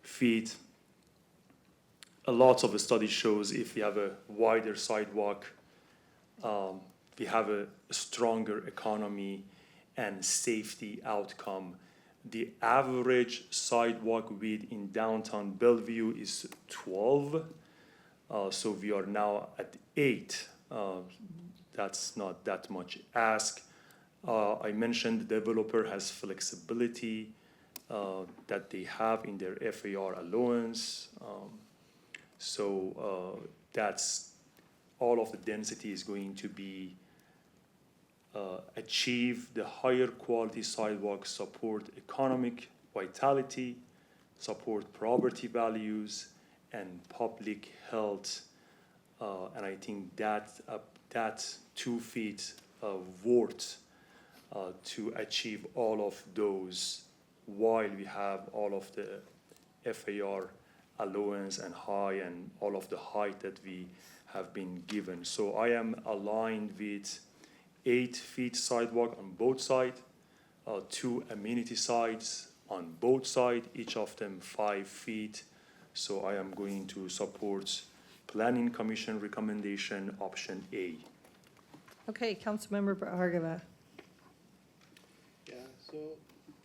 feet. A lot of the study shows if we have a wider sidewalk, we have a stronger economy and safety outcome. The average sidewalk width in downtown Bellevue is 12. So we are now at 8. That's not that much ask. I mentioned the developer has flexibility that they have in their FAR allowance. So that's all of the density is going to be achieve the higher quality sidewalks, support economic vitality, support property values, and public health. And I think that 2 feet worth to achieve all of those while we have all of the FAR allowance and high and all of the height that we have been given. So I am aligned with 8 feet sidewalk on both sides, 2 amenity sides on both sides, each of them 5 feet. So I am going to support Planning Commission recommendation option A. Okay, Councilmember Bhargava. Yeah, so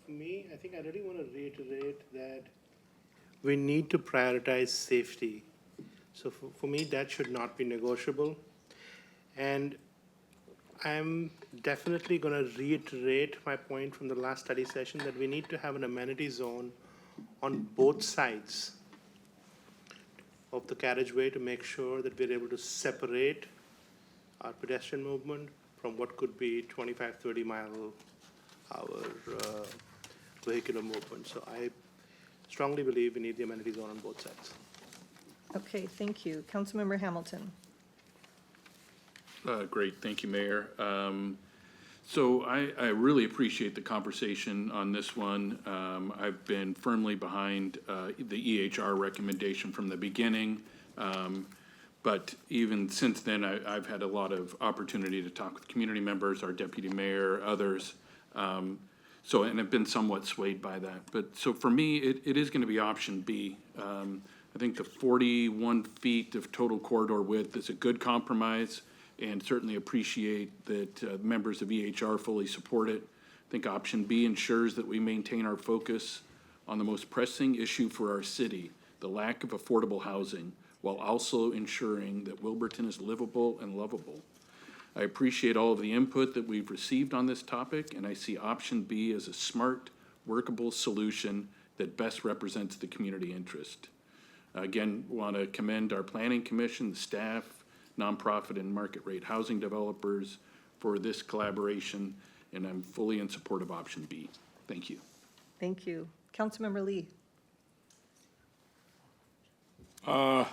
for me, I think I really want to reiterate that we need to prioritize safety. So for me, that should not be negotiable. And I'm definitely going to reiterate my point from the last study session that we need to have an amenity zone on both sides of the carriageway to make sure that we're able to separate our pedestrian movement from what could be 25, 30 mile hour vehicular movement. So I strongly believe we need the amenity zone on both sides. Okay, thank you. Councilmember Hamilton. Great, thank you, Mayor. So I really appreciate the conversation on this one. I've been firmly behind the EHR recommendation from the beginning. But even since then, I've had a lot of opportunity to talk with community members, our deputy mayor, others. And I've been somewhat swayed by that. But so for me, it is going to be option B. I think the 41 feet of total corridor width is a good compromise, and certainly appreciate that members of EHR fully support it. I think option B ensures that we maintain our focus on the most pressing issue for our city, the lack of affordable housing, while also ensuring that Wilburton is livable and lovable. I appreciate all of the input that we've received on this topic, and I see option B as a smart, workable solution that best represents the community interest. Again, want to commend our planning commission, the staff, nonprofit and market rate housing developers for this collaboration, and I'm fully in support of option B. Thank you. Thank you. Councilmember Lee. I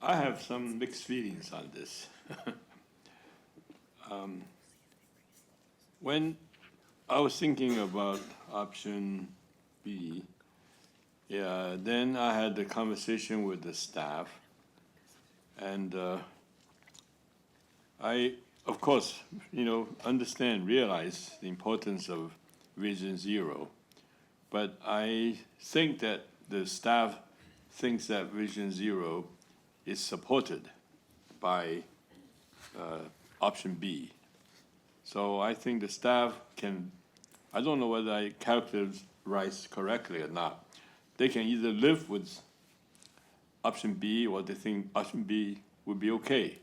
have some mixed feelings on this. When I was thinking about option B, then I had the conversation with the staff, and I, of course, realize the importance of Vision Zero, but I think that the staff thinks that Vision Zero is supported by option B. So I think the staff can, I don't know whether I characterized correctly or not, they can either live with option B or they think option B would be okay.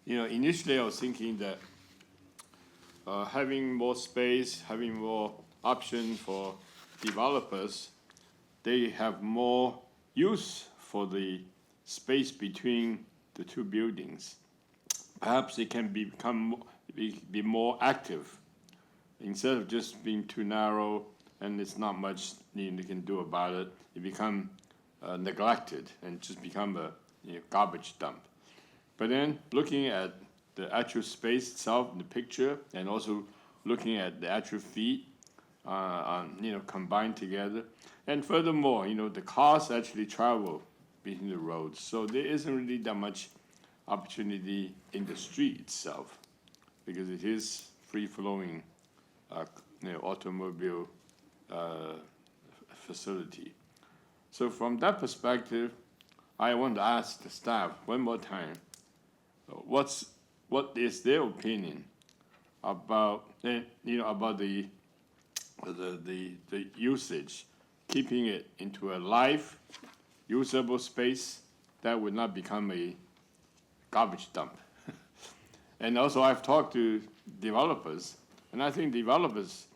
Initially I was thinking that having more space, having more options for developers, they have more use for the space between the two buildings. Perhaps they can be more active instead of just being too narrow and it's not much they can do about it. It become neglected and just become a garbage dump. But then looking at the actual space itself in the picture and also looking at the actual feet combined together. And furthermore, the cars actually travel between the roads. So there isn't really that much opportunity in the street itself because it is free-flowing automobile facility. So from that perspective, I want to ask the staff one more time, what is their opinion about about the usage, keeping it into a live, usable space that would not become a garbage dump. And also I've talked to developers, and I think developers,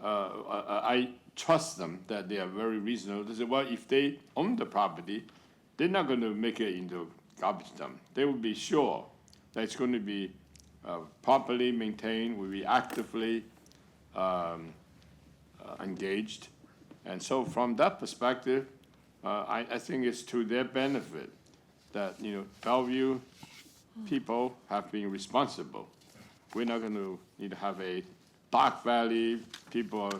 I trust them that they are very reasonable. They say, well, if they own the property, they're not going to make it into garbage dump. They will be sure that it's going to be properly maintained, will be actively engaged. And so from that perspective, I think it's to their benefit that, Bellevue people have been responsible. We're not going to need to have a Dark Valley people,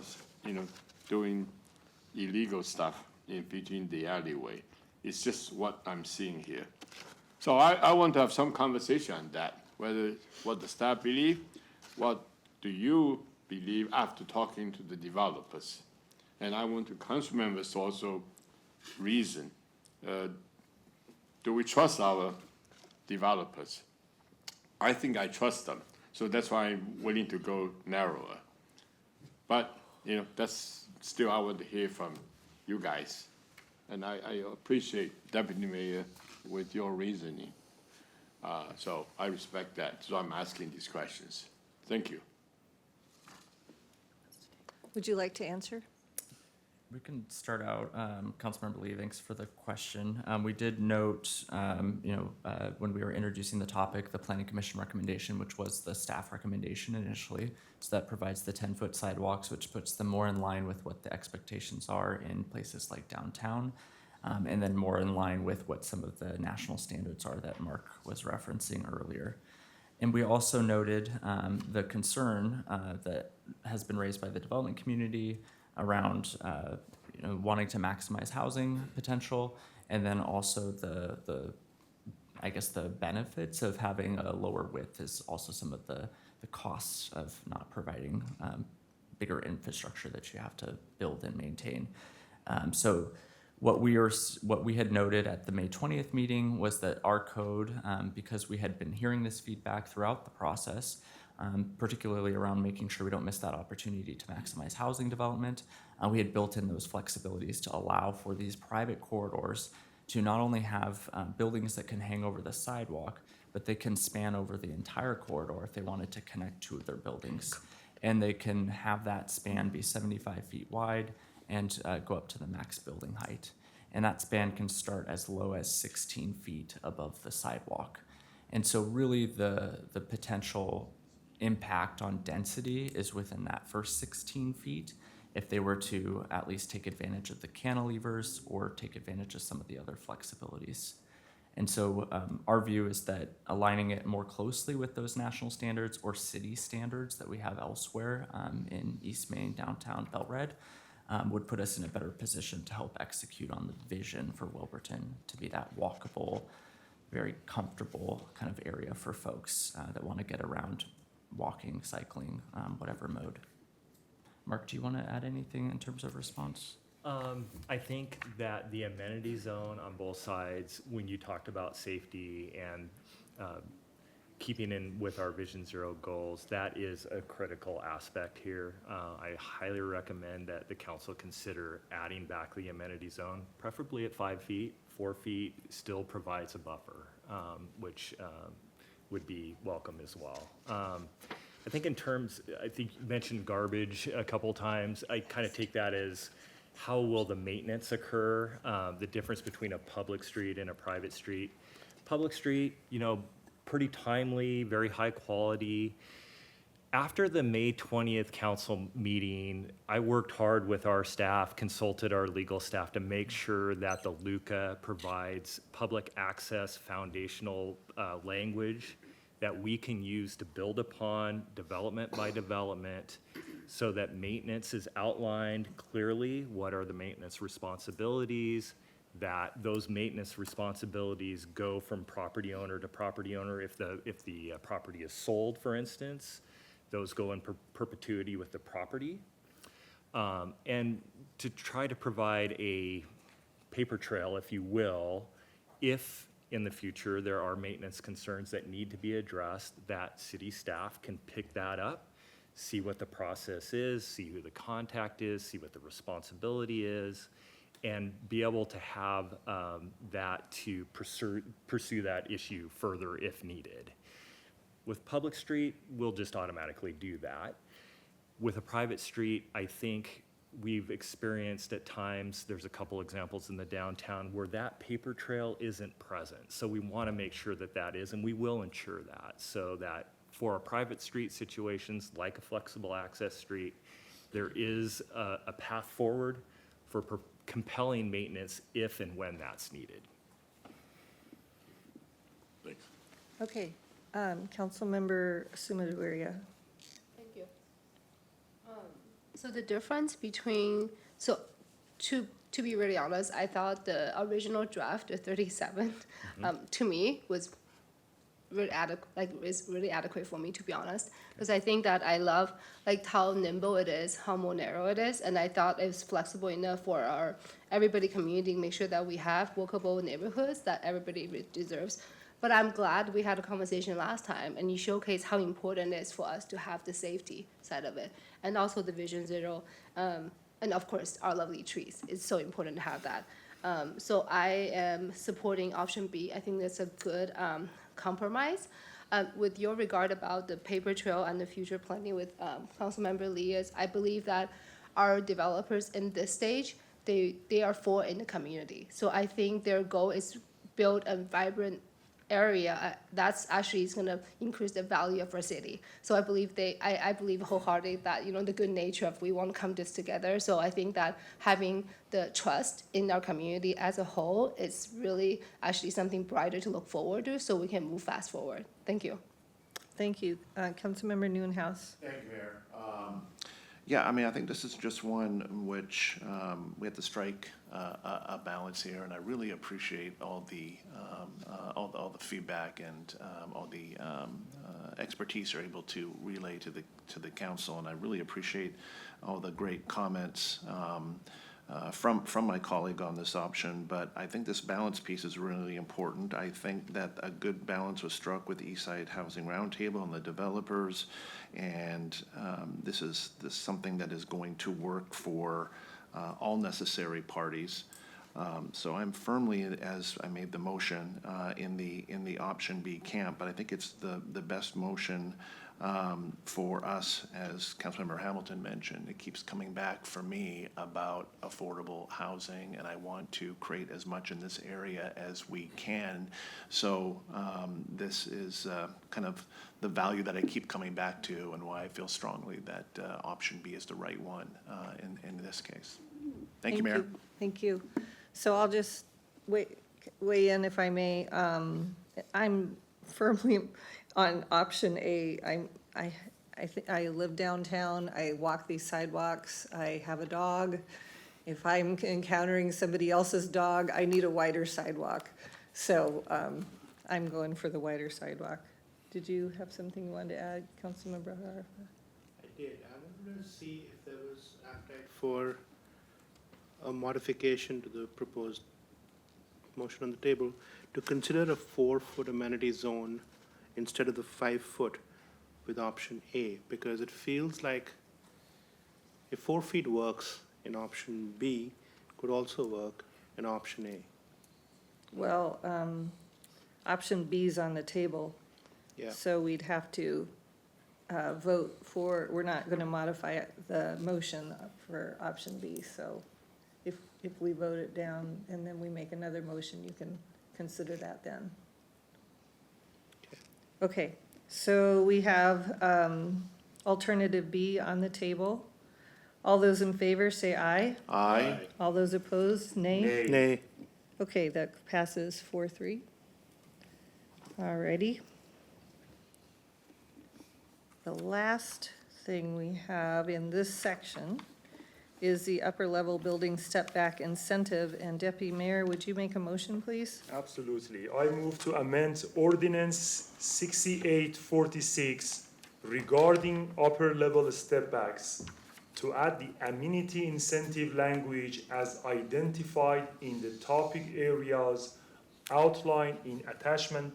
doing illegal stuff in between the alleyway. It's just what I'm seeing here. So I want to have some conversation on that, what the staff believe, what do you believe after talking to the developers? And I want the council members to also reason. Do we trust our developers? I think I trust them, so that's why I'm willing to go narrower. But, that's still I want to hear from you guys. And I appreciate, Deputy Mayor, with your reasoning. So I respect that, so I'm asking these questions. Thank you. Would you like to answer? We can start out, Councilmember Lee, thanks for the question. We did note, when we were introducing the topic, the Planning Commission recommendation, which was the staff recommendation initially. So that provides the 10-foot sidewalks, which puts them more in line with what the expectations are in places like downtown, and then more in line with what some of the national standards are that Mark was referencing earlier. And we also noted the concern that has been raised by the development community around wanting to maximize housing potential, and then also the benefits of having a lower width is also some of the costs of not providing bigger infrastructure that you have to build and maintain. So what we had noted at the May 20th meeting was that our code, because we had been hearing this feedback throughout the process, particularly around making sure we don't miss that opportunity to maximize housing development. We had built in those flexibilities to allow for these private corridors to not only have buildings that can hang over the sidewalk, but they can span over the entire corridor if they wanted to connect two of their buildings. And they can have that span be 75 feet wide and go up to the max building height. And that span can start as low as 16 feet above the sidewalk. And so really the potential impact on density is within that first 16 feet if they were to at least take advantage of the cantilevers or take advantage of some of the other flexibilities. And so our view is that aligning it more closely with those national standards or city standards that we have elsewhere in East Main, downtown Bellred, would put us in a better position to help execute on the vision for Wilburton to be that walkable, very comfortable kind of area for folks that want to get around walking, cycling, whatever mode. Mark, do you want to add anything in terms of response? I think that the amenity zone on both sides, when you talked about safety and keeping in with our Vision Zero goals, that is a critical aspect here. I highly recommend that the council consider adding back the amenity zone, preferably at 5 feet. 4 feet still provides a buffer, which would be welcome as well. I think I think you mentioned garbage a couple times. I kind of take that as how will the maintenance occur, the difference between a public street and a private street. Public street, pretty timely, very high quality. After the May 20th council meeting, I worked hard with our staff, consulted our legal staff to make sure that the LUCA provides public access foundational language that we can use to build upon development by development, so that maintenance is outlined clearly. What are the maintenance responsibilities? That those maintenance responsibilities go from property owner to property owner. If the property is sold, for instance, those go in perpetuity with the property. And to try to provide a paper trail, if you will, if in the future there are maintenance concerns that need to be addressed, that city staff can pick that up, see what the process is, see who the contact is, see what the responsibility is, and be able to have that to pursue that issue further if needed. With public street, we'll just automatically do that. With a private street, I think we've experienced at times, there's a couple examples in the downtown where that paper trail isn't present. So we want to make sure that that is, and we will ensure that, so that for our private street situations, like a flexible access street, there is a path forward for compelling maintenance if and when that's needed. Thanks. Okay, Councilmember Sumadaria. Thank you. So the difference between, so to be really honest, I thought the original draft, the 37, to me was really adequate, like is really adequate for me, to be honest. Because I think that I love like how nimble it is, how more narrow it is, and I thought it was flexible enough for our everybody community, make sure that we have workable neighborhoods that everybody deserves. But I'm glad we had a conversation last time, and you showcase how important it is for us to have the safety side of it, and also the Vision Zero, and of course, our lovely trees. It's so important to have that. So I am supporting option B. I think that's a good compromise. With your regard about the paper trail and the future planning with Councilmember Lee, I believe that our developers in this stage, they are for in the community. So I think their goal is build a vibrant area that's actually is going to increase the value of our city. So I believe I believe wholeheartedly that, you know, the good nature of we want to come this together. So I think that having the trust in our community as a whole is really actually something brighter to look forward to, so we can move fast forward. Thank you. Thank you. Councilmember Newhouse. Thank you, Mayor. Yeah, I mean, I think this is just one in which we have to strike a balance here, and I really appreciate all the feedback and all the expertise you're able to relay to the council, and I really appreciate all the great comments from my colleague on this option. But I think this balance piece is really important. I think that a good balance was struck with the Eastside Housing Roundtable and the developers, and this is something that is going to work for all necessary parties. So I'm firmly, as I made the motion, in the option B camp, but I think it's the best motion for us, as Councilmember Hamilton mentioned. It keeps coming back for me about affordable housing, and I want to create as much in this area as we can. So this is kind of the value that I keep coming back to, and why I feel strongly that option B is the right one in this case. Thank you, Mayor. Thank you. So I'll just weigh in if I may. I'm firmly on option A. I live downtown. I walk these sidewalks. I have a dog. If I'm encountering somebody else's dog, I need a wider sidewalk. So I'm going for the wider sidewalk. Did you have something you wanted to add, Councilmember Harfa? I did. I wanted to see if there was appetite for a modification to the proposed motion on the table to consider a 4-foot amenity zone instead of the 5-foot with option A, because it feels like if 4 feet works in option B, could also work in option A. Well, option B is on the table. Yeah. So we'd have to vote for, we're not going to modify the motion for option B. So if we vote it down and then we make another motion, you can consider that then. Okay, so we have alternative B on the table. All those in favor say aye. Aye. All those opposed, nay? Nay. Nay. Okay, that passes 4-3. All righty. The last thing we have in this section is the upper level building step back incentive. And Deputy Mayor, would you make a motion, please? Absolutely. I move to amend Ordinance 6846 regarding upper level step backs to add the amenity incentive language as identified in the topic areas outlined in attachment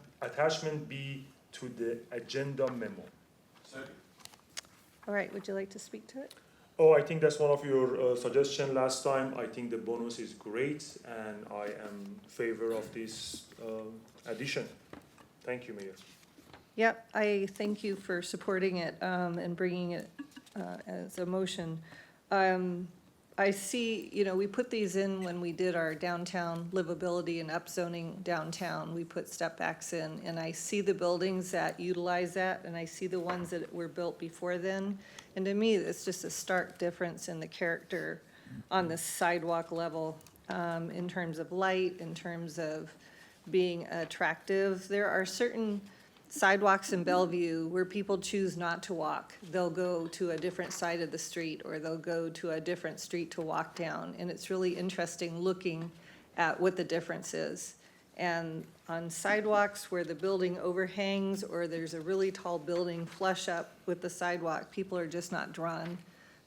B to the agenda memo. All right, would you like to speak to it? Oh, I think that's one of your suggestions last time. I think the bonus is great, and I am in favor of this addition. Thank you, Mayor. Yep, I thank you for supporting it and bringing it as a motion. I see, we put these in when we did our downtown livability and upzoning downtown. We put step backs in, and I see the buildings that utilize that, and I see the ones that were built before then. And to me, it's just a stark difference in the character on the sidewalk level, in terms of light, in terms of being attractive. There are certain sidewalks in Bellevue where people choose not to walk. They'll go to a different side of the street, or they'll go to a different street to walk down. And it's really interesting looking at what the difference is. And on sidewalks where the building overhangs, or there's a really tall building flush up with the sidewalk, people are just not drawn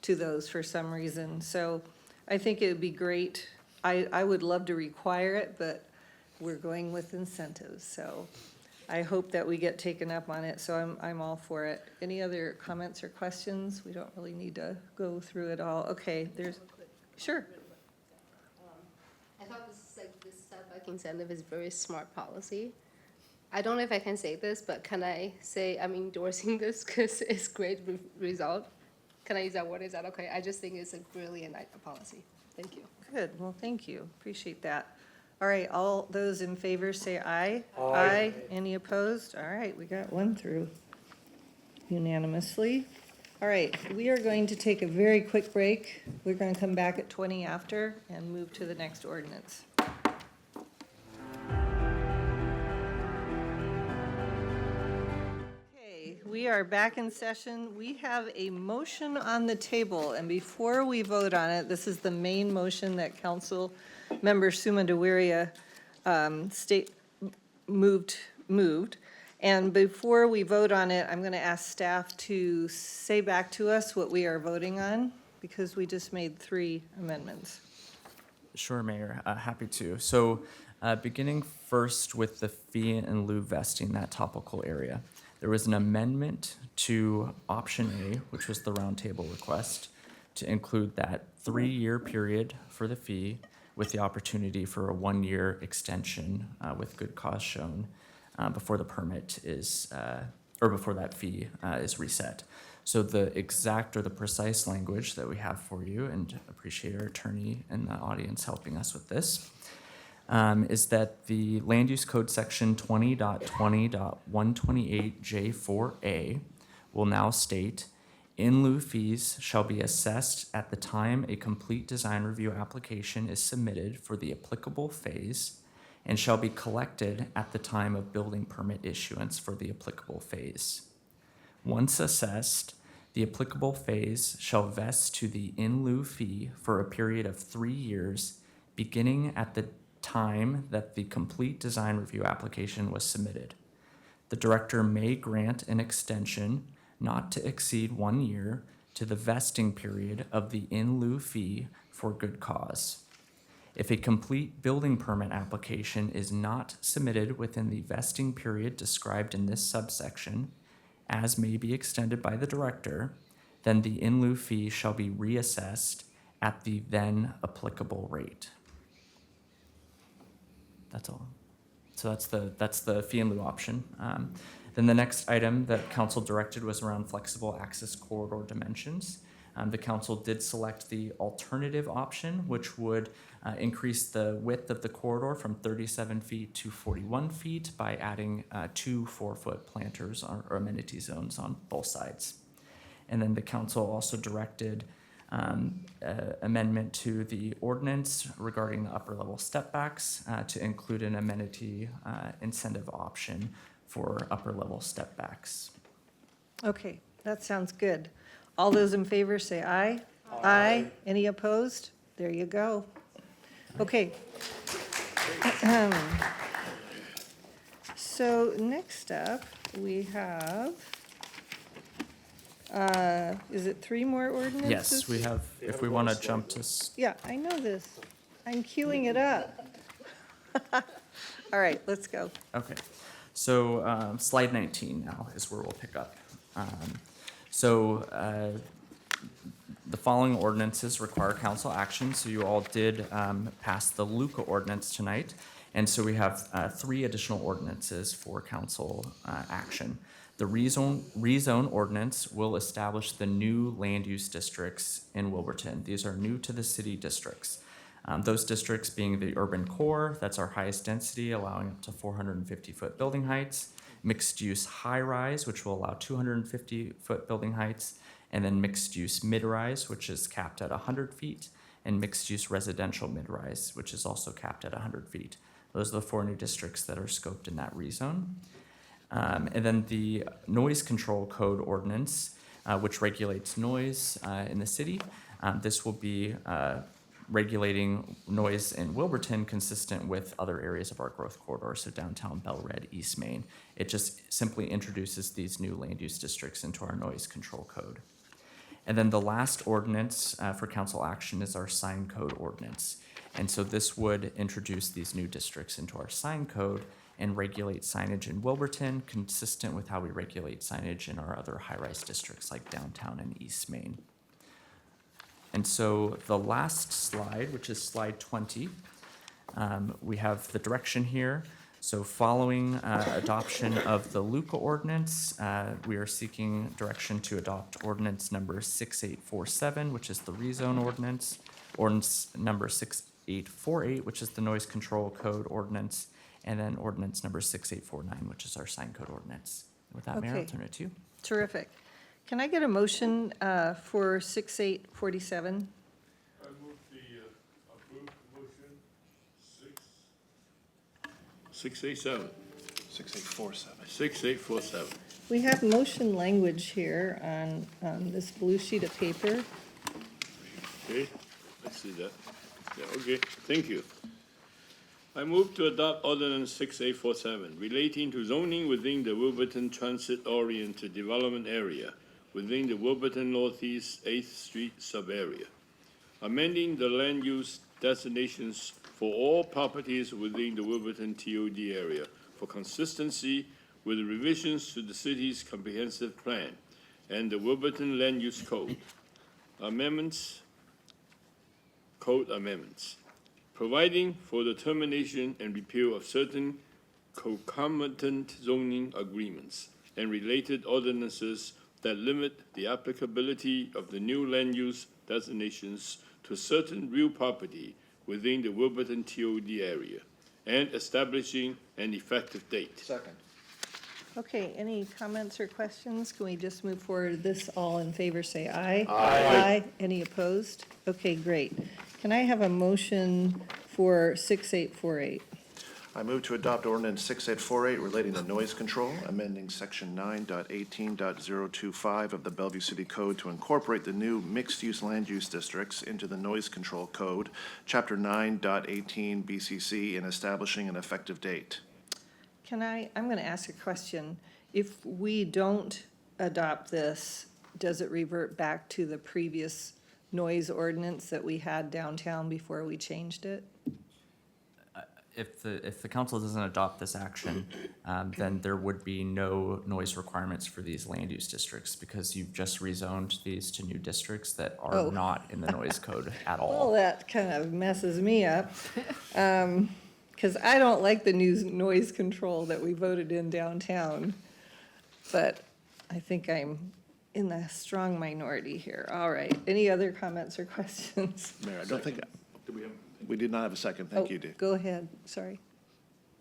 to those for some reason. So I think it would be great. I would love to require it, but we're going with incentives. So I hope that we get taken up on it, so I'm all for it. Any other comments or questions? We don't really need to go through it all. Okay, sure. I thought this setback incentive is very smart policy. I don't know if I can say this, but can I say I'm endorsing this because it's great result? Can I use that word? Is that okay? I just think it's a brilliant policy. Thank you. Good, well, thank you. Appreciate that. All right, all those in favor say aye. Aye. Any opposed? All right, we got one through unanimously. All right, we are going to take a very quick break. We're going to come back at 20 after and move to the next ordinance. Okay, we are back in session. We have a motion on the table, and before we vote on it, this is the main motion that Council Member Suma Deweria moved. And before we vote on it, I'm going to ask staff to say back to us what we are voting on, because we just made 3 amendments. Sure, Mayor, happy to. So beginning first with the fee in lieu vesting, that topical area, there was an amendment to option A, which was the roundtable request, to include that 3-year period for the fee with the opportunity for a 1-year extension with good cause shown before the permit is, or before that fee is reset. So the exact or the precise language that we have for you, and appreciate our attorney in the audience helping us with this, is that the Land Use Code Section 20.20.128J4A will now state, in lieu fees shall be assessed at the time a complete design review application is submitted for the applicable phase and shall be collected at the time of building permit issuance for the applicable phase. Once assessed, the applicable phase shall vest to the in lieu fee for a period of 3 years, beginning at the time that the complete design review application was submitted. The director may grant an extension not to exceed 1 year to the vesting period of the in lieu fee for good cause. If a complete building permit application is not submitted within the vesting period described in this subsection, as may be extended by the director, then the in lieu fee shall be reassessed at the then applicable rate. That's all. So that's the fee in lieu option. Then the next item that council directed was around flexible access corridor dimensions. The council did select the alternative option, which would increase the width of the corridor from 37 feet to 41 feet by adding 2 4-foot planters or amenity zones on both sides. And then the council also directed amendment to the ordinance regarding the upper level step backs to include an amenity incentive option for upper level step backs. Okay, that sounds good. All those in favor say aye. Aye. Any opposed? There you go. Okay. So next up, we have, is it 3 more ordinances? Yes, we have, if we want to jump to. Yeah, I know this. I'm queuing it up. All right, let's go. Okay, so slide 19 now is where we'll pick up. The following ordinances require council action. So you all did pass the Luca ordinance tonight. And so we have 3 additional ordinances for council action. The rezone ordinance will establish the new land use districts in Wilburton. These are new to the city districts. Those districts being the urban core, that's our highest density, allowing up to 450-foot building heights. Mixed-use high-rise, which will allow 250-foot building heights. And then mixed-use mid-rise, which is capped at 100 feet. And mixed-use residential mid-rise, which is also capped at 100 feet. Those are the 4 new districts that are scoped in that rezone. And then the noise control code ordinance, which regulates noise in the city. This will be regulating noise in Wilburton consistent with other areas of our growth corridor, so downtown Bellevue, East Main. It just simply introduces these new land use districts into our noise control code. And then the last ordinance for council action is our sign code ordinance. And so this would introduce these new districts into our sign code and regulate signage in Wilburton consistent with how we regulate signage in our other high-rise districts like downtown and East Main. And so the last slide, which is slide 20, we have the direction here. So following adoption of the Luca ordinance, we are seeking direction to adopt ordinance number 6847, which is the rezone ordinance number 6848, which is the noise control code ordinance, and then ordinance number 6849, which is our sign code ordinance. With that, Mayor, I'll Okay. turn it to you. Terrific. Can I get a motion for 6847? I move the approved motion 687. 6847. 6847. We have motion language here on this blue sheet of paper. Okay, I see that. Yeah, okay, thank you. I move to adopt ordinance 6847 relating to zoning within the Wilburton Transit-Oriented Development Area within the Wilburton Northeast 8th Street sub-area, amending the land use designations for all properties within the Wilburton TOD area for consistency with revisions to the city's comprehensive plan and the Wilburton Land Use Code. Code amendments, providing for the termination and repeal of certain concomitant zoning agreements and related ordinances that limit the applicability of the new land use designations to certain real property within the Wilburton TOD area, and establishing an effective date. Second. Okay, any comments or questions? Can we just move forward? This all in favor, say aye. Aye. Any opposed? Okay, great. Can I have a motion for 6848? I move to adopt ordinance 6848 relating to noise control, amending section 9.18.025 of the Bellevue City Code to incorporate the new mixed-use land use districts into the noise control code, chapter 9.18 BCC, and establishing an effective date. I'm going to ask a question. If we don't adopt this, does it revert back to the previous noise ordinance that we had downtown before we changed it? If the council doesn't adopt this action, then there would be no noise requirements for these land use districts because you've just rezoned these to new districts that are Oh. not in the noise code at Well, all. that kind of messes me up. Because I don't like the new noise control that we voted in downtown. But I think I'm in the strong minority here. All right. Any other comments or questions? Mayor, I don't think, Do we have? we did not have a second. Thank you, Dick. Go ahead. Sorry.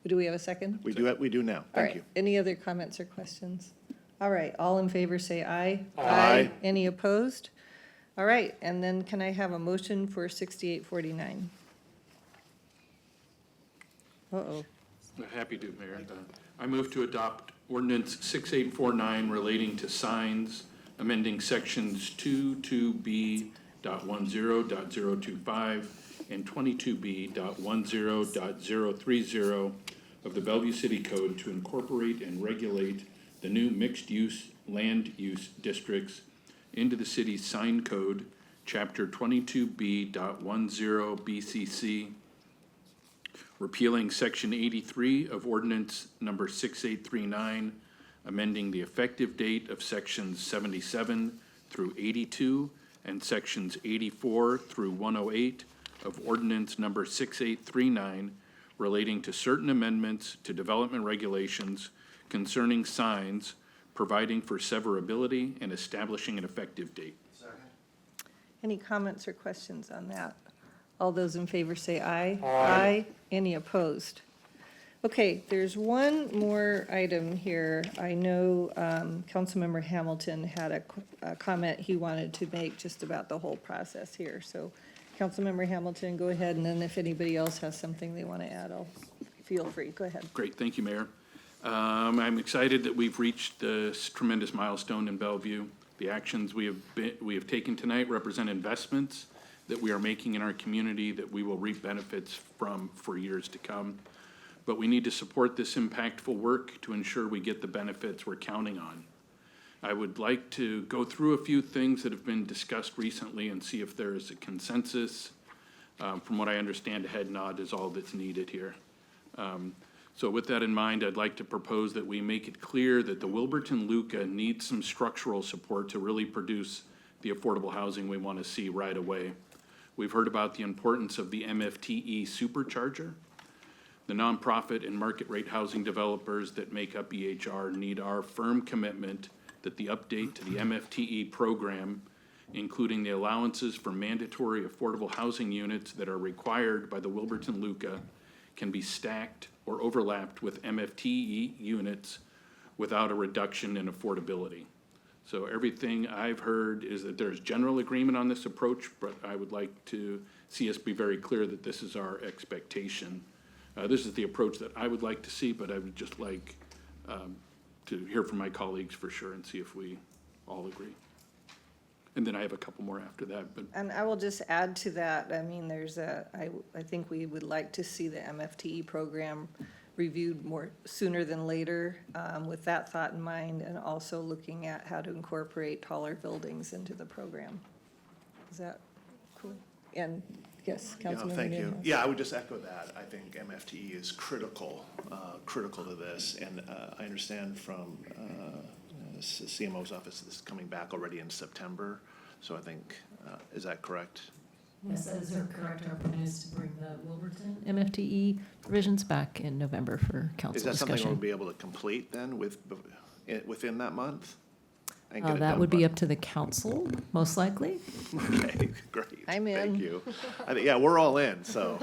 Do we have a second? We do now. All Thank right. you. Any other comments or questions? All right. All in favor, say aye. Aye. Any opposed? All right. And then can I have a motion for 6849? Uh-oh. Happy to, Mayor. I move to adopt ordinance 6849 relating to signs, amending sections 22B.10.025 and 22B.10.030 of the Bellevue City Code to incorporate and regulate the new mixed-use land use districts into the city's sign code, chapter 22B.10 BCC, repealing section 83 of ordinance number 6839, amending the effective date of sections 77 through 82 and sections 84 through 108 of ordinance number 6839, relating to certain amendments to development regulations concerning signs providing for severability, and establishing an effective date. Any comments or questions on that? All those in favor say aye. Aye. Any opposed? Okay, there's one more item here. I know Councilmember Hamilton had a comment he wanted to make just about the whole process here. So Councilmember Hamilton, go ahead, and then if anybody else has something they want to add, feel free. Go ahead. Great, thank you, Mayor. I'm excited that we've reached this tremendous milestone in Bellevue. The actions we have taken tonight represent investments that we are making in our community that we will reap benefits from for years to come. But we need to support this impactful work to ensure we get the benefits we're counting on. I would like to go through a few things that have been discussed recently and see if there is a consensus. From what I understand, a head nod is all that's needed here. So with that in mind, I'd like to propose that we make it clear that the Wilburton Luca needs some structural support to really produce the affordable housing we want to see right away. We've heard about the importance of the MFTE supercharger. The nonprofit and market rate housing developers that make up EHR need our firm commitment that the update to the MFTE program, including the allowances for mandatory affordable housing units that are required by the Wilburton Luca, can be stacked or overlapped with MFTE units without a reduction in affordability. So everything I've heard is that there's general agreement on this approach, but I would like to see us be very clear that this is our expectation. This is the approach that I would like to see, but I would just like to hear from my colleagues for sure and see if we all agree. And then I have a couple more after that, but And I will just add to that, I mean, I think we would like to see the MFTE program reviewed more sooner than later with that thought in mind, and also looking at how to incorporate taller buildings into the program. Is that cool? And yes, Councilmember Thank you. Nunez. Yeah, I would just echo that. I think MFTE is critical to this. And I understand from CMO's office, this is coming back already in September. So I think, is that correct? Yes, that is correct. Our plan is to bring the Wilburton MFTE provisions back in November for council Is that discussion. something we'll be able to complete then within that month? And get it That done would by- be up to the council, most likely. Okay, great. I'm in. Thank you. Yeah, we're all in, so,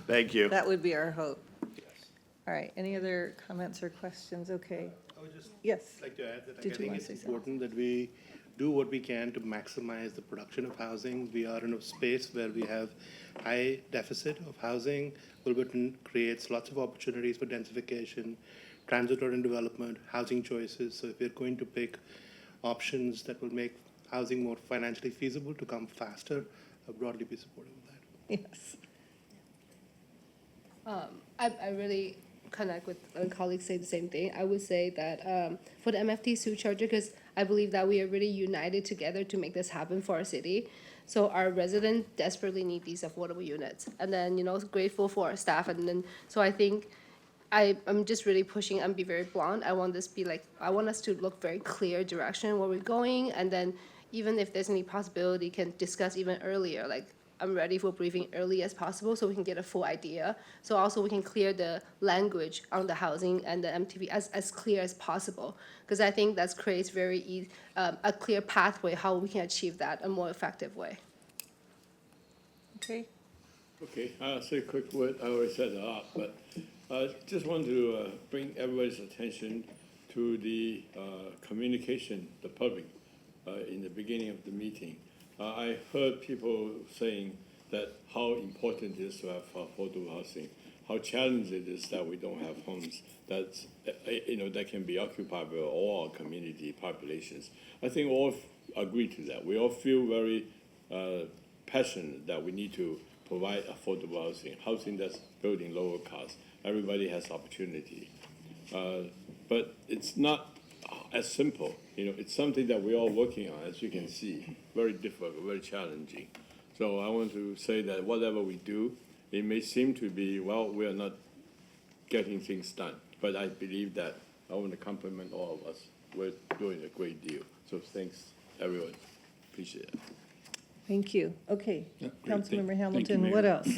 thank you. That would be our hope. All right, any other comments or questions? Okay. I would just Yes. like to add that I Did you think wanna it's say something? important that we do what we can to maximize the production of housing. We are in a space where we have high deficit of housing. Wilburton creates lots of opportunities for densification, transit-oriented development, housing choices. So if we're going to pick options that will make housing more financially feasible to come faster, I'll broadly be supportive of that. Yes. I really connect with colleagues say the same thing. I would say that for the MFT surcharge, because I believe that we are really united together to make this happen for our city. So our residents desperately need these affordable units. And then, grateful for our staff. And then, so I think I'm just really pushing and be very blunt. I want us to look very clear direction where we're going. And then even if there's any possibility, can discuss even earlier, like I'm ready for briefing early as possible so we can get a full idea. So also we can clear the language on the housing and the MTV as clear as possible. Because I think that creates a clear pathway how we can achieve that a more effective way. Okay. Okay, I'll say a quick word. I already said a lot, but just want to bring everybody's attention to the communication, the public, in the beginning of the meeting. I heard people saying that how important it is to have affordable housing, how challenging it is that we don't have homes that's, that can be occupied by all our community populations. I think all agree to that. We all feel very passionate that we need to provide affordable housing that's built in lower cost. Everybody has opportunity. But it's not as simple. It's something that we're all working on, as you can see. Very difficult, very challenging. So I want to say that whatever we do, it may seem to be, we are not getting things done. But I believe that I want to compliment all of us. We're doing a great deal. So thanks, everyone. Appreciate it. Thank you. Okay. great. Councilmember Thank you, Hamilton, Mayor. what else?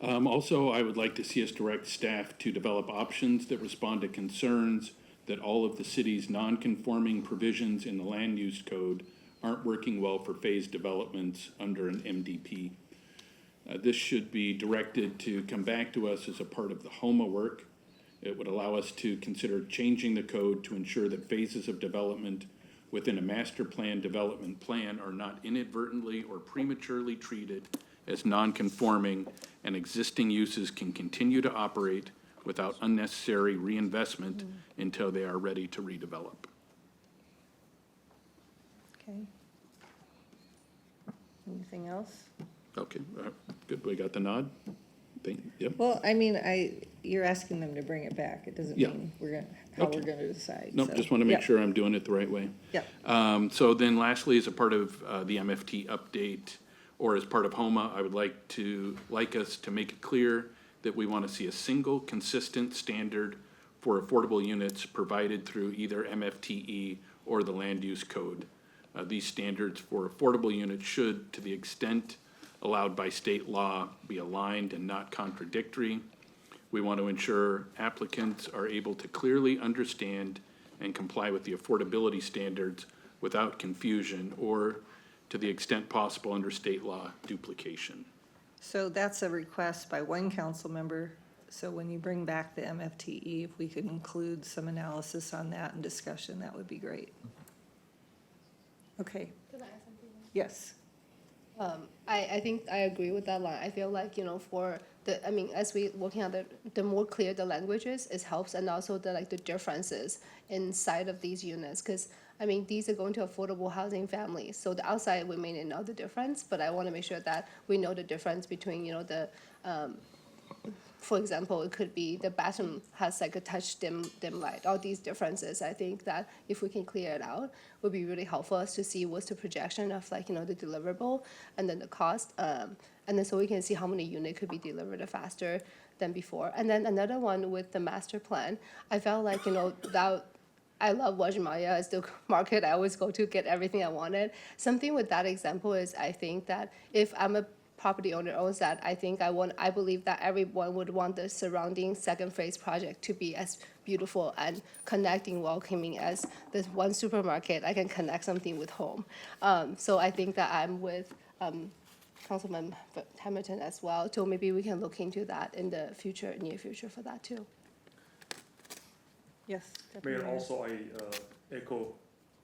Also, I would like to see us direct staff to develop options that respond to concerns that all of the city's non-conforming provisions in the land use code aren't working well for phased developments under an MDP. This should be directed to come back to us as a part of the HOMA work. It would allow us to consider changing the code to ensure that phases of development within a master plan development plan are not inadvertently or prematurely treated as non-conforming, and existing uses can continue to operate without unnecessary reinvestment until they are ready to redevelop. Okay. Anything else? Okay, good, we got the nod? Yep. Well, I mean, you're asking them to bring it back. It doesn't Yeah. mean how Okay. we're gonna decide. Nope, so, just want to make yep, sure I'm doing it the right way. Yep. So then lastly, as a part of the MFT update, or as part of HOMA, I would like us to make it clear that we want to see a single consistent standard for affordable units provided through either MFTE or the land use code. These standards for affordable units should, to the extent allowed by state law, be aligned and not contradictory. We want to ensure applicants are able to clearly understand and comply with the affordability standards without confusion or, to the extent possible under state law, duplication. So that's a request by one council member. So when you bring back the MFTE, if we could include some analysis on that and discussion, that would be great. Okay. Can I add something? Yes. I think I agree with that line. I feel like, for the, as we working on the more clear the language is, it helps, and also the differences inside of these units. Because, these are going to affordable housing families. So the outside, we may not know the difference, but I want to make sure that we know the difference between, for example, it could be the bathroom has like a touch dim light, all these differences. I think that if we can clear it out, would be really helpful us to see what's the projection of the deliverable and then the cost. And then so we can see how many units could be delivered faster than before. And then another one with the master plan, I felt like, that I love Wajimaya as the market I always go to get everything I wanted. Something with that example is I think that if I'm a property owner owns that, I believe that everyone would want the surrounding second phase project to be as beautiful and connecting, welcoming as this one supermarket. I can connect something with home. So I think that I'm with Councilman Hamilton as well. So maybe we can look into that in the future, near future for that too. Yes. Mayor, also I echo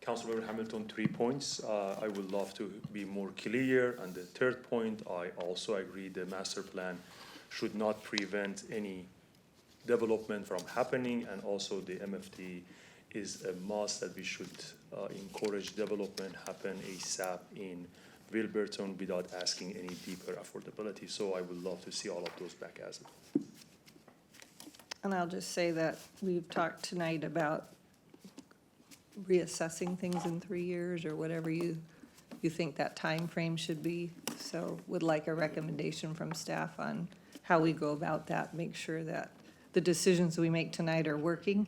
Councilmember Hamilton 3 points. I would love to be more clear. And the third point, I also agree the master plan should not prevent any development from happening. And also the MFT is a must that we should encourage development happen ASAP in Wilburton without asking any deeper affordability. So I would love to see all of those back as well. And I'll just say that we've talked tonight about reassessing things in 3 years or whatever you think that time frame should be. So would like a recommendation from staff on how we go about that, make sure that the decisions we make tonight are working.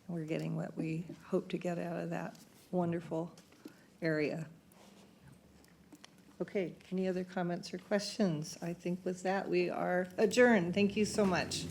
We're getting what we hope to get out of that wonderful area. Okay, any other comments or questions? I think with that, we are adjourned. Thank you so much.